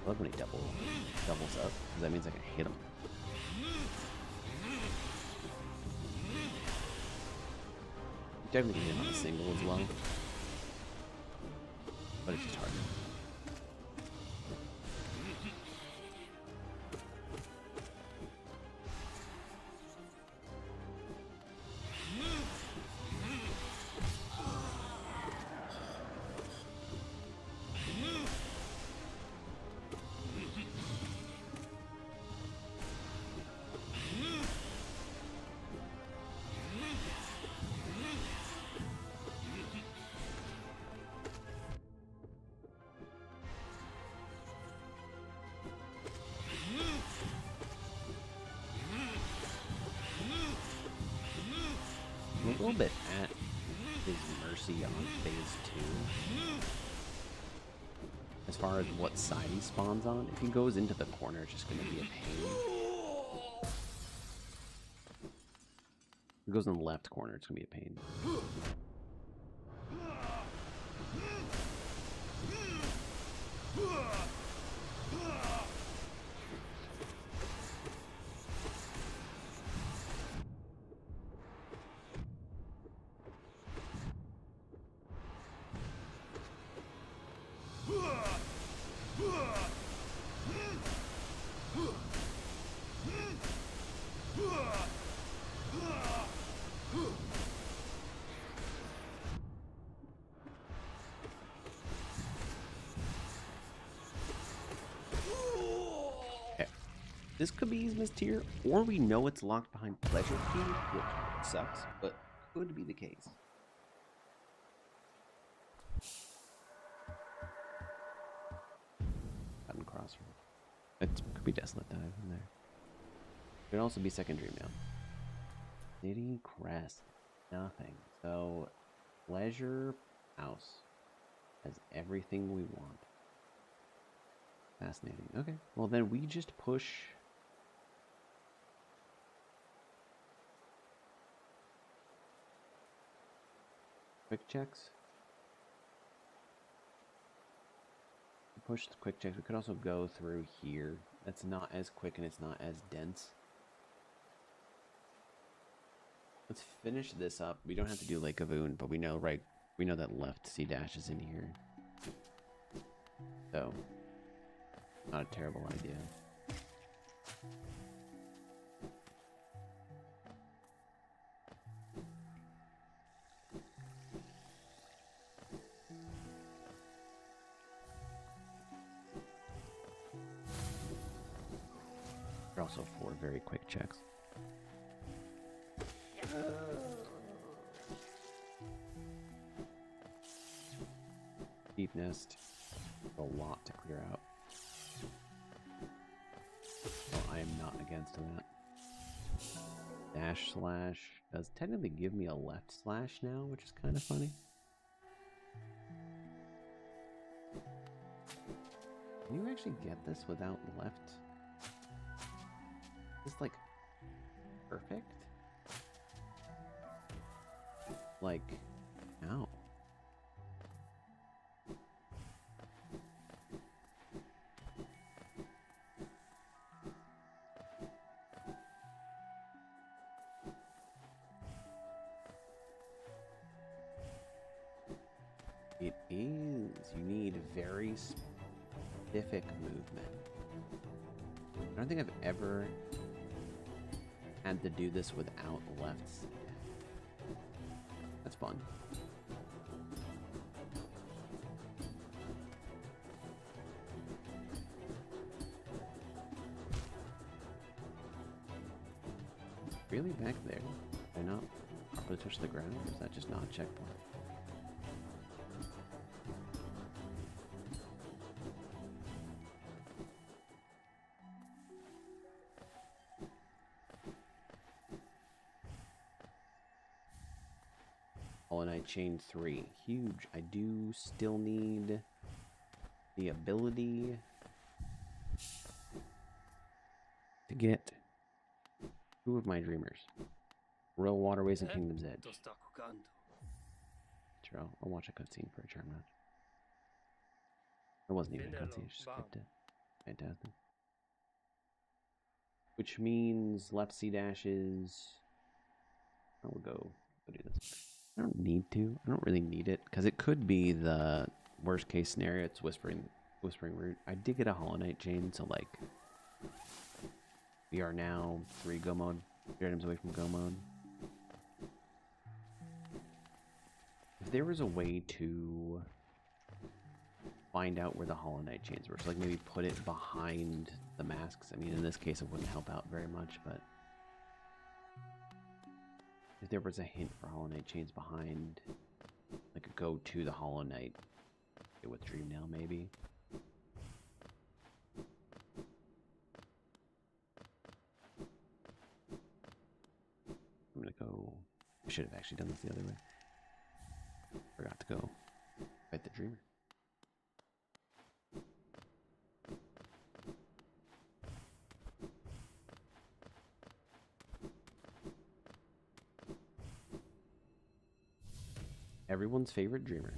I love when he doubles up, because that means I can hit him. Definitely hit him on a single as well. But it's just hard. A little bit at his mercy on phase 2. As far as what side he spawns on, if he goes into the corner, it's just going to be a pain. If he goes in the left corner, it's going to be a pain. This could be his tier, or we know it's locked behind Pleasure Key, which sucks, but could be the case. Button crossroad. It could be Desolate Dive in there. Could also be Second Dream now. City Crest. Nothing. So, Pleasure House has everything we want. Fascinating. Okay. Well, then we just push... quick checks. Push the quick checks. We could also go through here. That's not as quick and it's not as dense. Let's finish this up. We don't have to do Lake of Oon, but we know that left C dash is in here. So, not a terrible idea. There are also 4 very quick checks. Deep nest. A lot to clear out. So I am not against that. Dash slash does technically give me a left slash now, which is kind of funny. Can you actually get this without left? Is this like perfect? Like, ow. It is. You need very specific movement. I don't think I've ever had to do this without lefts. That's fun. Really back there? Did I not properly touch the ground? Or is that just not a checkpoint? And I chain 3. Huge. I do still need the ability to get 2 of my dreamers. Royal Waterways and Kingdom's Edge. Sure, I'll watch a cutscene for a charm match. It wasn't even a cutscene, just skipped it. Fantastic. Which means left C dashes. I will go do this. I don't need to. I don't really need it because it could be the worst case scenario. It's whispering root. I did get a Hollow Knight chain, so like we are now 3 go mode. 3 items away from go mode. If there was a way to find out where the Hollow Knight chains were, so like maybe put it behind the masks. I mean, in this case, it wouldn't help out very much, but if there was a hint for Hollow Knight chains behind, like a go to the Hollow Knight with Dreamnail, maybe. I'm gonna go. I should have actually done this the other way. Forgot to go fight the Dreamer. Everyone's favorite Dreamer.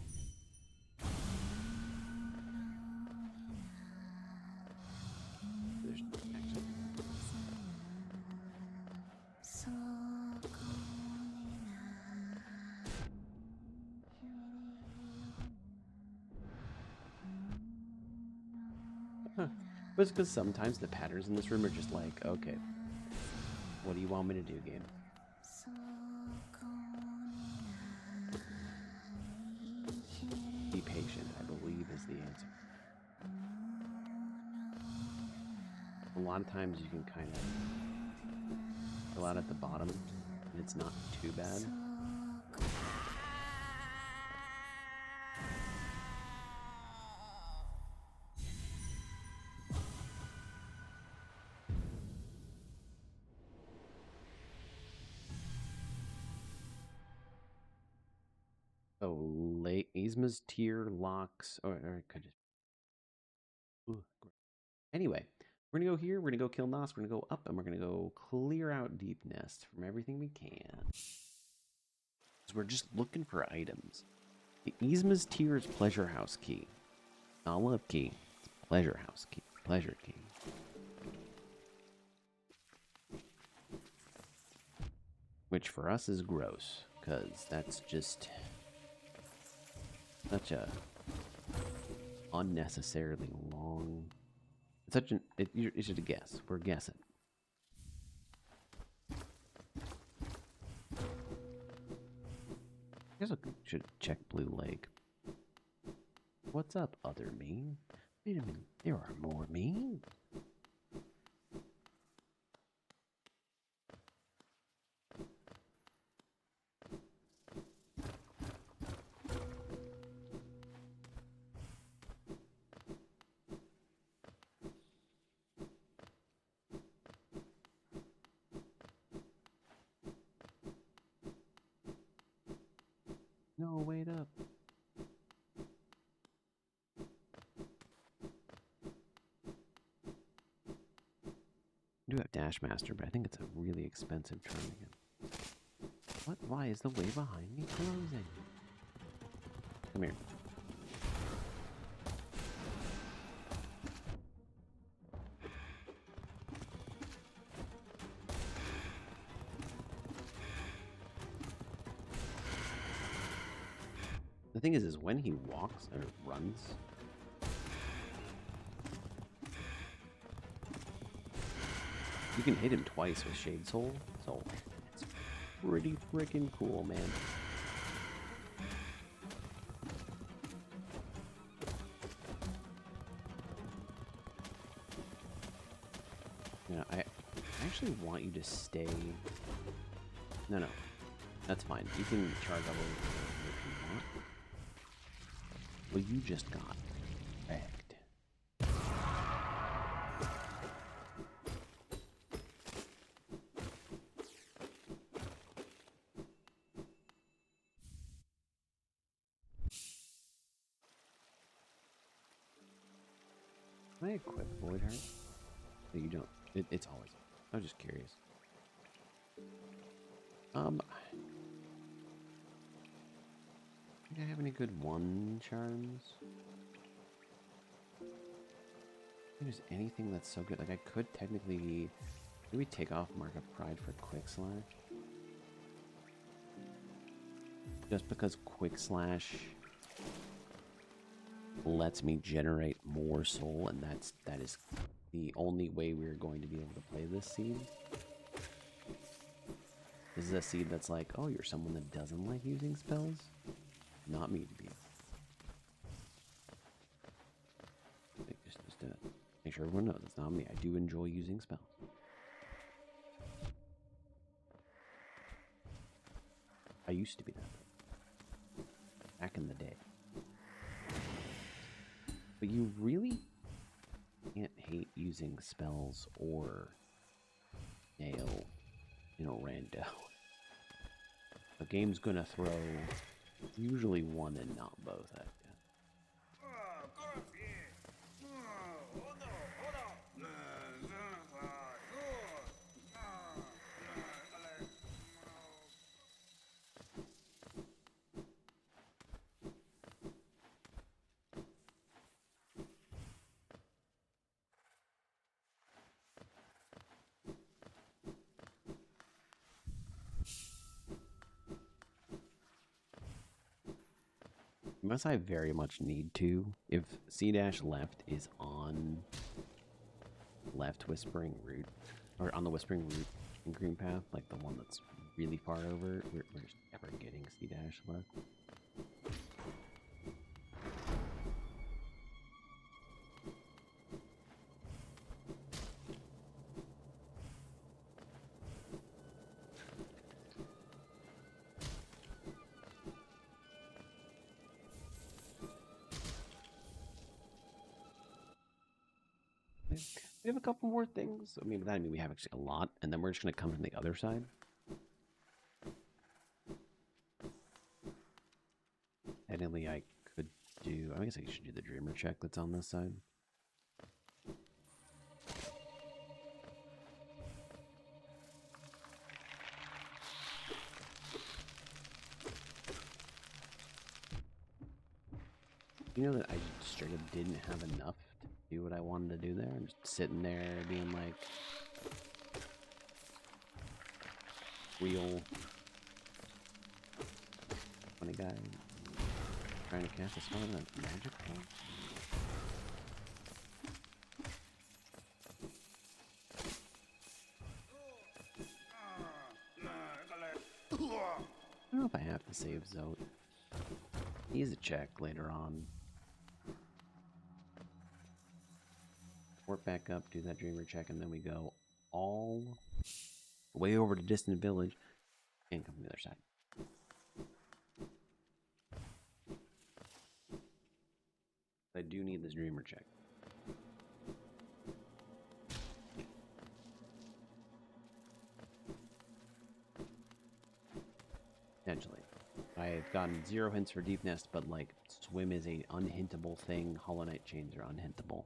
There's actually... Huh. But it's because sometimes the patterns in this room are just like, okay, what do you want me to do, game? Be patient, I believe, is the answer. A lot of times you can kind of fill out at the bottom, and it's not too bad. Oh, late Yzma's tier locks, or I could just. Ooh, anyway, we're gonna go here. We're gonna go kill Nos. We're gonna go up, and we're gonna go clear out Deep Nest from everything we can. So we're just looking for items. The Yzma's tier is Pleasure House key, not Love key. It's Pleasure House key, Pleasure key. Which for us is gross, because that's just such a unnecessarily long. It's just a guess. We're guessing. guess I should check Blue Lake. What's up, other me? Wait a minute, there are more me? No, wait up. I do have Dash Master, but I think it's a really expensive turn again. What? Why is the way behind me closing? Come here. The thing is when he walks or runs, you can hit him twice with Shade Soul, so it's pretty freaking cool, man. You know, I actually want you to stay. No, that's fine. You can charge up if you want. Well, you just got wrecked. Can I equip Void Heart? No, you don't. It's always. I was just curious. Do I have any good one charms? There's anything that's so good. Like I could technically maybe take off Mark of Pride for Quick Slash. Just because Quick Slash lets me generate more soul, and that is the only way we're going to be able to play this seed. This is a seed that's like, oh, you're someone that doesn't like using spells? Not me to be. Just make sure everyone knows it's not me. I do enjoy using spells. I used to be that. Back in the day. But you really can't hate using spells or nail, rando. The game's gonna throw usually one and not both at you. Unless I very much need to, if C-Dash left is on left Whispering Root, or on the Whispering Root in Green Path, like the one that's really far over, we're just never getting C-Dash left. We have a couple more things. I mean, we have actually a lot, and then we're just going to come from the other side. Technically, I could do... I guess I should do the Dreamer check that's on this side. You know that I straight up didn't have enough to do what I wanted to do there? I'm just sitting there being like... real... funny guy. Trying to cast a spell on a magic ball? if I have to save Zote. He's a check later on. Work back up, do that dreamer check, and then we go all the way over to Distant Village and come from the other side. I do need this dreamer check. Potentially. I've gotten 0 hints for Deep Nest, but like swim is a unhintable thing. Hollow Knight chains are unhintable.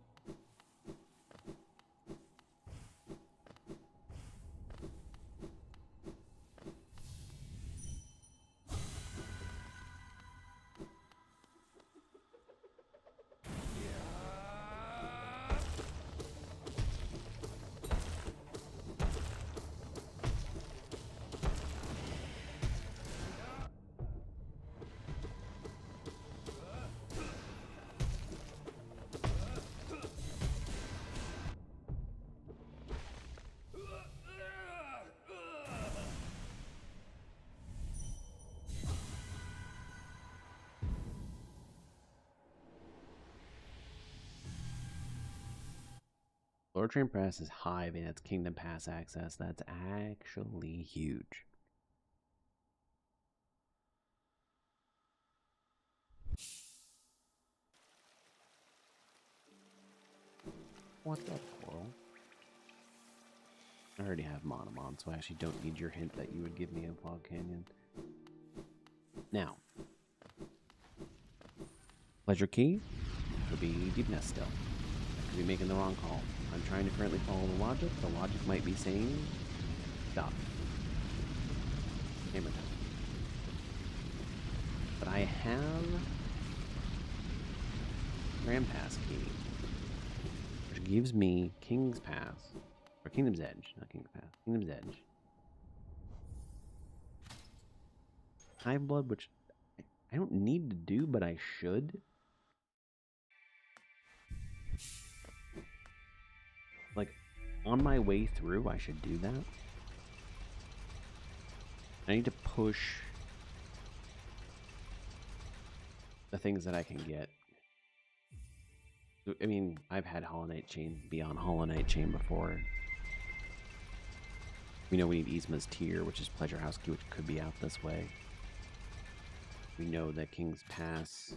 Lord Train Pass is Hive and it's Kingdom Pass access. That's actually huge. What's up, Coral? I already have Monomon, so I actually don't need your hint that you would give me a Fog Canyon. Now, Pleasure Key would be Deep Nest still. I could be making the wrong call. I'm trying to currently follow the logic. The logic might be saying, stop. Hammer time. But I have Grand Pass Key, which gives me King's Pass, or Kingdom's Edge, not King's Pass, Kingdom's Edge. Hive Blood, which I don't need to do, but I should. Like, on my way through, I should do that. I need to push the things that I can get. I mean, I've had Hollow Knight Chain beyond Hollow Knight Chain before. We know we need Yzma's Tear, which is Pleasure House Key, which could be out this way. We know that King's Pass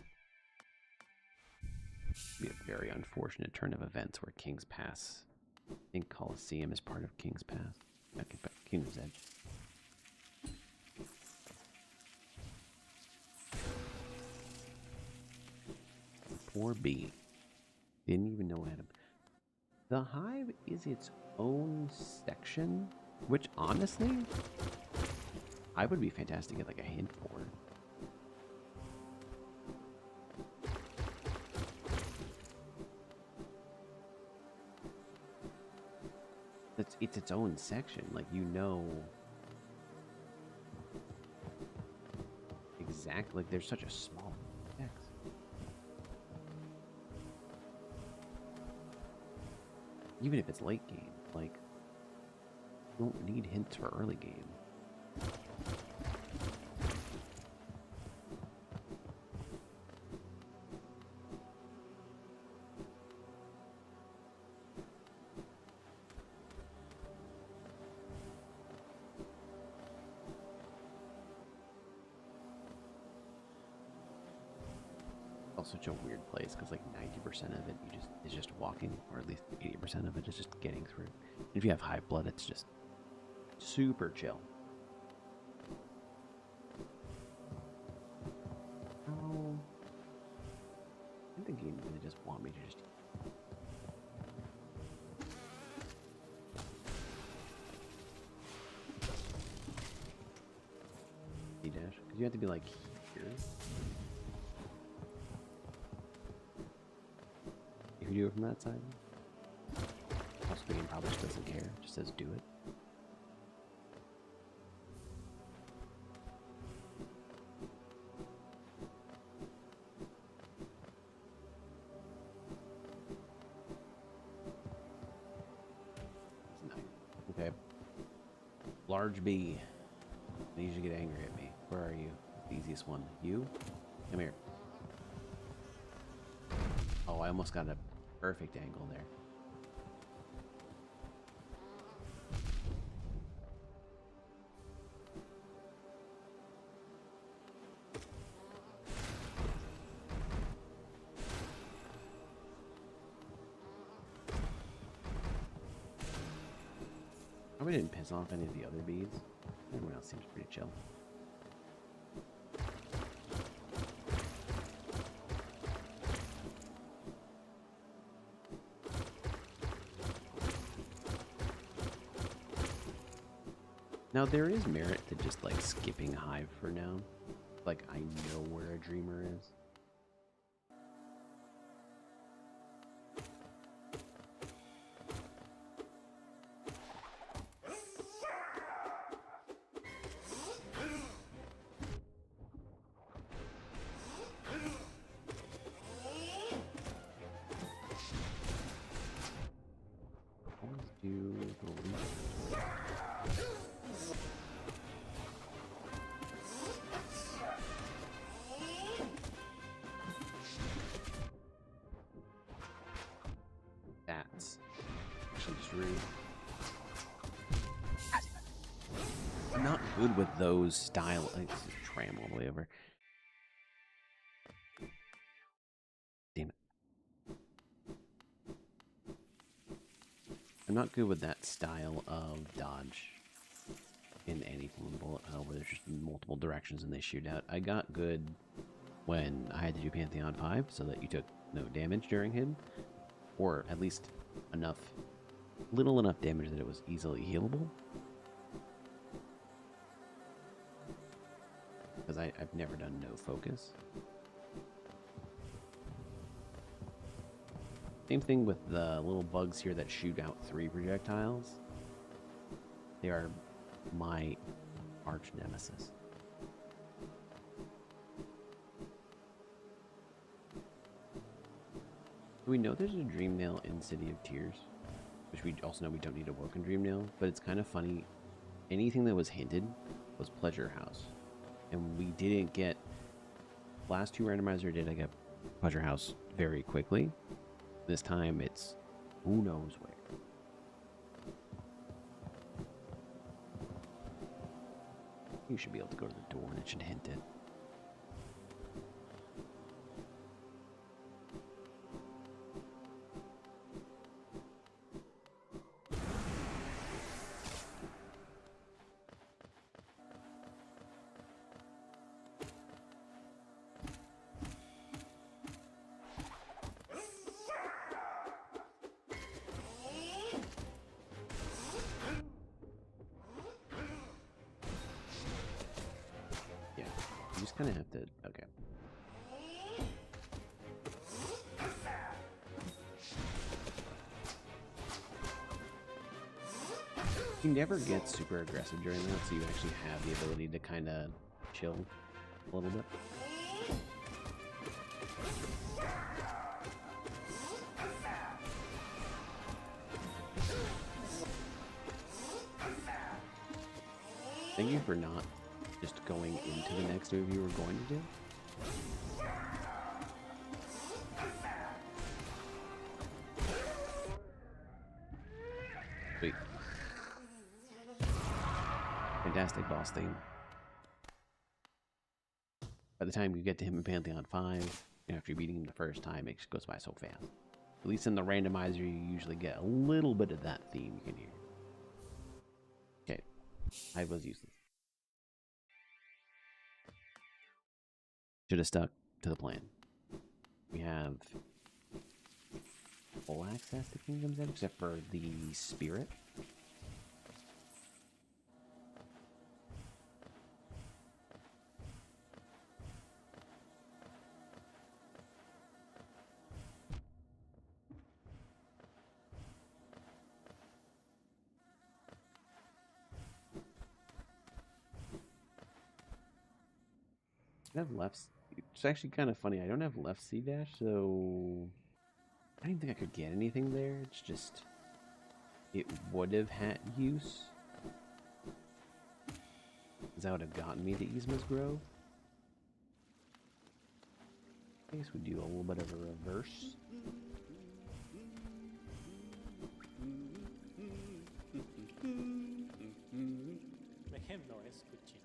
would be a very unfortunate turn of events where King's Pass, I think Coliseum is part of King's Pass. Okay, but Kingdom's Edge. Poor B. Didn't even know Adam. The Hive is its own section, which honestly, I would be fantastic to get like a hint for. It's its own section, like, you know exactly, like, there's such a small text. Even if it's late game, like, you don't need hints for early game. Such a weird place because like 90% of it is just walking, or at least 80% of it is just getting through. And if you have Hive Blood, it's just super chill. Oh, I think the game really just want me to just dash because you have to be like here. If you do it from that side, also the game probably just doesn't care, just says do it. It's nice. Okay. Large B. They usually get angry at me. Where are you? The easiest one. You? Come here. Oh, I almost got a perfect angle there. Probably didn't piss off any of the other bees. Everyone else seems pretty chill. Now there is merit to just like skipping Hive for now. Like I know where a dreamer is. Always do the least. That's actually just rude. I'm not good with those style. Like, this is tram all the way over. Damn it. I'm not good with that style of dodge in any form of bullet hell where there's just multiple directions and they shoot out. I got good when I had to do Pantheon 5 so that you took no damage during him. Or at least little enough damage that it was easily healable. Because I've never done no focus. Same thing with the little bugs here that shoot out 3 projectiles. They are my arch nemesis. We know there's a Dream Nail in City of Tears, which we also know we don't need to work on Dream Nail, but it's kind of funny. Anything that was hinted was Pleasure House. And we didn't get... Last 2 randomizer did I get Pleasure House very quickly. This time it's who knows where. You should be able to go to the door and it should hint it. You just kind of have to... Okay. You never get super aggressive during that, so you actually have the ability to kind of chill a little bit. Thank you for not just going into the next move you were going to do. Sweet. Fantastic boss theme. By the time you get to him in Pantheon 5, after you're beating him the first time, it just goes by so fast. At least in the randomizer, you usually get a little bit of that theme you can hear. Okay. I was useless. Should have stuck to the plan. We have full access to Kingdom's Edge, except for the spirit. I have left. It's actually kind of funny. I don't have left C dash, so I didn't think I could get anything there. It's just it would have had use. That would have gotten me to Yzma's Grove. I guess we do a little bit of a reverse. Make him no escuchito.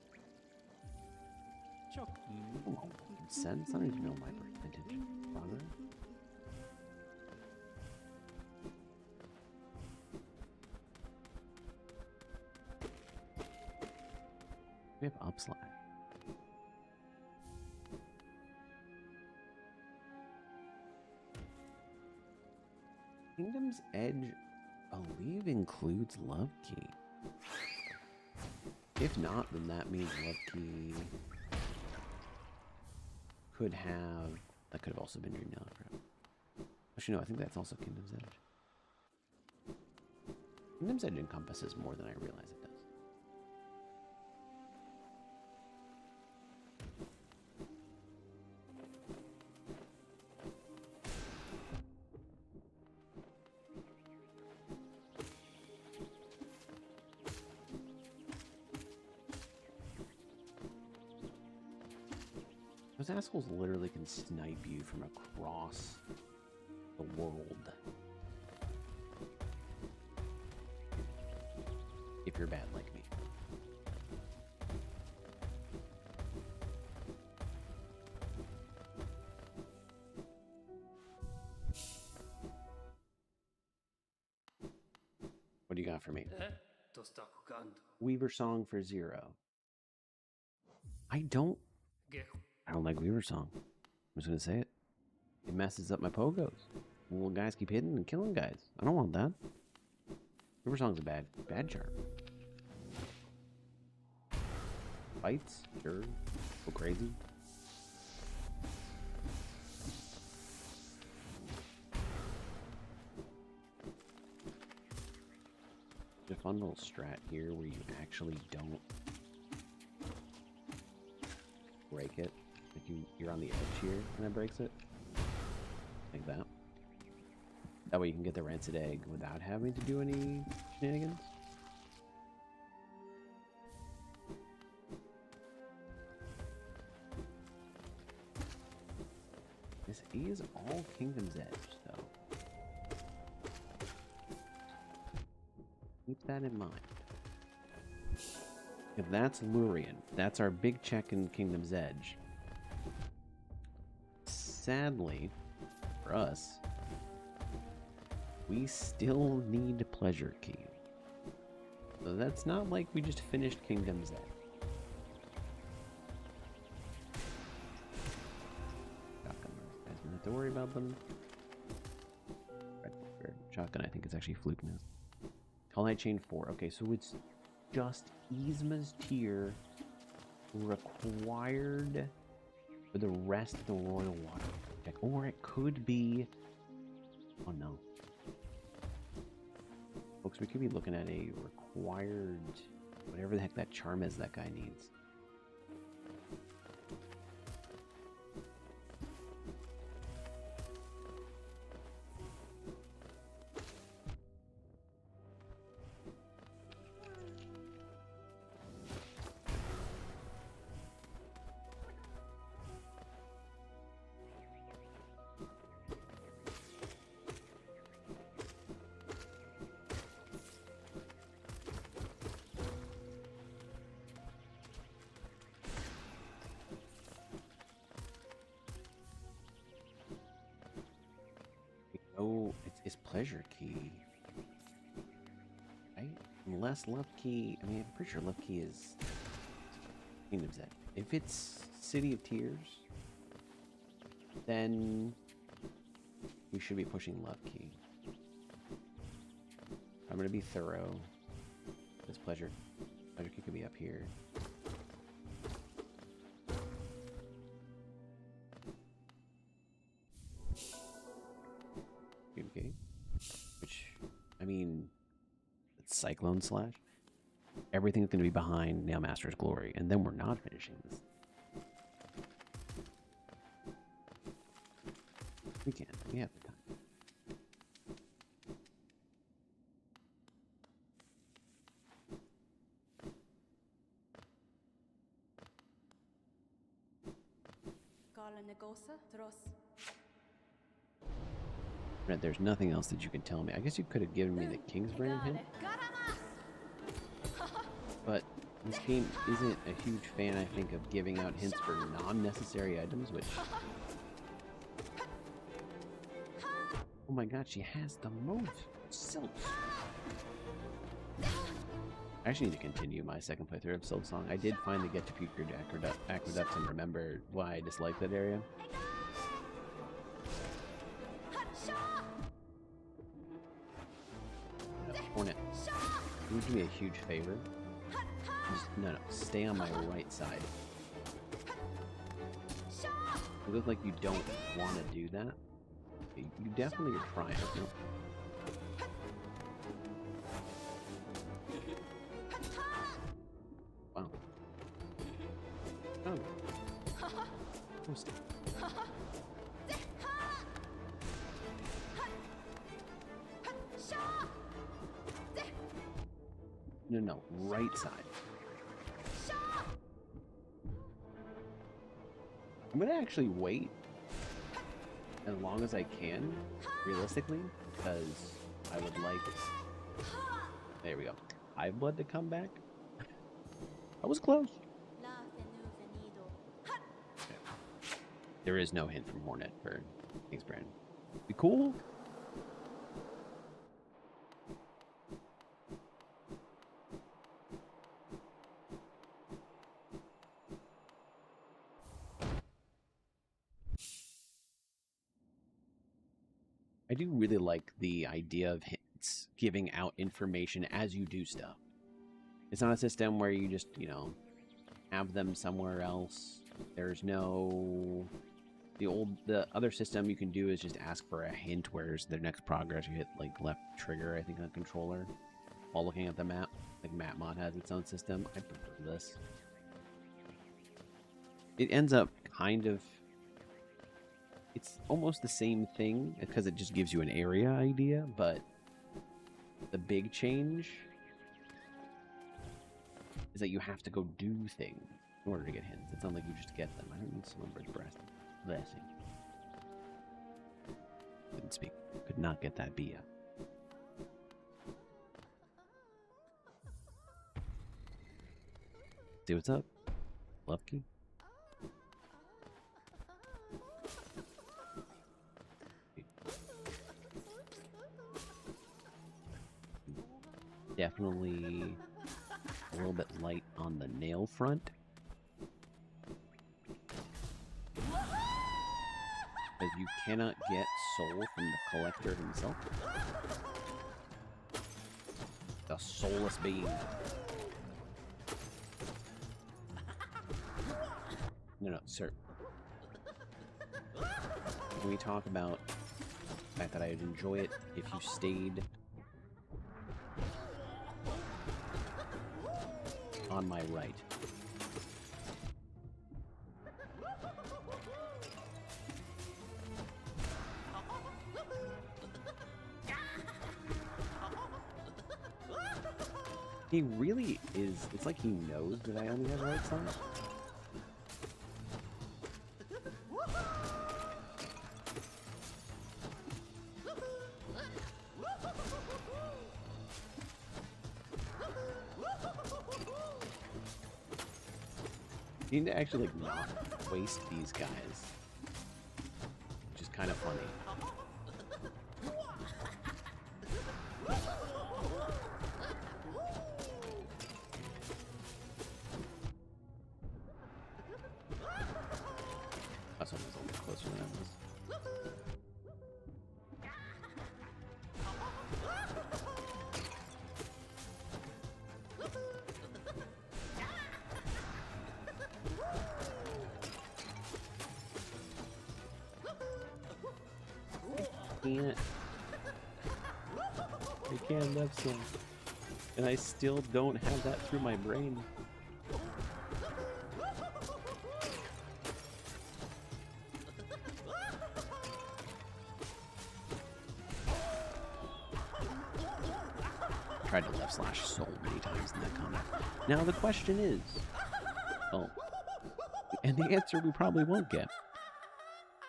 Choc. Oh, sense? I don't even know my percentage. Runner? We have upslash. Kingdom's Edge, I believe, includes Love Key. If not, then that means Love Key could have... That could have also been Dream Now. Actually, no, I think that's also Kingdom's Edge. Kingdom's Edge encompasses more than I realize it does. Those assholes literally can snipe you from across the world. If you're bad like me. What do you got for me? Weaver Song for 0. I don't like Weaver Song. I'm just gonna say it. It messes up my pogos. Little guys keep hitting and killing guys. I don't want that. Weaver Song's a bad chart. Fights, sure. Go crazy. There's a fun little strat here where you actually don't break it. Like you're on the edge here and it breaks it. Like that. That way you can get the rancid egg without having to do any shenanigans. This is all Kingdom's Edge, though. Keep that in mind. If that's Lurien, that's our big check in Kingdom's Edge. Sadly, for us, we still need Pleasure Key. So that's not like we just finished Kingdom's Edge. Shotgun, guys don't have to worry about them. Shotgun, I think it's actually Fluke Nest. All Night Chain 4. Okay, so it's just Yzma's tier required for the rest of the Royal Water deck. Or it could be... Oh no. Folks, we could be looking at a required... Whatever the heck that charm is that guy needs. Oh, it's Pleasure Key. Right? Unless Love Key... I mean, I'm pretty sure Love Key is Kingdom's Edge. If it's City of Tears, then we should be pushing Love Key. I'm going to be thorough. This Pleasure Key could be up here. Okay. Which, I mean, it's Cyclone Slash. Everything's going to be behind Nailmaster's Glory, and then we're not finishing this. We can. We have the time. Right, there's nothing else that you can tell me. I guess you could have given me the King's Brain hint. But this game isn't a huge fan, I think, of giving out hints for non-necessary items, which... Oh my god, she has the most Silk. I actually need to continue my second playthrough of Silk Song. I did finally get to Future Aqueduct and remember why I disliked that area. Hornet, can you do me a huge favor? No, stay on my right side. It looks like you don't want to do that. You definitely are trying. No? Wow. Oh. Posting. No, right side. I'm gonna actually wait as long as I can, realistically, because I would like... There we go. Hive Blood to come back. I was close. There is no hint from Hornet for King's Brand. Be cool. I do really like the idea of hints giving out information as you do stuff. It's not a system where you just, you know, have them somewhere else. There's no... The other system you can do is just ask for a hint, whereas the next progress you hit, like, left trigger, I think, on controller, while looking at the map. Like, MapMod has its own system. I prefer this. It ends up kind of... It's almost the same thing, because it just gives you an area idea, but the big change is that you have to go do things in order to get hints. It's not like you just get them. I don't need Slumber's Blessing. Couldn't speak. Could not get that Bia. See what's up? Lucky? Definitely a little bit light on the nail front. Because you cannot get soul from the collector himself. The soulless being. No, sir. Can we talk about the fact that I'd enjoy it if you stayed on my right? He really is. It's like he knows that I only have right side. You need to actually like not waste these guys, which is kind of funny. That's one was a little closer than I was. I can't left some, and I still don't have that through my brain. Tried to left slash so many times in that combat. Now the question is, oh, and the answer we probably won't get.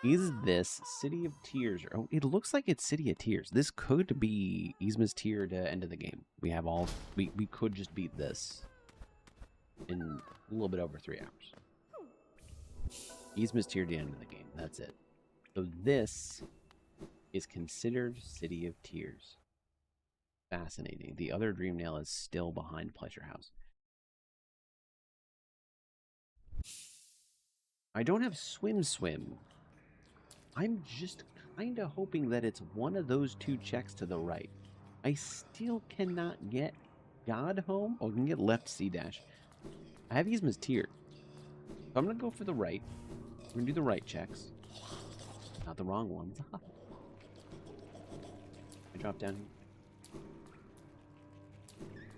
Is this City of Tears? Oh, it looks like it's City of Tears. This could be Yzma's tier to end of the game. We have all... We could just beat this in a little bit over 3 hours. Yzma's tier to end of the game. That's it. So this is considered City of Tears. Fascinating. The other Dream Nail is still behind Pleasure House. I don't have Swim. I'm just kind of hoping that it's one of those 2 checks to the right. I still cannot get God home. Oh, I can get left C dash. I have Yzma's tier. So I'm going to go for the right. We're going to do the right checks. Not the wrong ones. I drop down here.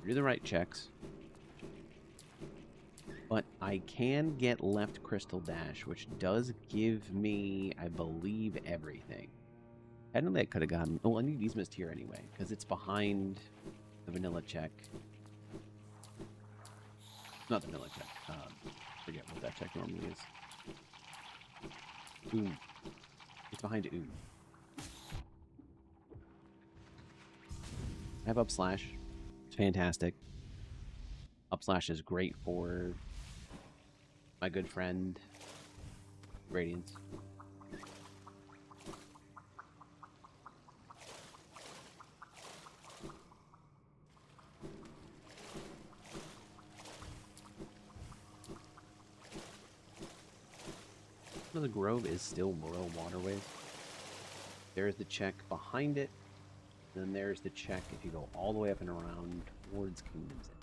Do the right checks. But I can get left Crystal Dash, which does give me, I believe, everything. Technically, I could have gotten... Oh, I need Yzma's tier anyway, because it's behind the vanilla check. Not the vanilla check. Forget what that check normally is. Ooh. It's behind Ooh. I have Up Slash. It's fantastic. Up Slash is great for my good friend Radiance. The Grove is still Royal Waterways. There's the check behind it. Then there's the check if you go all the way up and around towards Kingdom's End.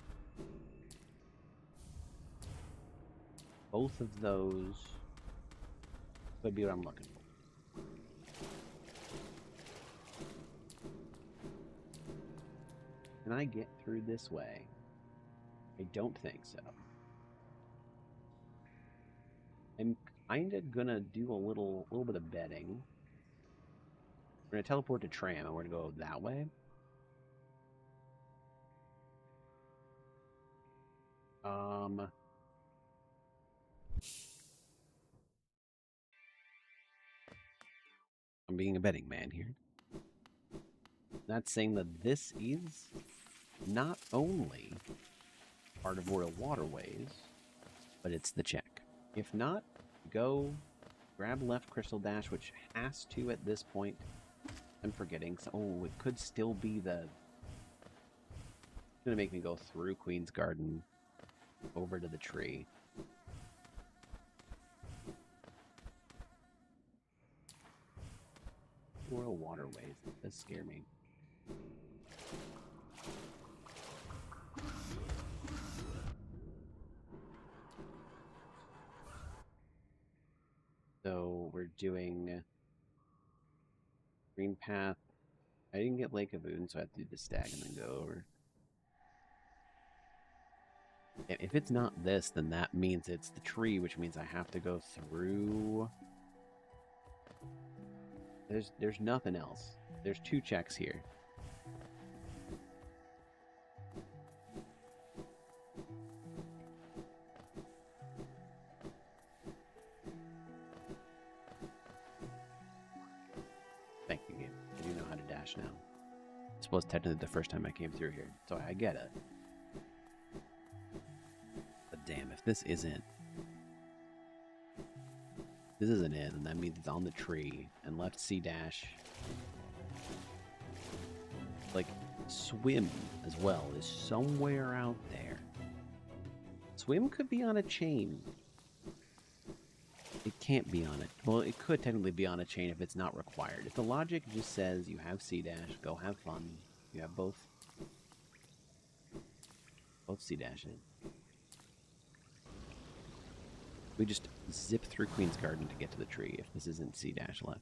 Both of those could be what I'm looking for. Can I get through this way? I don't think so. I'm kind of gonna do a little bit of betting. We're gonna teleport to Tram and we're gonna go that way. I'm being a betting man here. Not saying that this is not only part of Royal Waterways, but it's the check. If not, go grab left Crystal Dash, which has to at this point. I'm forgetting. So, oh, it could still be the... It's going to make me go through Queen's Garden over to the tree. Royal Waterways. That does scare me. So we're doing Green Path. I didn't get Lake of Oon, so I have to do the stag and then go over. If it's not this, then that means it's the tree, which means I have to go through. There's nothing else. There's 2 checks here. Thank you, game. I do know how to dash now. I suppose technically the first time I came through here, so I get it. But damn, if this isn't it, and that means it's on the tree, and left C dash. Like, Swim as well is somewhere out there. Swim could be on a chain. It can't be on it. Well, it could technically be on a chain if it's not required. If the logic just says you have C dash, go have fun. You have both C dashes. We just zip through Queen's Garden to get to the tree if this isn't C dash left.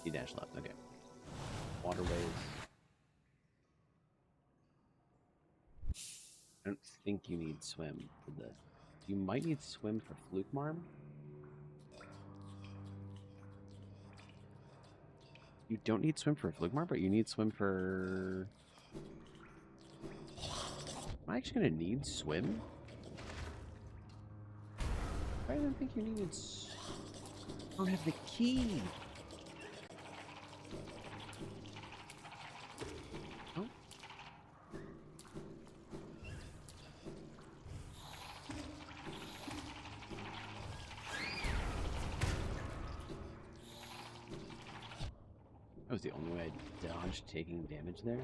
C dash left, okay. Waterways. I don't think you need Swim for this. You might need Swim for Fluke Marm. You don't need Swim for Fluke Marm, but you need Swim for... Am I actually gonna need swim? I didn't think you needed. I don't have the key. Oh. That was the only way I dodged taking damage there.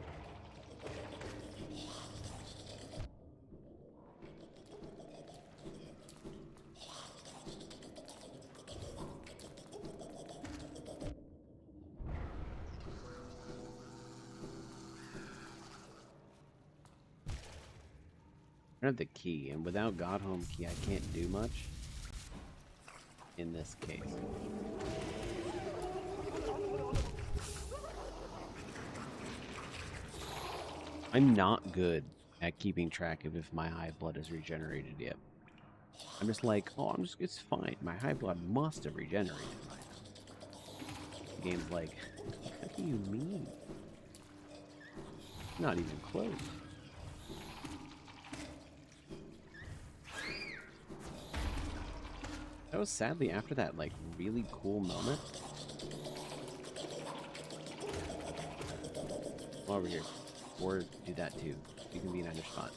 I don't have the key, and without God Home Key, I can't do much in this case. I'm not good at keeping track of if my hive blood is regenerated yet. I'm just like, oh, it's fine. My hive blood must have regenerated by now. The game's like, what do you mean? Not even close. That was sadly after that, like, really cool moment. Come over here. Or do that too. You can be in either spot.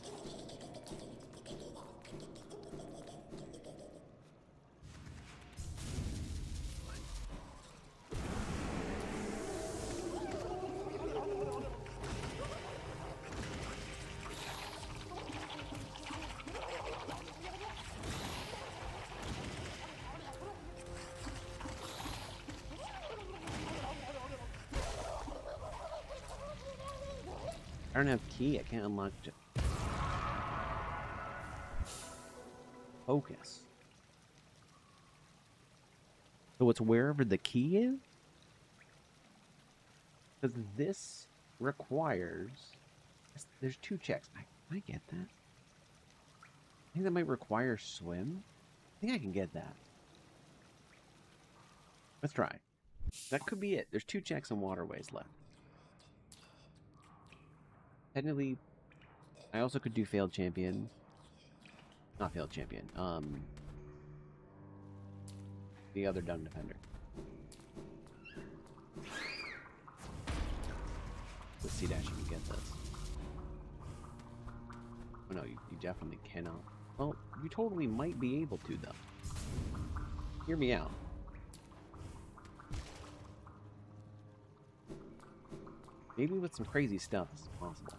I don't have key. I can't unlock it. Focus. So it's wherever the key is? Because this requires... There's 2 checks. I get that. I think that might require swim. I think I can get that. Let's try. That could be it. There's 2 checks and waterways left. Technically, I also could do failed champion. Not failed champion. The other dung defender. With C dash, you can get this. Oh no, you definitely cannot. Well, you totally might be able to though. Hear me out. Maybe with some crazy stuff, this is possible.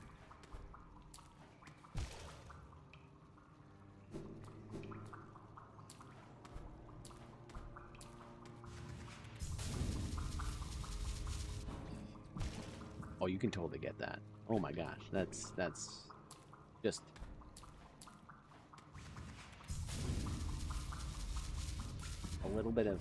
Oh, you can totally get that. Oh my gosh, that's just a little bit of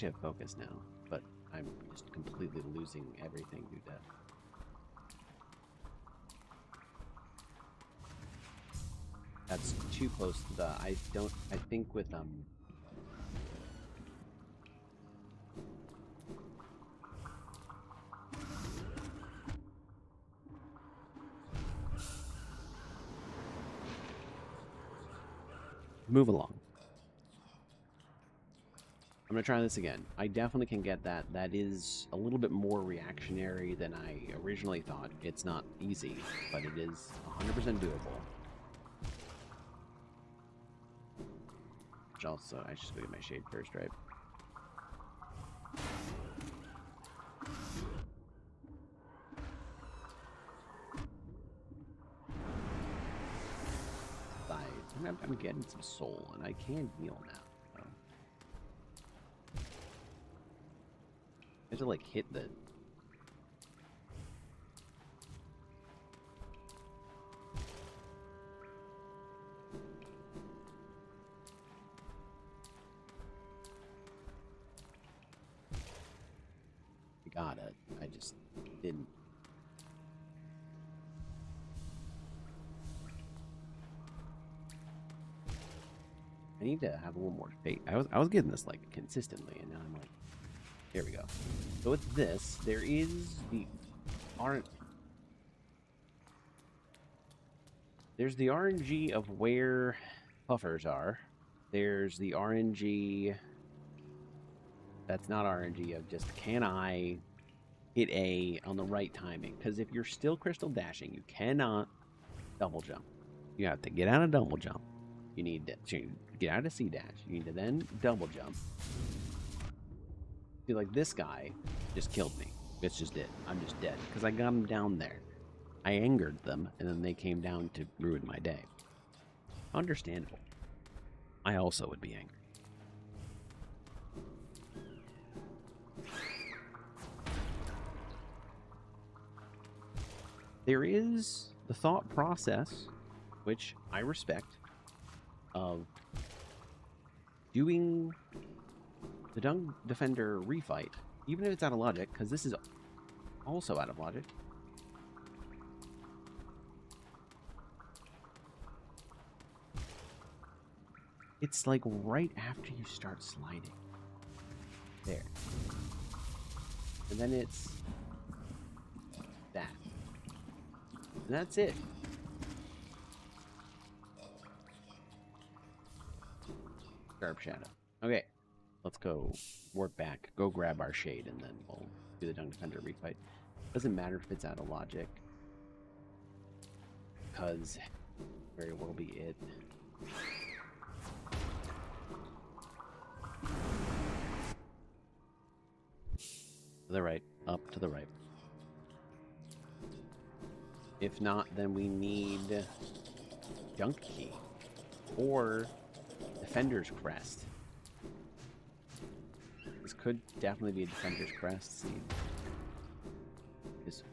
I have focus now, but I'm just completely losing everything due to that's too close to the I think with move along. I'm going to try this again. I definitely can get that. That is a little bit more reactionary than I originally thought. It's not easy, but it is 100% doable. Which also, I should go get my shade first, right? I'm getting some soul, and I can heal now. I have to like hit the I got it. I just didn't. I need to have a little more faith. I was getting this like consistently, and now I'm like, there we go. So with this, there is the there's the RNG of where puffers are. There's the RNG that's not RNG of just can I hit A on the right timing? Because if you're still crystal dashing, you cannot double jump. You have to get out of double jump. You need to get out of C dash. You need to then double jump. See, like this guy just killed me. It's just dead. I'm just dead because I got him down there. I angered them, and then they came down to ruin my day. Understandable. I also would be angry. There is the thought process, which I respect, of doing the Dung Defender refight, even if it's out of logic, because this is also out of logic. It's like right after you start sliding. There. And then it's that. And that's it. Sharp shadow. Okay. Let's go work back. Go grab our shade and then we'll do the Dung Defender refight. Doesn't matter if it's out of logic. Because very well be it. To the right. Up to the right. If not, then we need Junk Key. Or Defender's Crest. This could definitely be a Defender's Crest scene. It's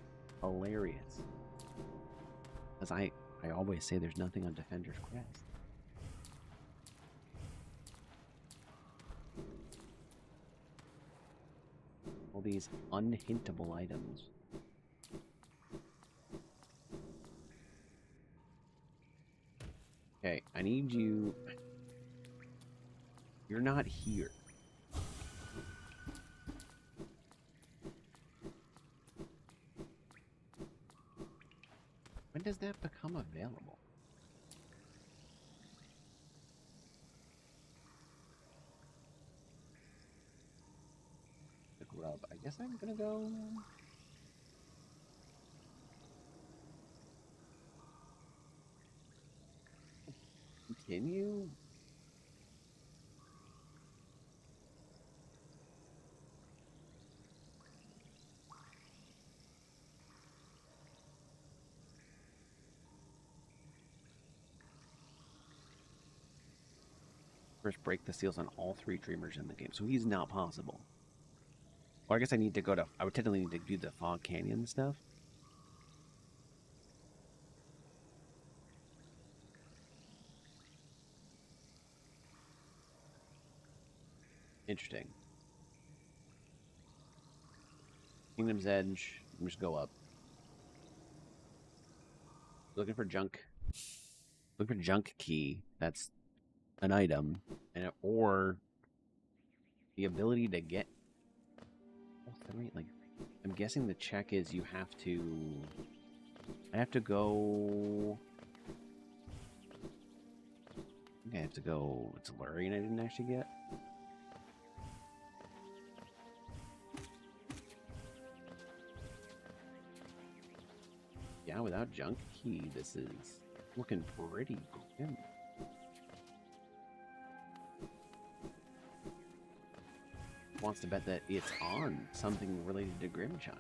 hilarious. As I always say, there's nothing on Defender's Crest. All these unhintable items. Okay, I need you. You're not here. When does that become available? The grub. I guess I'm gonna go. Continue. First, break the seals on all 3 dreamers in the game, so he's not possible. Well, I guess I need to go to. I would technically need to do the Fog Canyon stuff. Interesting. Kingdom's Edge. Just go up. Looking for junk. Looking for junk key. That's an item, and or the ability to get. Like, I'm guessing the check is you have to. I have to go. I think I have to go. It's Lurian I didn't actually get. Yeah, without junk key, this is looking pretty grim. Wants to bet that it's on something related to Grimchild.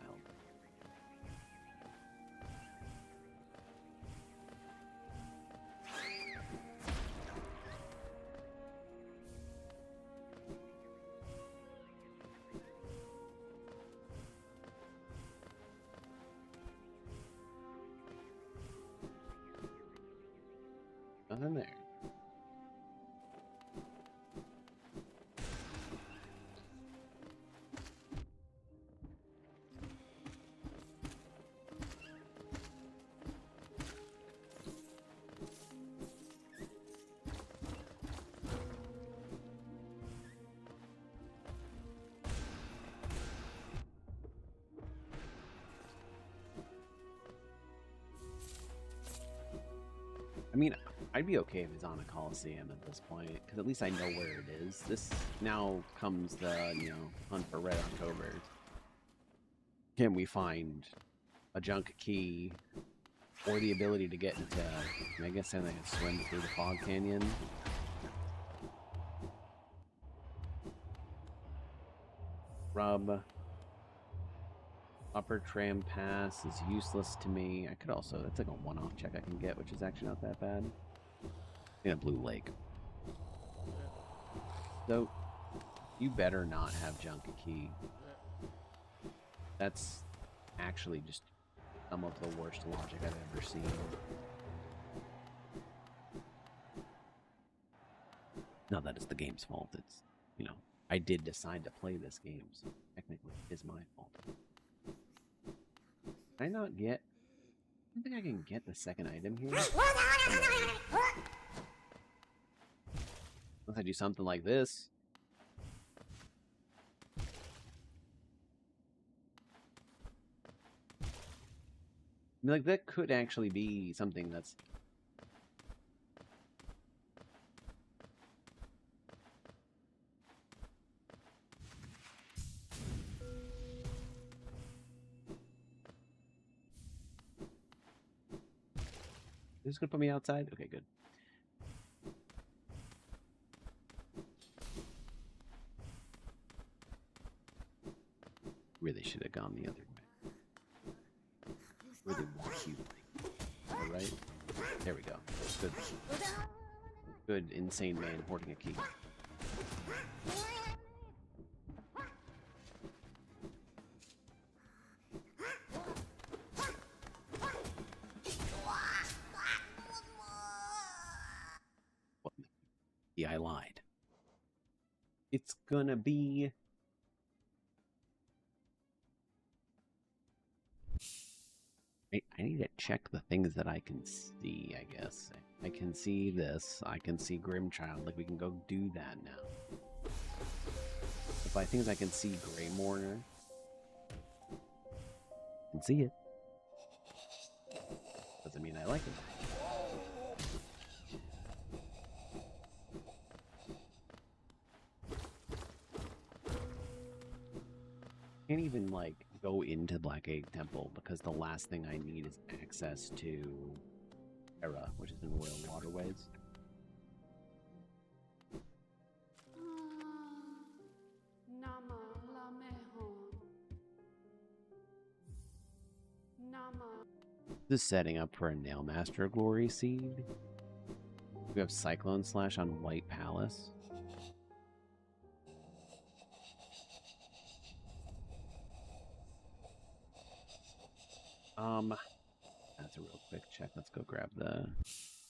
Nothing there. I'd be okay if it's on a Coliseum at this point, because at least I know where it is. This now comes the, hunt for Red October. Can we find a junk key or the ability to get into, I guess I can swim through the fog canyon? Rub. Upper tram pass is useless to me. I could also, that's like a one-off check I can get, which is actually not that bad. In a Blue Lake. So, you better not have junk key. That's actually just some of the worst logic I've ever seen. Not that it's the game's fault. It's, I did decide to play this game, so technically it is my fault. Can I not get... I don't think I can get the second item here. Unless I do something like this. I mean, like, that could actually be something that's... Is this gonna put me outside? Okay, good. Really should have gone the other way. Really want you. Alright? There we go. Good. Good insane man hoarding a key. Yeah, I lied. It's gonna be... I need to check the things that I can see, I guess. I can see this. I can see Grimchild. Like, we can go do that now. But by things I can see Grey Mourner. I can see it. Doesn't mean I like it. Can't even, like, go into Black Egg Temple because the last thing I need is access to Terra, which is in Royal Waterways. This is setting up for a Nailmaster Glory Seed. We have Cyclone Slash on White Palace. That's a real quick check. Let's go grab the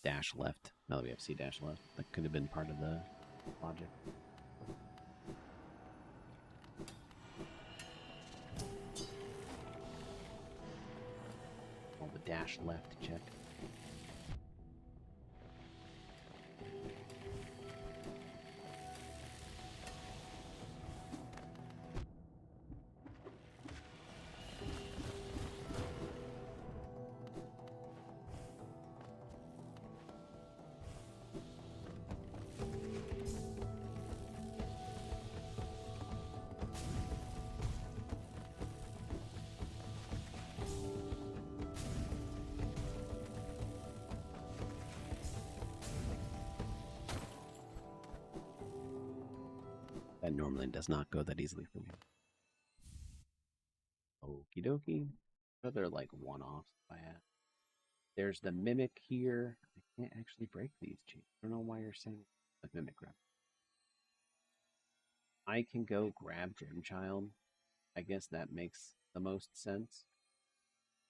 dash left. Now that we have C dash left, that could have been part of the logic. All the dash left check. That normally does not go that easily for me. Okie dokie. Other like one-offs I have. There's the Mimic here. I can't actually break these chains. I don't know why you're saying the Mimic grab. I can go grab Grimchild. I guess that makes the most sense.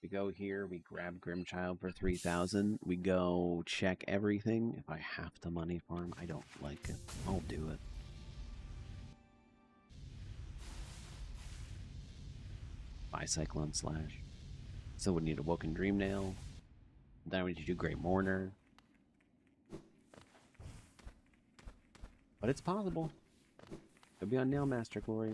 We go here, we grab Grimchild for 3,000. We go check everything. If I have the money farm, I don't like it. I'll do it. Buy Cyclone Slash. So we need a Woken Dream Nail. Then we need to do Grey Mourner. But it's possible. Could be on Nailmaster Glory.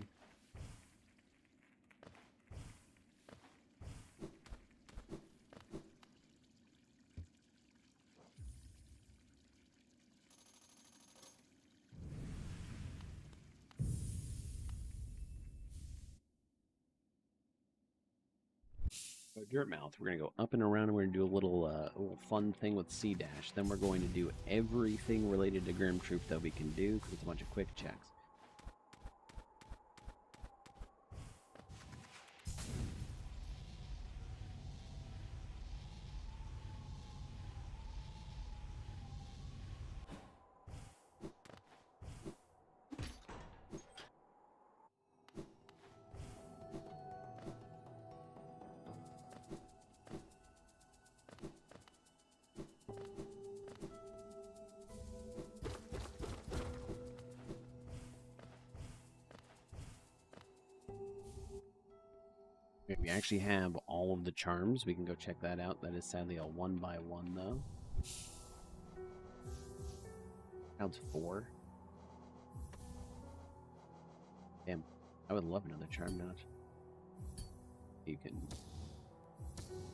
Dirt Mouth. We're going to go up and around, and we're going to do a little fun thing with C Dash. Then we're going to do everything related to Grim Troop that we can do, because it's a bunch of quick checks. We actually have all of the charms. We can go check that out. That is sadly a 1x1 though. Counts 4. Damn, I would love another charm notch. You can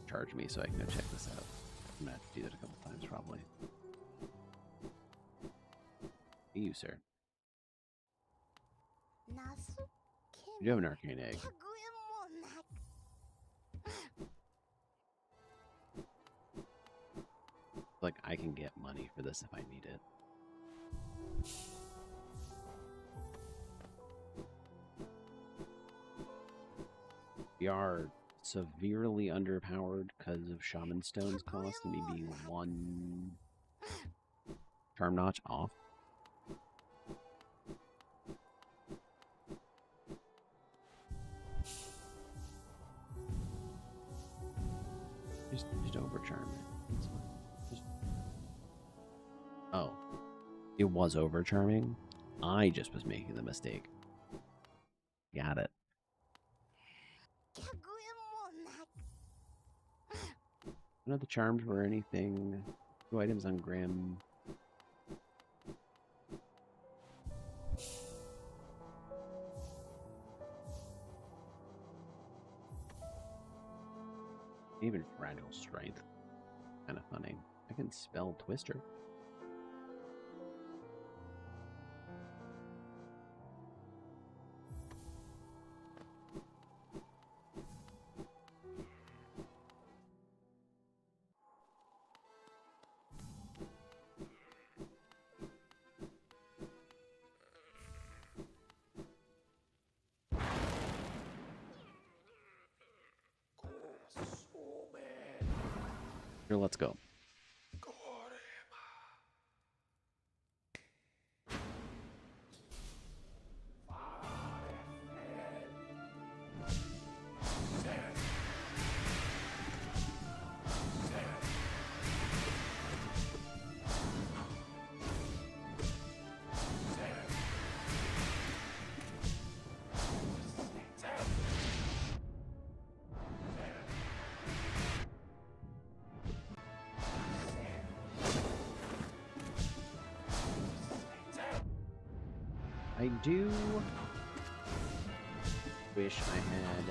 charge me so I can go check this out. I'm gonna have to do that a couple times probably. Hey, you, sir. You do have an arcane egg. Like, I can get money for this if I need it. We are severely underpowered because of Shaman Stone's cost and me being 1 charm notch off. Just overcharm it. That's fine. Oh, it was overcharming. I just was making the mistake. Got it. None of the charms were anything. 2 items on Grim. Even fragile strength. Kind of funny. I can spell Twister. Here, let's go. I do wish I had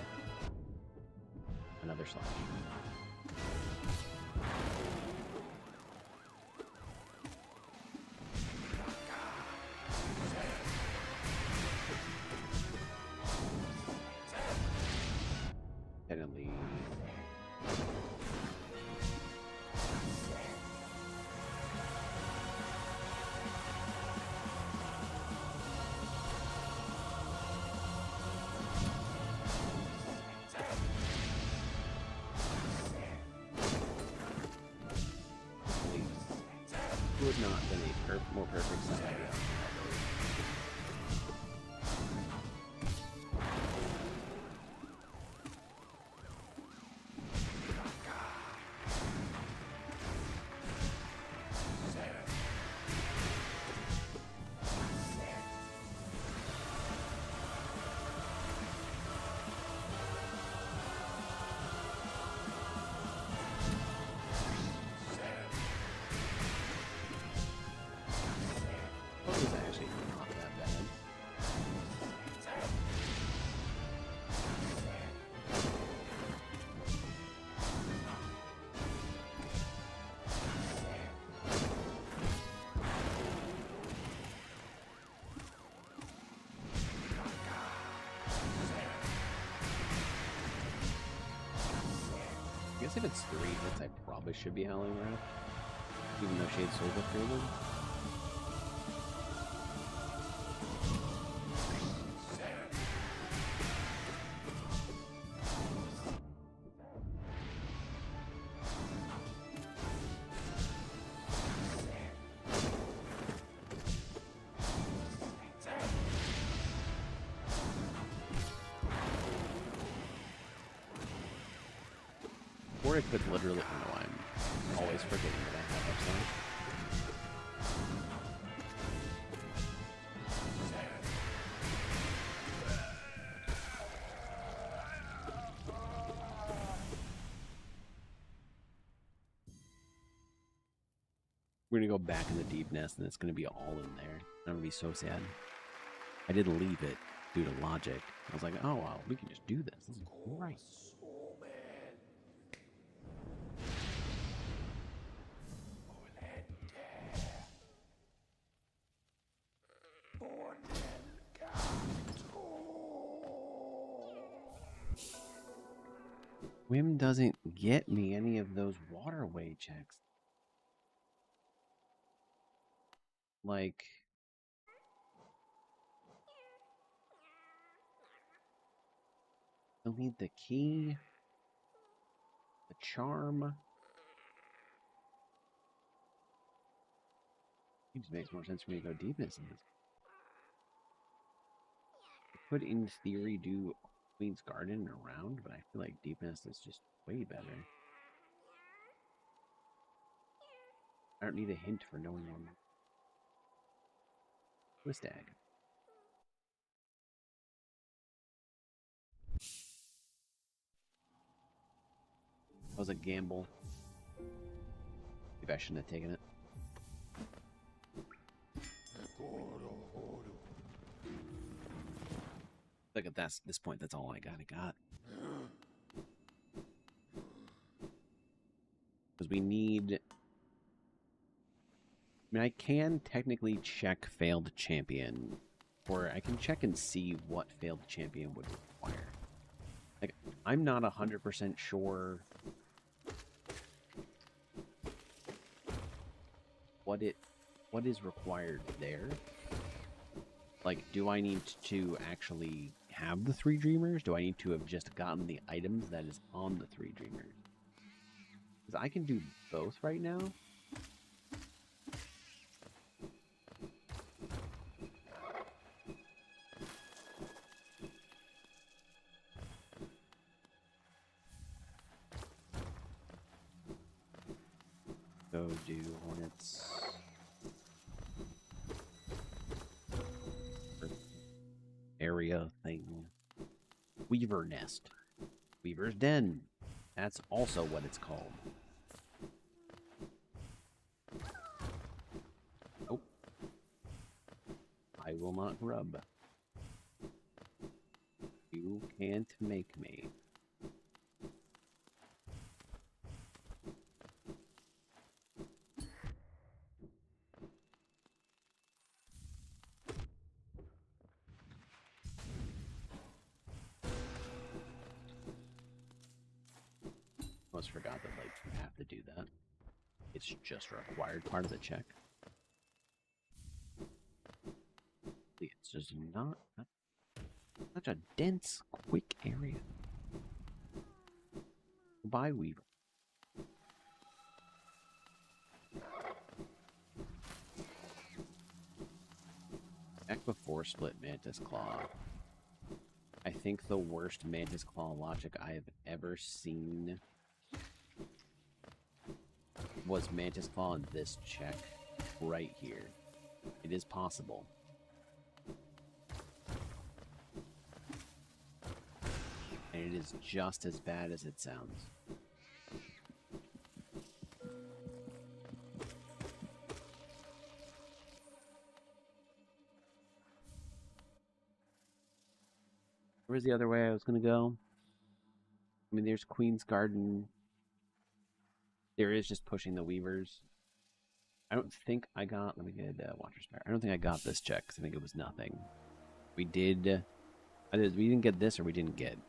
another slash. Technically. Would not have been a more perfect scenario. guess if it's 3 hits, I probably should be Howling Wrath. Even though Shade Souls are created. Or I could literally, I know I'm always forgetting that I have upside. We're gonna go back in the deep nest and it's gonna be all in there. I'm gonna be so sad. I did leave it due to logic. I was like, oh well, we can just do this. This is great. Whim doesn't get me any of those waterway checks. Like, I need the key, the charm. It just makes more sense for me to go deepness in this. I could, in theory, do Queen's Garden around, but I feel like deepness is just way better. I don't need a hint for knowing one. Twist egg. That was a gamble. Maybe I shouldn't have taken it. Look at this point, that's all I got. Because we need... I mean, I can technically check failed champion, or I can check and see what failed champion would require. Like, I'm not 100% sure what is required there. Like, do I need to actually have the 3 Dreamers? Do I need to have just gotten the items that is on the 3 Dreamers? Because I can do both right now. Go do Hornets. Area thing. Weaver Nest. Weaver's Den. That's also what it's called. Oh. I will not grub. You can't make me. Almost forgot that, like, you have to do that. It's just a required part of the check. It's just not such a dense, quick area. Goodbye, Weaver. Back before Split Mantis Claw. I think the worst Mantis Claw logic I have ever seen was Mantis Claw in this check right here. It is possible. And it is just as bad as it sounds. Where's the other way I was going to go? I mean, there's Queen's Garden. There is just pushing the Weavers. I don't think I got... Let me get Watcher Spire. I don't think I got this check, because I think it was nothing. We did... Either we didn't get this, or we didn't get...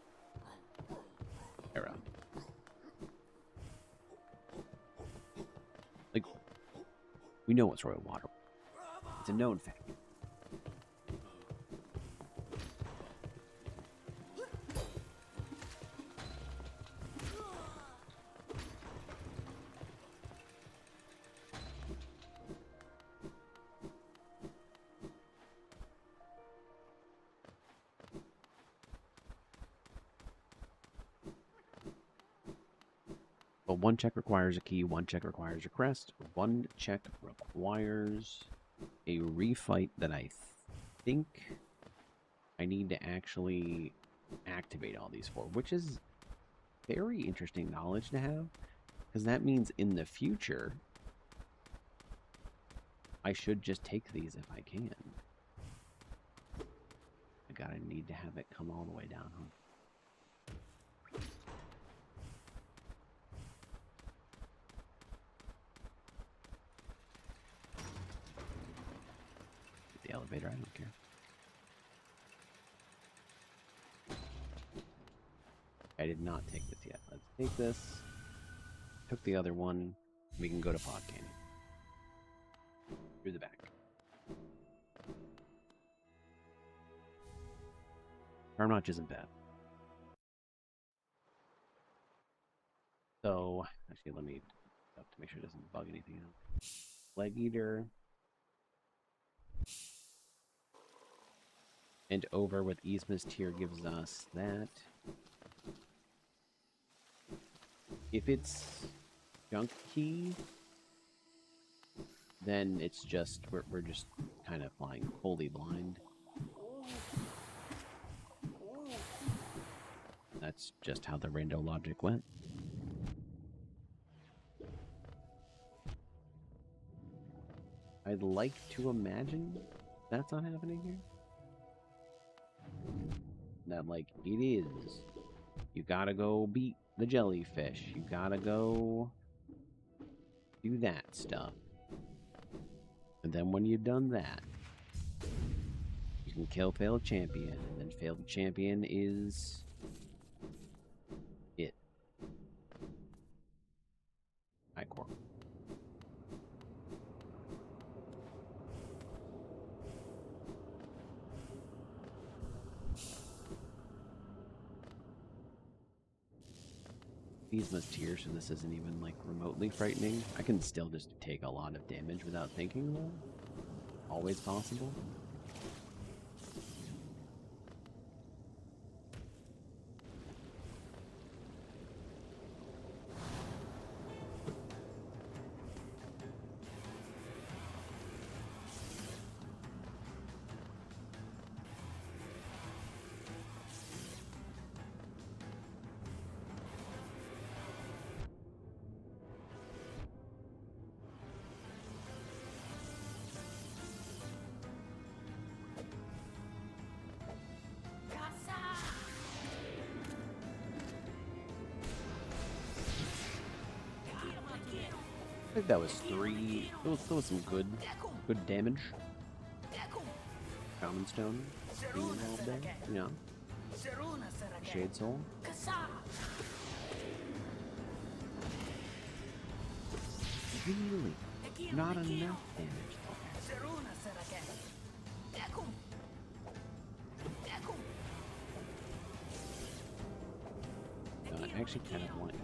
Era. We know it's royal water. It's a known fact. But one check requires a key, one check requires a crest, one check requires a refight that I think I need to actually activate all these for, which is very interesting knowledge to have, because that means in the future I should just take these if I can. I gotta need to have it come all the way down, huh? The elevator, I don't care. I did not take this yet. Let's take this. Took the other one. We can go to Pod Canyon. Through the back. Farm Notch isn't bad. So, actually, let me up to make sure it doesn't bug anything out. Leg Eater. And over with Yzma's Tear gives us that. If it's junk key, then it's just, we're just kind of flying wholly blind. That's just how the rando logic went. I'd like to imagine that's not happening here. That, like, it is. You gotta go beat the jellyfish. You gotta go do that stuff. And then when you've done that, you can kill Failed Champion. And then Failed Champion is it. High core. Yzma's Tear, so this isn't even like remotely frightening. I can still just take a lot of damage without thinking though. Always possible. I think that was 3. That was some good damage. Common Stone. Being all day. Yeah. Shade Soul. Really? Not enough damage. No, I actually kind of want you.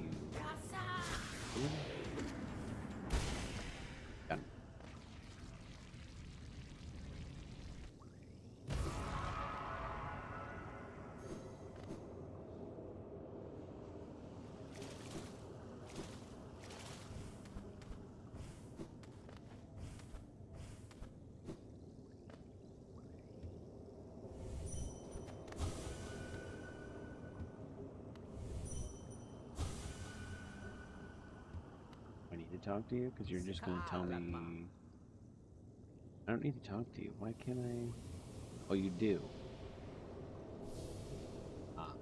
Got him. I need to talk to you because you're just going to tell me. I don't need to talk to you. Why can't I? Oh, you do. Ah.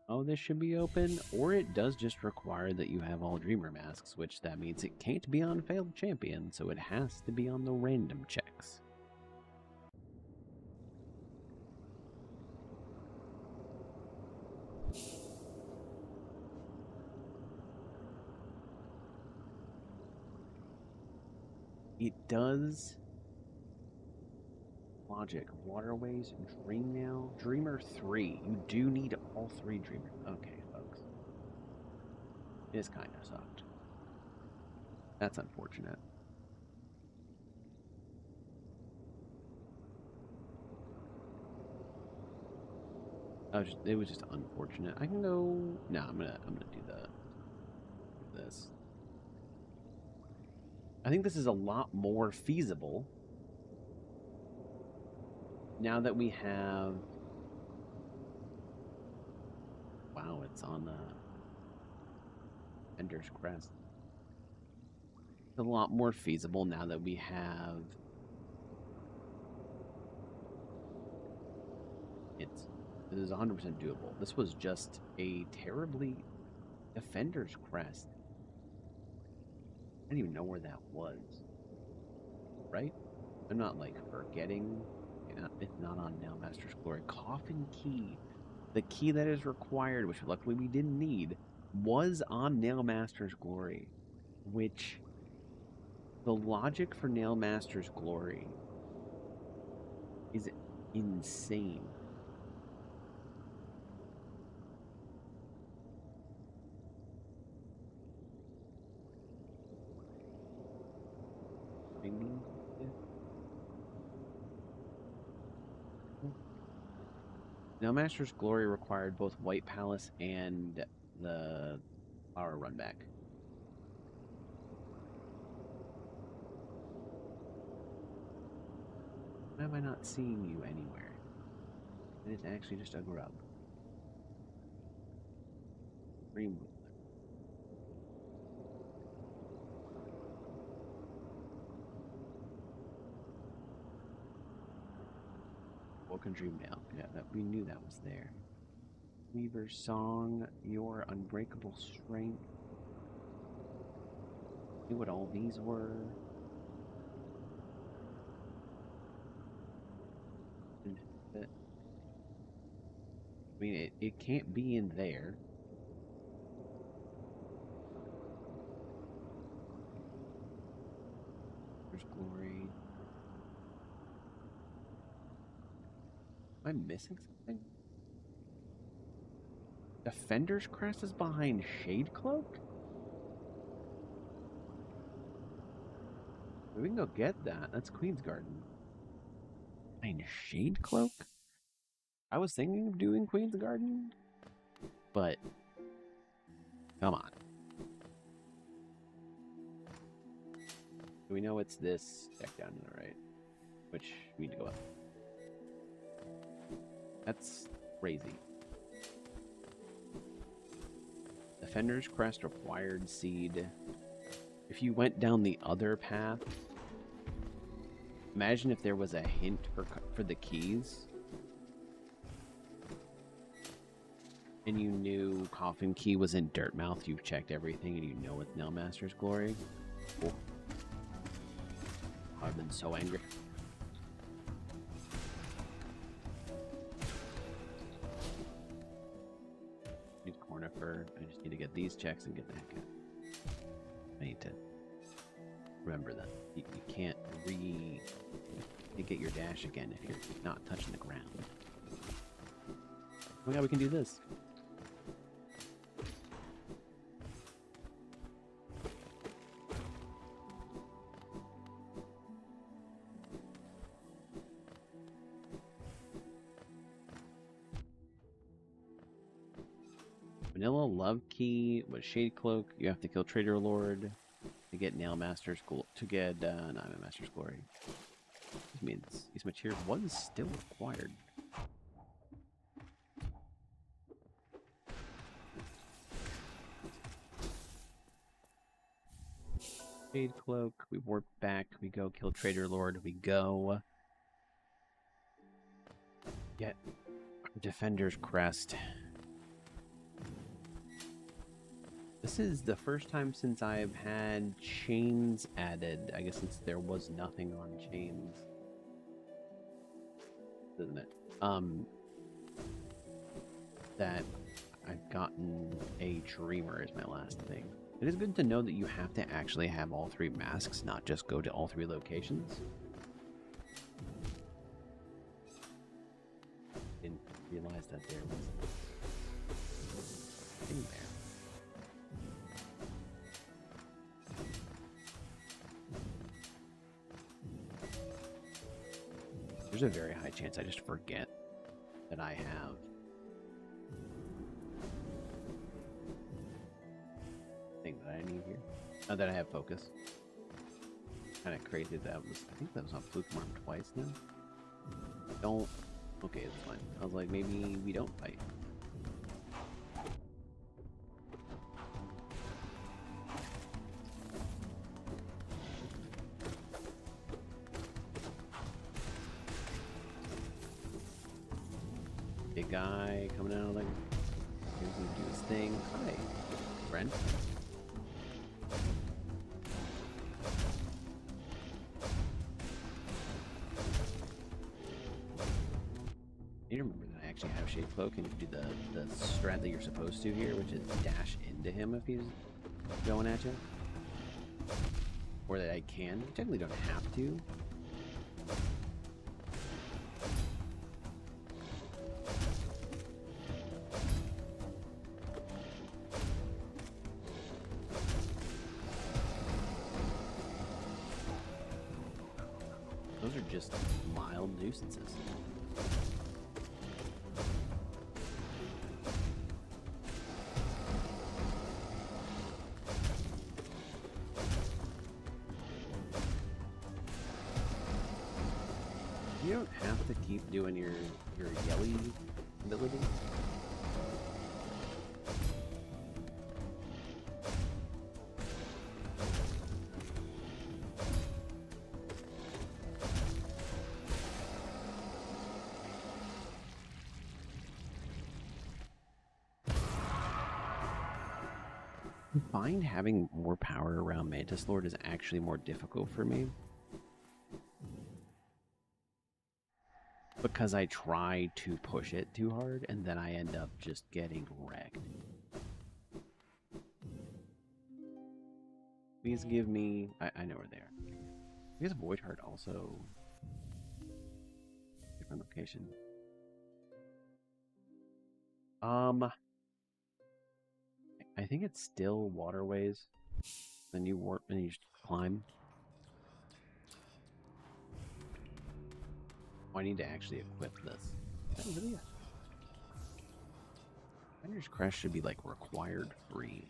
Oh, this should be open, or it does just require that you have all Dreamer Masks, which that means it can't be on Failed Champion, so it has to be on the random checks. it does. Logic, waterways, dream now, dreamer 3. You do need all 3 dreamers. Okay, folks. This kind of sucked. That's unfortunate. It was just unfortunate. I can go. No, I'm gonna do this. I think this is a lot more feasible now that we have. Wow, it's on Ender's Crest. It's a lot more feasible now that we have. This is 100% doable. This was just a terribly Defender's Crest. I didn't even know where that was. Right? I'm not like forgetting. It's not on now Master's Glory. Coffin Key. The key that is required, which luckily we didn't need, was on Nail Master's Glory. Which, the logic for Nail Master's Glory is insane. Nail Master's Glory required both White Palace and the Power Run Back. Why am I not seeing you anywhere? It is actually just a grub. Dream. Woken Dream Nail. Yeah, that we knew that was there. Weaver's Song, Your Unbreakable Strength. Knew what all these were. I mean, it can't be in there. There's Glory. Am I missing something? Defender's Crest is behind Shade Cloak? We can go get that. That's Queen's Garden. Behind Shade Cloak? I was thinking of doing Queen's Garden, but come on. We know it's this deck down to the right, which we need to go up. That's crazy. Defender's Crest required seed. If you went down the other path, imagine if there was a hint for the keys. And you knew Coffin Key was in Dirtmouth, you've checked everything, and you know it's Nail Master's Glory. Oh. I've been so angry. Need Cornifer. I just need to get these checks and get the heck out. I need to remember that. You can't get your dash again if you're not touching the ground. Oh yeah, we can do this. Vanilla Love Key with Shade Cloak. You have to kill Trader Lord to get Nail Master's not Master's Glory. Which means these materials was still required. Shade Cloak. We warp back. We go kill Trader Lord. We go get Defender's Crest. This is the first time since I've had chains added. I guess since there was nothing on chains. Isn't it? That I've gotten a Dreamer as my last thing. It is good to know that you have to actually have all 3 masks, not just go to all 3 locations. Didn't realize that there was a thing there. There's a very high chance I just forget that I have thing that I need here. Not that I have focus. Kind of crazy that was. I think that was on fluke mark twice now. Don't. Okay, it's fine. I was like, maybe we don't fight. Big guy coming out like he's gonna do his thing. Hi, friend. You remember that I actually have Shape Cloak and you do the strat that you're supposed to here, which is dash into him if he's going at you. Or that I can. I technically don't have to. Those are just mild nuisances. You don't have to keep doing your yelly ability. I find having more power around Mantis Lord is actually more difficult for me. Because I try to push it too hard, and then I end up just getting wrecked. Please give me... I know where they are. I guess Void Heart also... different location. I think it's still waterways. Then you warp and you climb. Oh, I need to actually equip this. Is that really Finder's Crest should be like required free.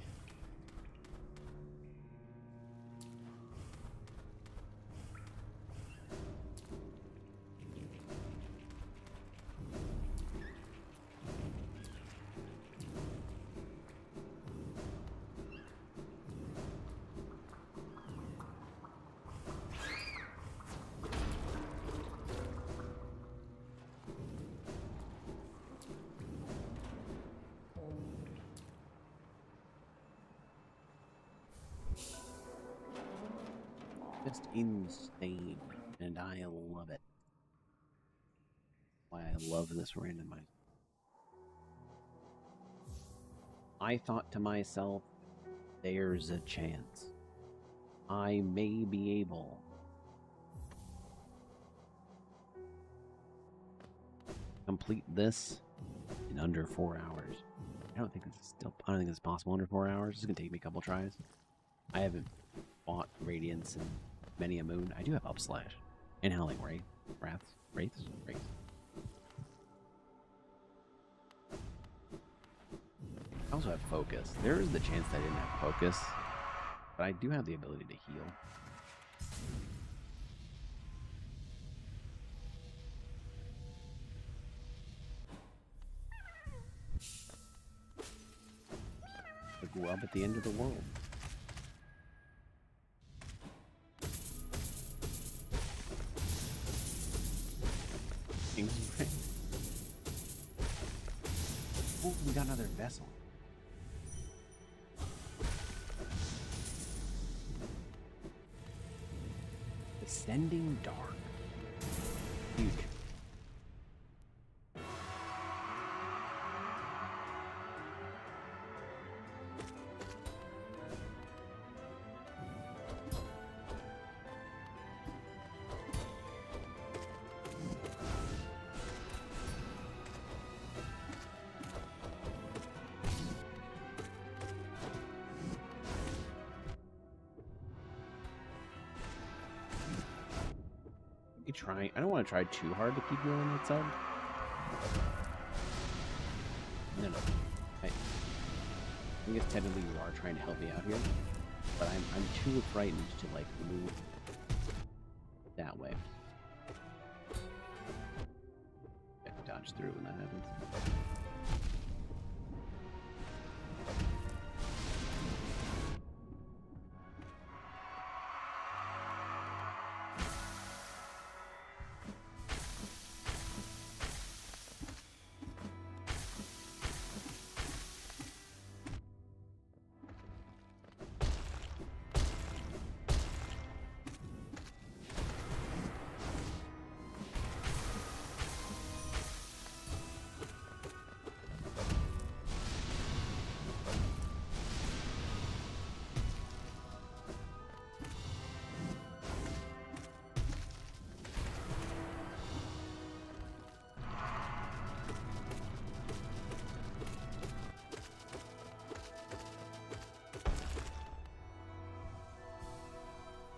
Just insane, and I love it. Why I love this randomizer. I thought to myself, there's a chance. I may be able to complete this in under 4 hours. I don't think it's possible under 4 hours. It's gonna take me a couple tries. I haven't fought Radiance in many a moon. I do have Upslash and Howling Wraiths. I also have Focus. There is the chance that I didn't have Focus, but I do have the ability to heal. The grub at the end of the world. Oh, we got another vessel. Descending Dark. Huge. trying. I don't want to try too hard to keep you on that side. No. I guess technically you are trying to help me out here, but I'm too frightened to like move that way. I can dodge through when that happens.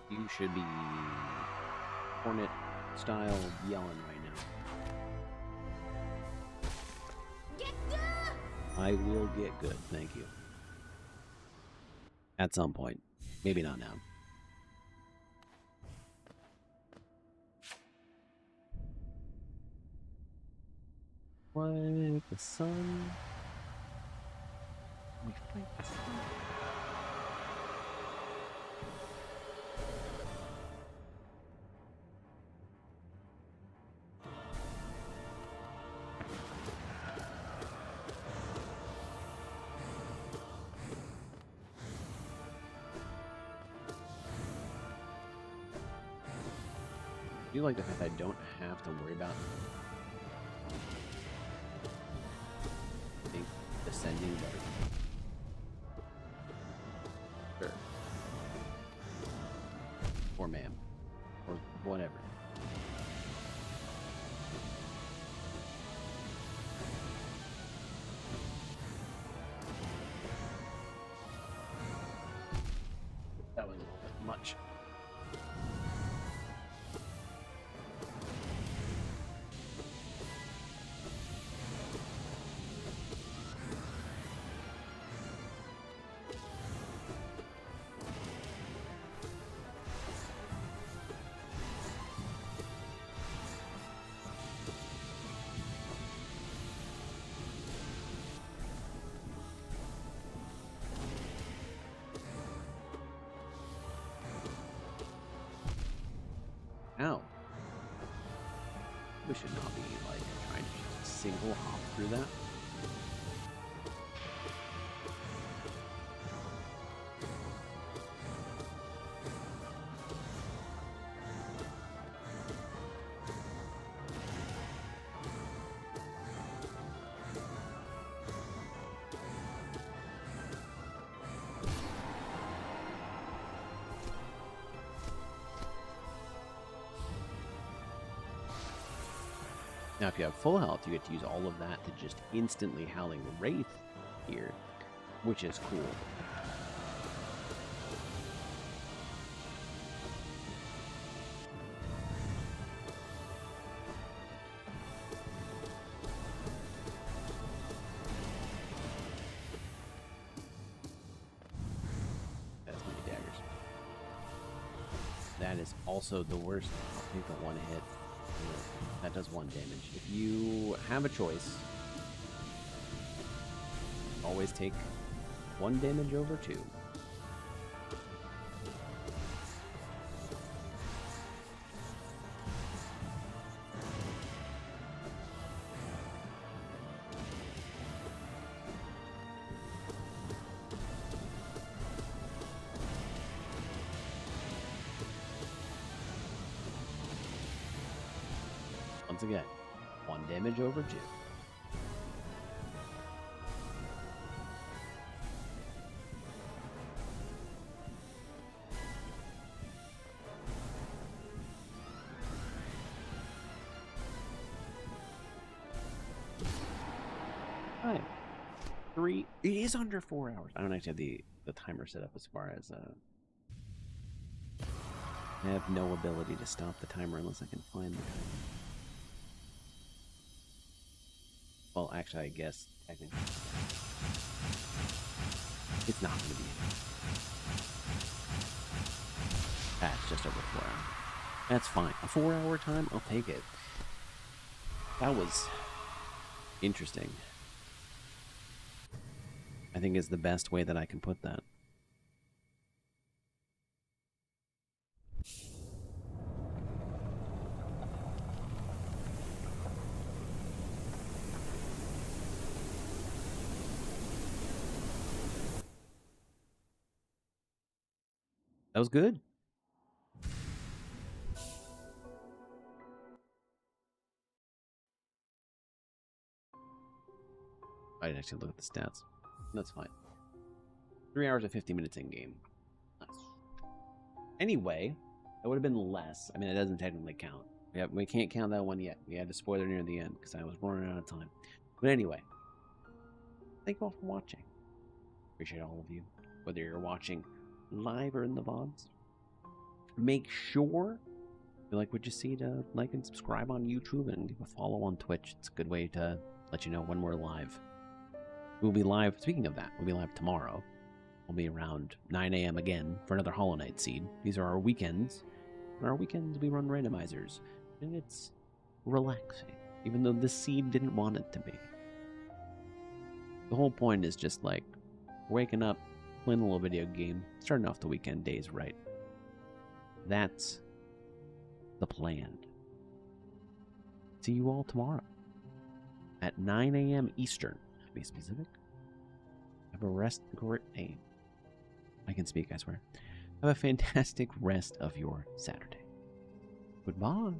You should be Hornet style yelling right now. Get good! I will get good, thank you. At some point. Maybe not now. Fight the sun. We fight the sun. I do like the fact that I don't have to worry about descending, but sure. Or ma'am. Or whatever. That was a little bit much. Ow. We should not be, like, trying to just single hop through that. Now, if you have full health, you get to use all of that to just instantly Howling Wraith here, which is cool. That's many daggers. That is also the worst. I think the one hit. That does 1 damage. If you have a choice, always take 1 damage over 2. Once again, 1 damage over 2. Alright. 3. It is under 4 hours. I don't actually have the timer set up as far as I have no ability to stop the timer unless I can find the timer. Well, actually, I guess technically it's not going to be. That's just over 4 hours. That's fine. A 4-hour time, I'll take it. That was interesting. I think is the best way that I can put that. That was good. I didn't actually look at the stats. That's fine. 3 hours and 50 minutes in game. Nice. Anyway, it would have been less. I mean, it doesn't technically count. We can't count that one yet. We had a spoiler near the end because I was running out of time. But anyway, thank you all for watching. Appreciate all of you, whether you're watching live or in the VODs. Make sure, if you like what you see, to like and subscribe on YouTube and give a follow on Twitch. It's a good way to let you know when we're live. We'll be live, speaking of that, we'll be live tomorrow. We'll be around 9 a.m. again for another Hollow Knight seed. These are our weekends. On our weekends, we run randomizers. And it's relaxing, even though this seed didn't want it to be. The whole point is just like waking up, playing a little video game, starting off the weekend days right. That's the plan. See you all tomorrow at 9 a.m. Eastern. To be specific. Have a rest great day. I can speak, I swear. Have a fantastic rest of your Saturday. Goodbye.